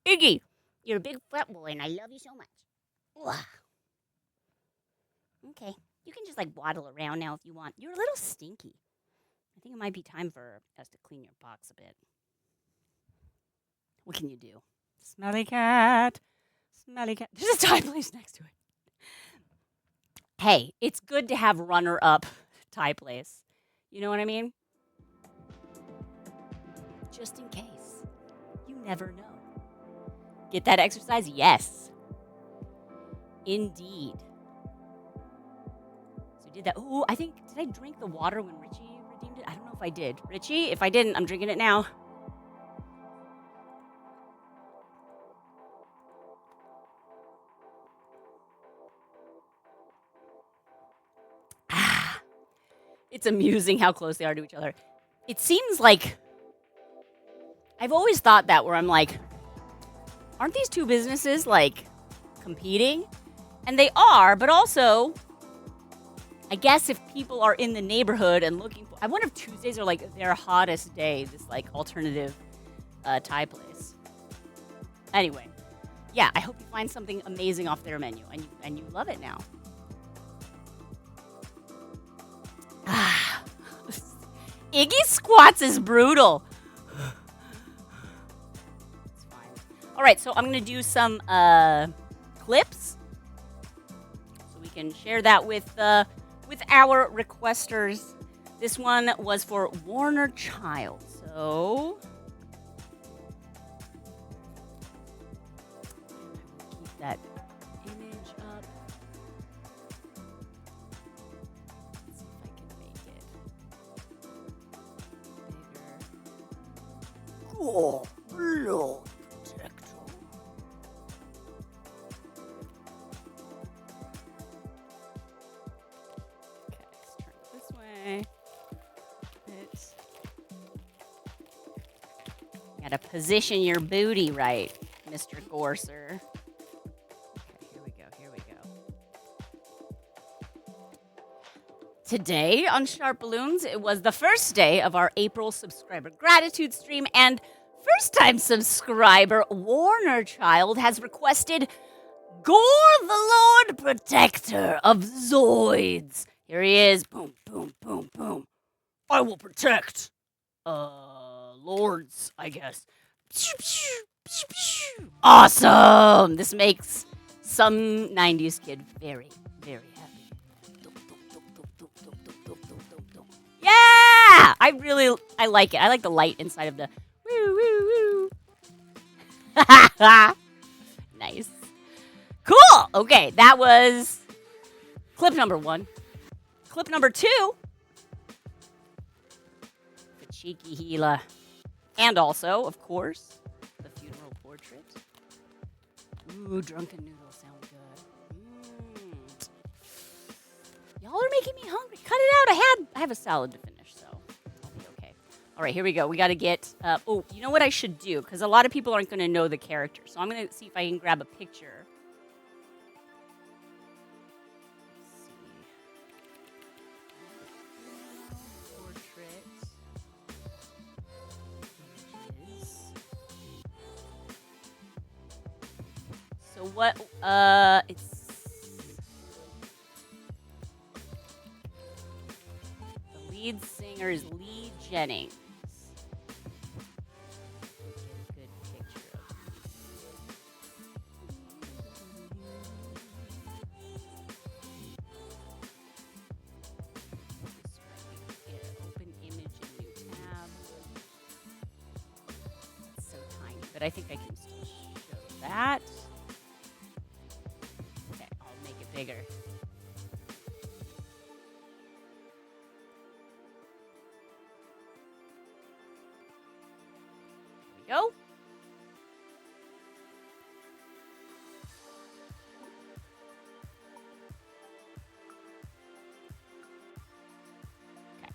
Iggy, You're a big fat boy, and I love you so much. Wow. Okay. You can just, like, waddle around now if you want. you're a little stinky. I think it might be time for us to clean your box a bit. What can you do? Smelly cat. Smelly cat. There's a tie place next to it. Hey, it's good to have runner-up tie place. You know what I mean? Just in case. You never know. Get that exercise? Yes. Indeed. So did that. Oh, I think, did I drink the water when Richie redeemed it? I don't know if I did. Richie, if I didn't, I'm drinking it now. It's amusing how close they are to each other. It seems like, I've always thought that, where I'm like, aren't these two businesses, like, competing? And they are, but also, I guess if people are in the neighborhood and looking for, I wonder if Tuesdays are, like, their hottest day, this, like, alternative Thai place. Anyway, yeah, I hope you find something amazing off their menu, and you love it now. Iggy squats is brutal. It's fine. All right, so I'm going to do some clips so we can share that with our requesters. This one was for Warner Child. So keep that image up. Let's see if I can make it bigger. Oh, Lord protector. Okay, let's turn it this way. Gotta position your booty right, Mr. Gorser. Okay, here we go. Today on SharpBalloons, it was the first day of our April subscriber gratitude stream, and first-time subscriber Warner Child has requested Gore the Lord Protector of ZORDS. Here he is. Boom, boom, boom, boom. I will protect, lords, I guess. Awesome! This makes some 90s kid very, very happy. Yeah! I like it. I like the light inside of the woo, woo, woo. Nice. Cool! Okay, that was clip number 1. Clip number 2. The cheeky Gila. And also, of course, the portrait. Ooh, drunken noodles sound good. Y'all are making me hungry. Cut it out. I have a salad to finish, so I'll be okay. All right, here we go. We got to get. Oh, you know what I should do? Because a lot of people aren't going to know the character, so I'm going to see if I can grab a picture. So what, it's the lead singer is Lee Jennings. Get a good picture of him. Open image in new tab. It's so tiny, but I think I can still show that. Bigger. There we go. Okay.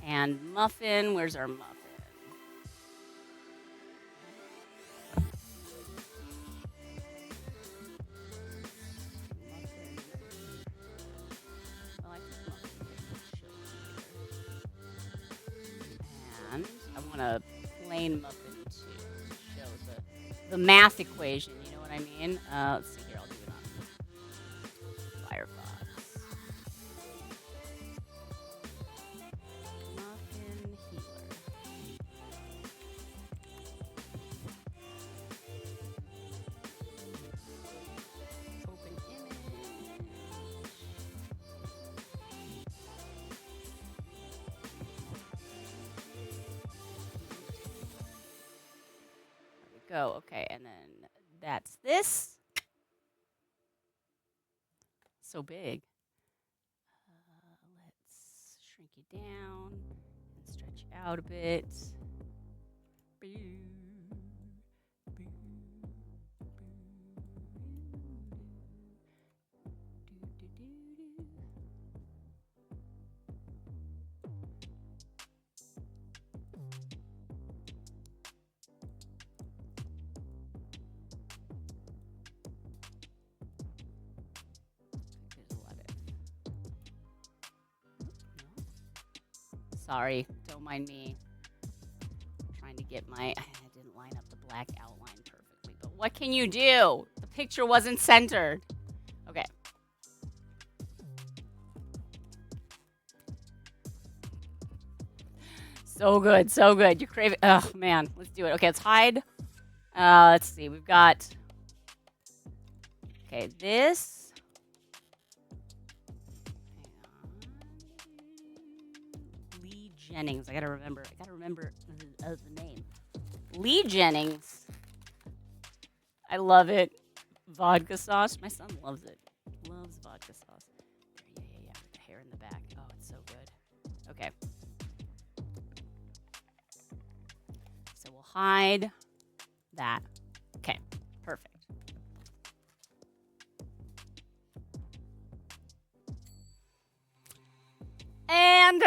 And Muffin, where's our Muffin? A plain Muffin to show the math equation, you know what I mean? Let's see here, I'll do it on Firefox. Muffin healer. Open image. Go. Okay, and then that's this. So big. Let's shrink you down and stretch you out a bit. Sorry, don't mind me. I'm trying to get I didn't line up the black outline perfectly, but what can you do? The picture wasn't centered. Okay. So good, so good. You crave it. Oh, man. Let's do it. Okay, let's hide. Let's see. We've got... Okay, this... Jennings. I gotta remember the name. Lee Jennings. I love it. Vodka sauce. My son loves it. Loves vodka sauce. Yeah. With the hair in the back. Oh, it's so good. Okay. So we'll hide that. Okay. Perfect. And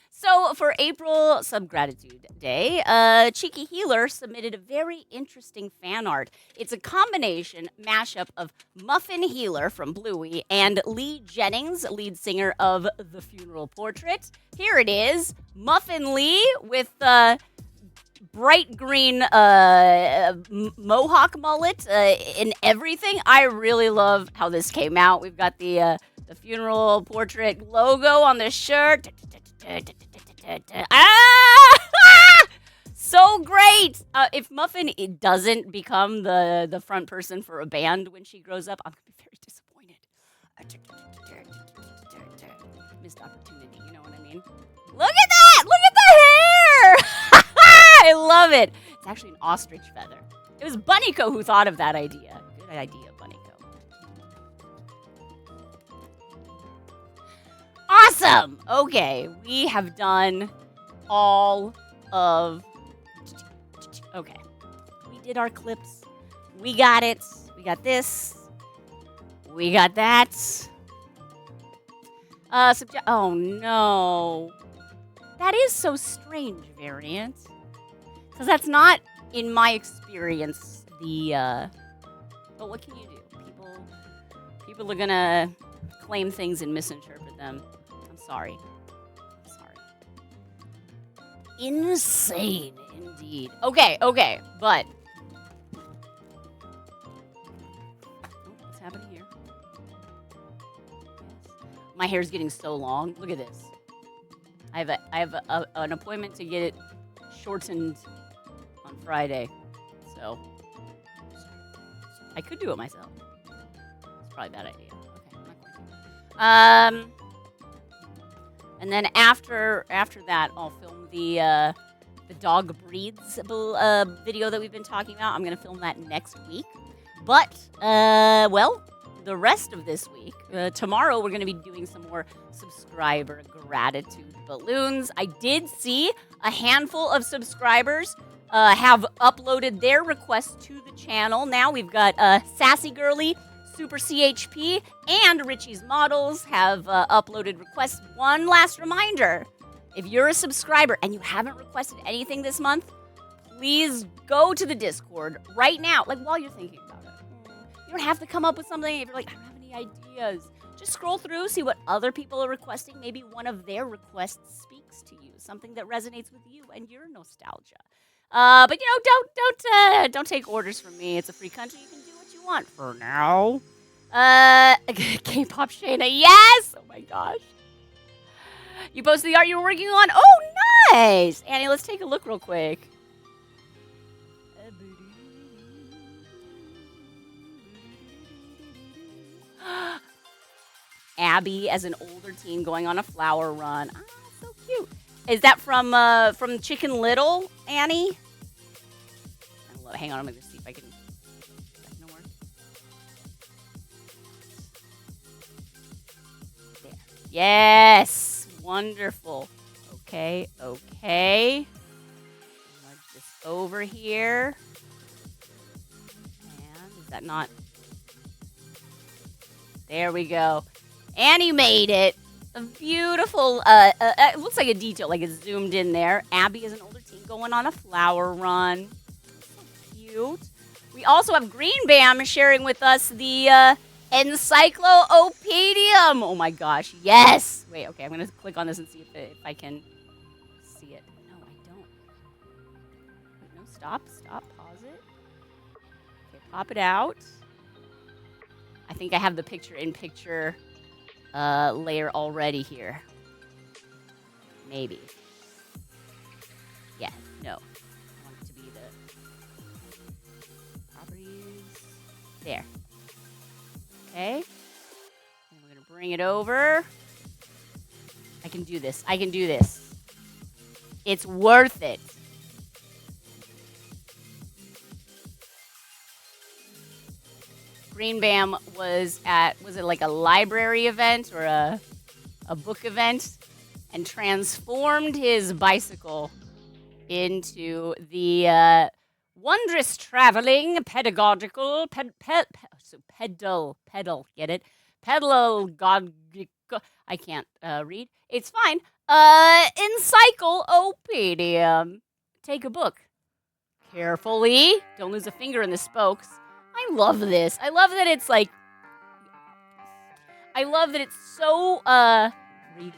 so for April Subgratitude Day, Cheeky Healer submitted a very interesting fan art. It's a combination mashup of Muffin Healer from Bluey and Lee Jennings, lead singer of The Funeral Portrait. Here it is, Muffin Lee with bright green mohawk mullet and everything. I really love how this came out. We've got the Funeral Portrait logo on the shirt. So great! If Muffin doesn't become the front person for a band when she grows up, I'm gonna be very disappointed. Missed opportunity, you know what I mean? Look at that! Look at the hair! I love it. It's actually an ostrich feather. It was Bunnyco who thought of that idea. Good idea, Bunnyco. Awesome! Okay, we have done all of... Okay. did our clips. We got it. We got this. We got that. Oh no. That is so strange, Variant. Because that's not, in my experience, the, but what can you do? People are gonna claim things and misinterpret them. I'm sorry. Insane, indeed. Okay, but... what's happening here? My hair's getting so long. Look at this. I have an appointment to get it shortened on Friday, so I could do it myself. It's probably a bad idea. Okay, I'm not going to. And then after that, I'll film the dog breeds video that we've been talking about. I'm gonna film that next week. But well, the rest of this week, tomorrow we're gonna be doing some more subscriber gratitude balloons. I did see a handful of subscribers have uploaded their requests to the channel. Now we've got Sassy Girly, Super CHP, and Richie's Models have uploaded requests. One last reminder, if you're a subscriber and you haven't requested anything this month, please go to the Discord right now, like while you're thinking about it. You don't have to come up with something if you're like, I don't have any ideas. Just scroll through, see what other people are requesting. Maybe one of their requests speaks to you, something that resonates with you and your nostalgia. But you know, don't take orders from me. It's a free country. You can do what you want for now. K-pop Shayna, yes! Oh my gosh. You posted the art you were working on? Oh, nice! Annie, let's take a look real quick. Abby as an older teen going on a flower run. Ah, so cute. Is that from Chicken Little, Annie? Hang on, I'm going to see if I can... No more. There. Yes! Wonderful. Okay. Merge this over here. And is that not... There we go. Annie made it. A beautiful, it looks like a detail, like it's zoomed in there. Abby is an older teen going on a flower run. So cute. We also have Green Bam sharing with us the Encyclopedium. Oh my gosh, yes. Wait, okay, I'm going to click on this and see if I can see it. No, I don't. Wait, no, stop, pause it. Okay, pop it out. I think I have the picture-in-picture layer already here. Maybe. Yeah, no. I want it to be the properties. There. Okay. And we're going to bring it over. I can do this. It's worth it. Green Bam was it like a library event or a book event, and transformed his bicycle into the wondrous traveling pedagogical pedal, get it? I can't read. It's fine. Encyclopedium. Take a book. Carefully. Don't lose a finger in the spokes. I love this. I love that it's like... I love that it's so... read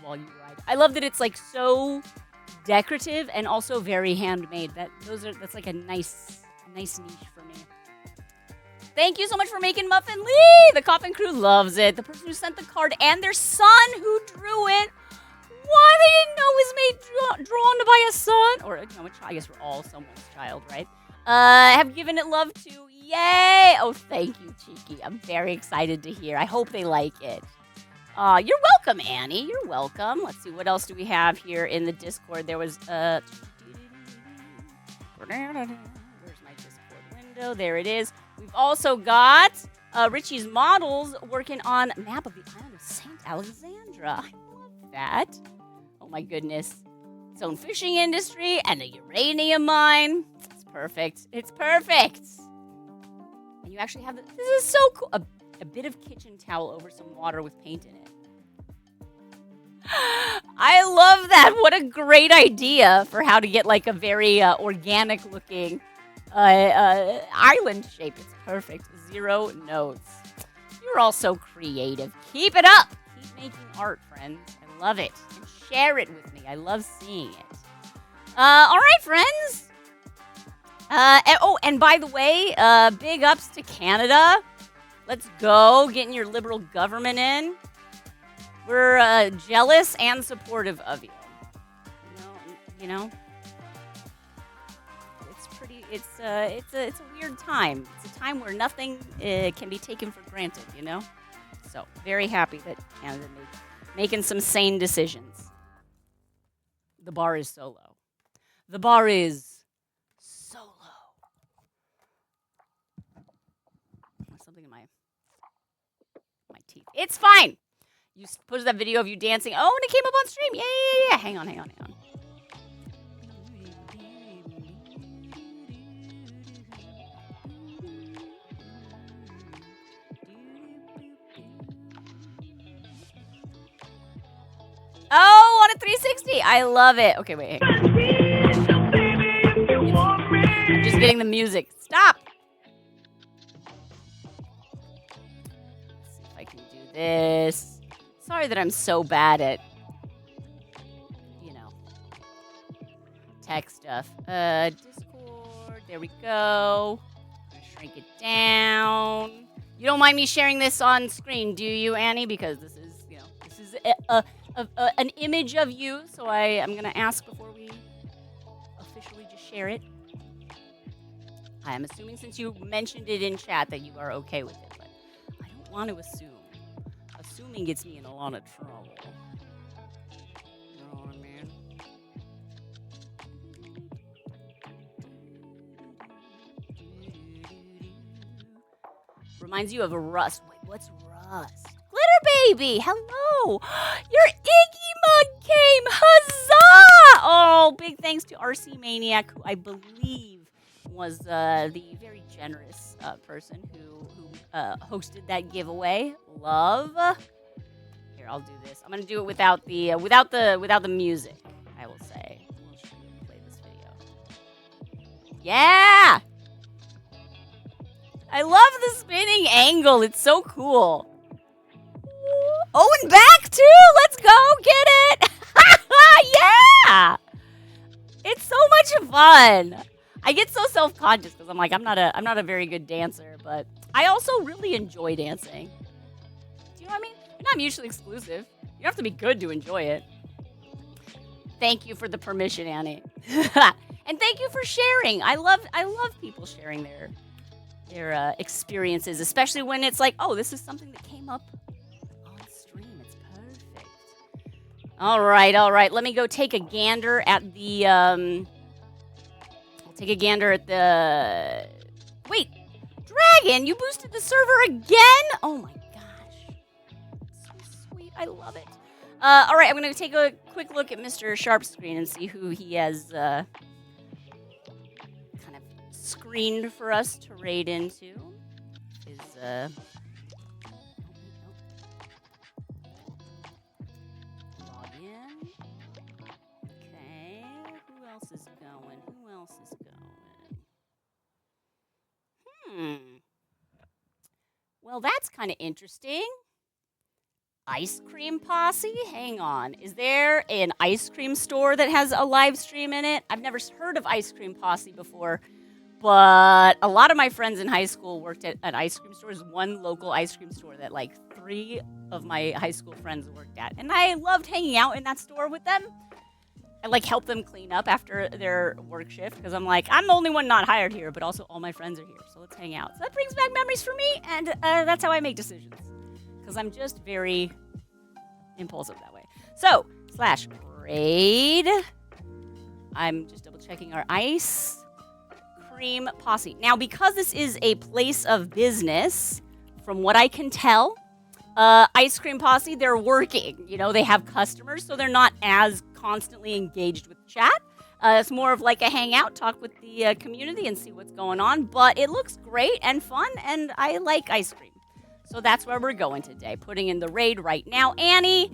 while you ride. I love that it's like so decorative and also very handmade. That's like a nice niche for me. Thank you so much for making Muffin Lee! The Coffin crew loves it. The person who sent the card and their son who drew it. Why they didn't know it was made drawn by a son? Or, you know, I guess we're all someone's child, right? Have given it love too. Yay! Oh, thank you, Cheeky. I'm very excited to hear. I hope they like it. You're welcome, Annie. You're welcome. Let's see, what else do we have here in the Discord? There was, where's my Discord window? There it is. We've also got Richie's Models working on map of the island of St. Alexandra. I love that. Oh, my goodness. Its own fishing industry and a uranium mine. It's perfect. It's perfect. And you actually have this is so cool. A bit of kitchen towel over some water with paint in it. I love that. What a great idea for how to get like a very organic looking island shape. It's perfect. 0 notes. You're all so creative. Keep it up. Keep making art, friends. I love it. And share it with me. I love seeing it. All right, friends. And by the way, big ups to Canada. Let's go. Getting your liberal government in. We're jealous and supportive of you. You know. It's pretty. It's a weird time. It's a time where nothing can be taken for granted. You know. So very happy that Canada making some sane decisions. The bar is so low. The bar is so low. There's something in my teeth. It's fine. You posted that video of you dancing. Oh, and it came up on stream. Yeah. Hang on. Oh, on a 360. I love it. Okay, wait. I'm just getting the music. Stop. Let's see if I can do this. Sorry that I'm so bad at, tech stuff. Discord. There we go. I'm gonna shrink it down. You don't mind me sharing this on screen, do you, Annie? Because this is, an image of you. So I'm gonna ask before we officially just share it. I am assuming since you mentioned it in chat that you are okay with it, but I don't want to assume. Assuming gets me in a lot of trouble. You know what I mean? Reminds you of a Rust. Wait, what's Rust? Glitter Baby! Hello! Your Iggy mug came! Huzzah! Oh, big thanks to RC Maniac, who I believe was the very generous person who hosted that giveaway. Love. Here, I'll do this. I'm gonna do it without the music. I will say. We'll play this video. Yeah. I love the spinning angle. It's so cool. Oh, and back too. Let's go get it. Yeah. It's so much fun. I get so self-conscious because I'm like, I'm not a very good dancer, but I also really enjoy dancing. Do you know what I mean? You're not mutually exclusive. You don't have to be good to enjoy it. Thank you for the permission, Annie. And thank you for sharing. I love people sharing their experiences, especially when it's like, oh, this is something that came up on stream. It's perfect. All right. Let me go take a gander at the Take a gander at the... Wait, Dragon, you boosted the server again? Oh my gosh. So sweet, I love it. All right, I'm going to take a quick look at Mr. Sharp's screen and see who he has kind of screened for us to raid into. Log in. Okay, who else is going? Well, that's kind of interesting. Ice cream posse? Hang on. Is there an ice cream store that has a live stream in it? I've never heard of ice cream posse before, but a lot of my friends in high school worked at ice cream stores. One local ice cream store that like 3 of my high school friends worked at. And I loved hanging out in that store with them. I like help them clean up after their work shift because I'm like, I'm the only one not hired here, but also all my friends are here, so let's hang out. So that brings back memories for me, and that's how I make decisions because I'm just very impulsive that way. So, /raid. I'm just double checking our ice cream posse. Now, because this is a place of business, from what I can tell, ice cream posse, they're working. You know, they have customers, so they're not as constantly engaged with chat It's more of like a hangout, talk with the community and see what's going on. But it looks great and fun, and I like ice cream. So that's where we're going today. Putting in the raid right now. Annie,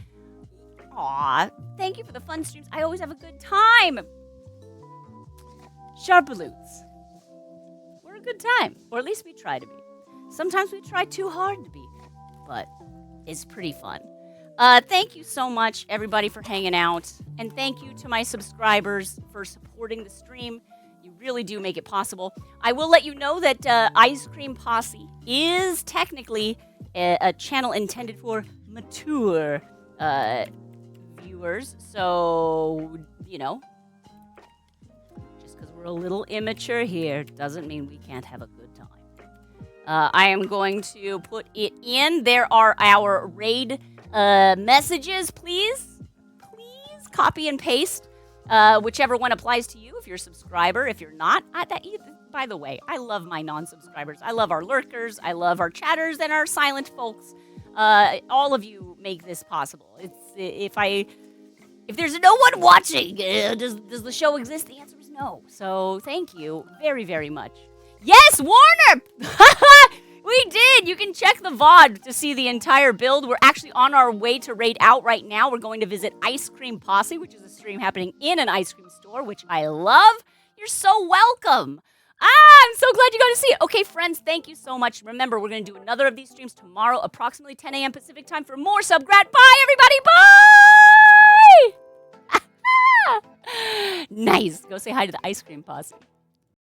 aw, thank you for the fun streams. I always have a good time. SharpBalloons. We're a good time, or at least we try to be. Sometimes we try too hard to be, but it's pretty fun. Thank you so much, everybody, for hanging out. And thank you to my subscribers for supporting the stream. You really do make it possible. I will let you know that Ice Cream Posse is technically a channel intended for mature viewers. So, you know, just because we're a little immature here doesn't mean we can't have a good time. I am going to put it in. There are our raid messages. Please copy and paste whichever one applies to you if you're a subscriber. If you're not, by the way, I love my non-subscribers. I love our lurkers. I love our chatters and our silent folks. All of you make this possible. If there's no one watching, does the show exist? The answer is no. So thank you very, very much. Yes, Warner! We did! You can check the VOD to see the entire build. We're actually on our way to raid out right now. We're going to visit Ice Cream Posse, which is a stream happening in an ice cream store, which I love. You're so welcome. I'm so glad you got to see it. Okay, friends, thank you so much. Remember, we're going to do another of these streams tomorrow, approximately 10 a.m. Pacific time for more Subgrat. Bye, everybody! Bye! Nice. Go say hi to the Ice Cream Posse.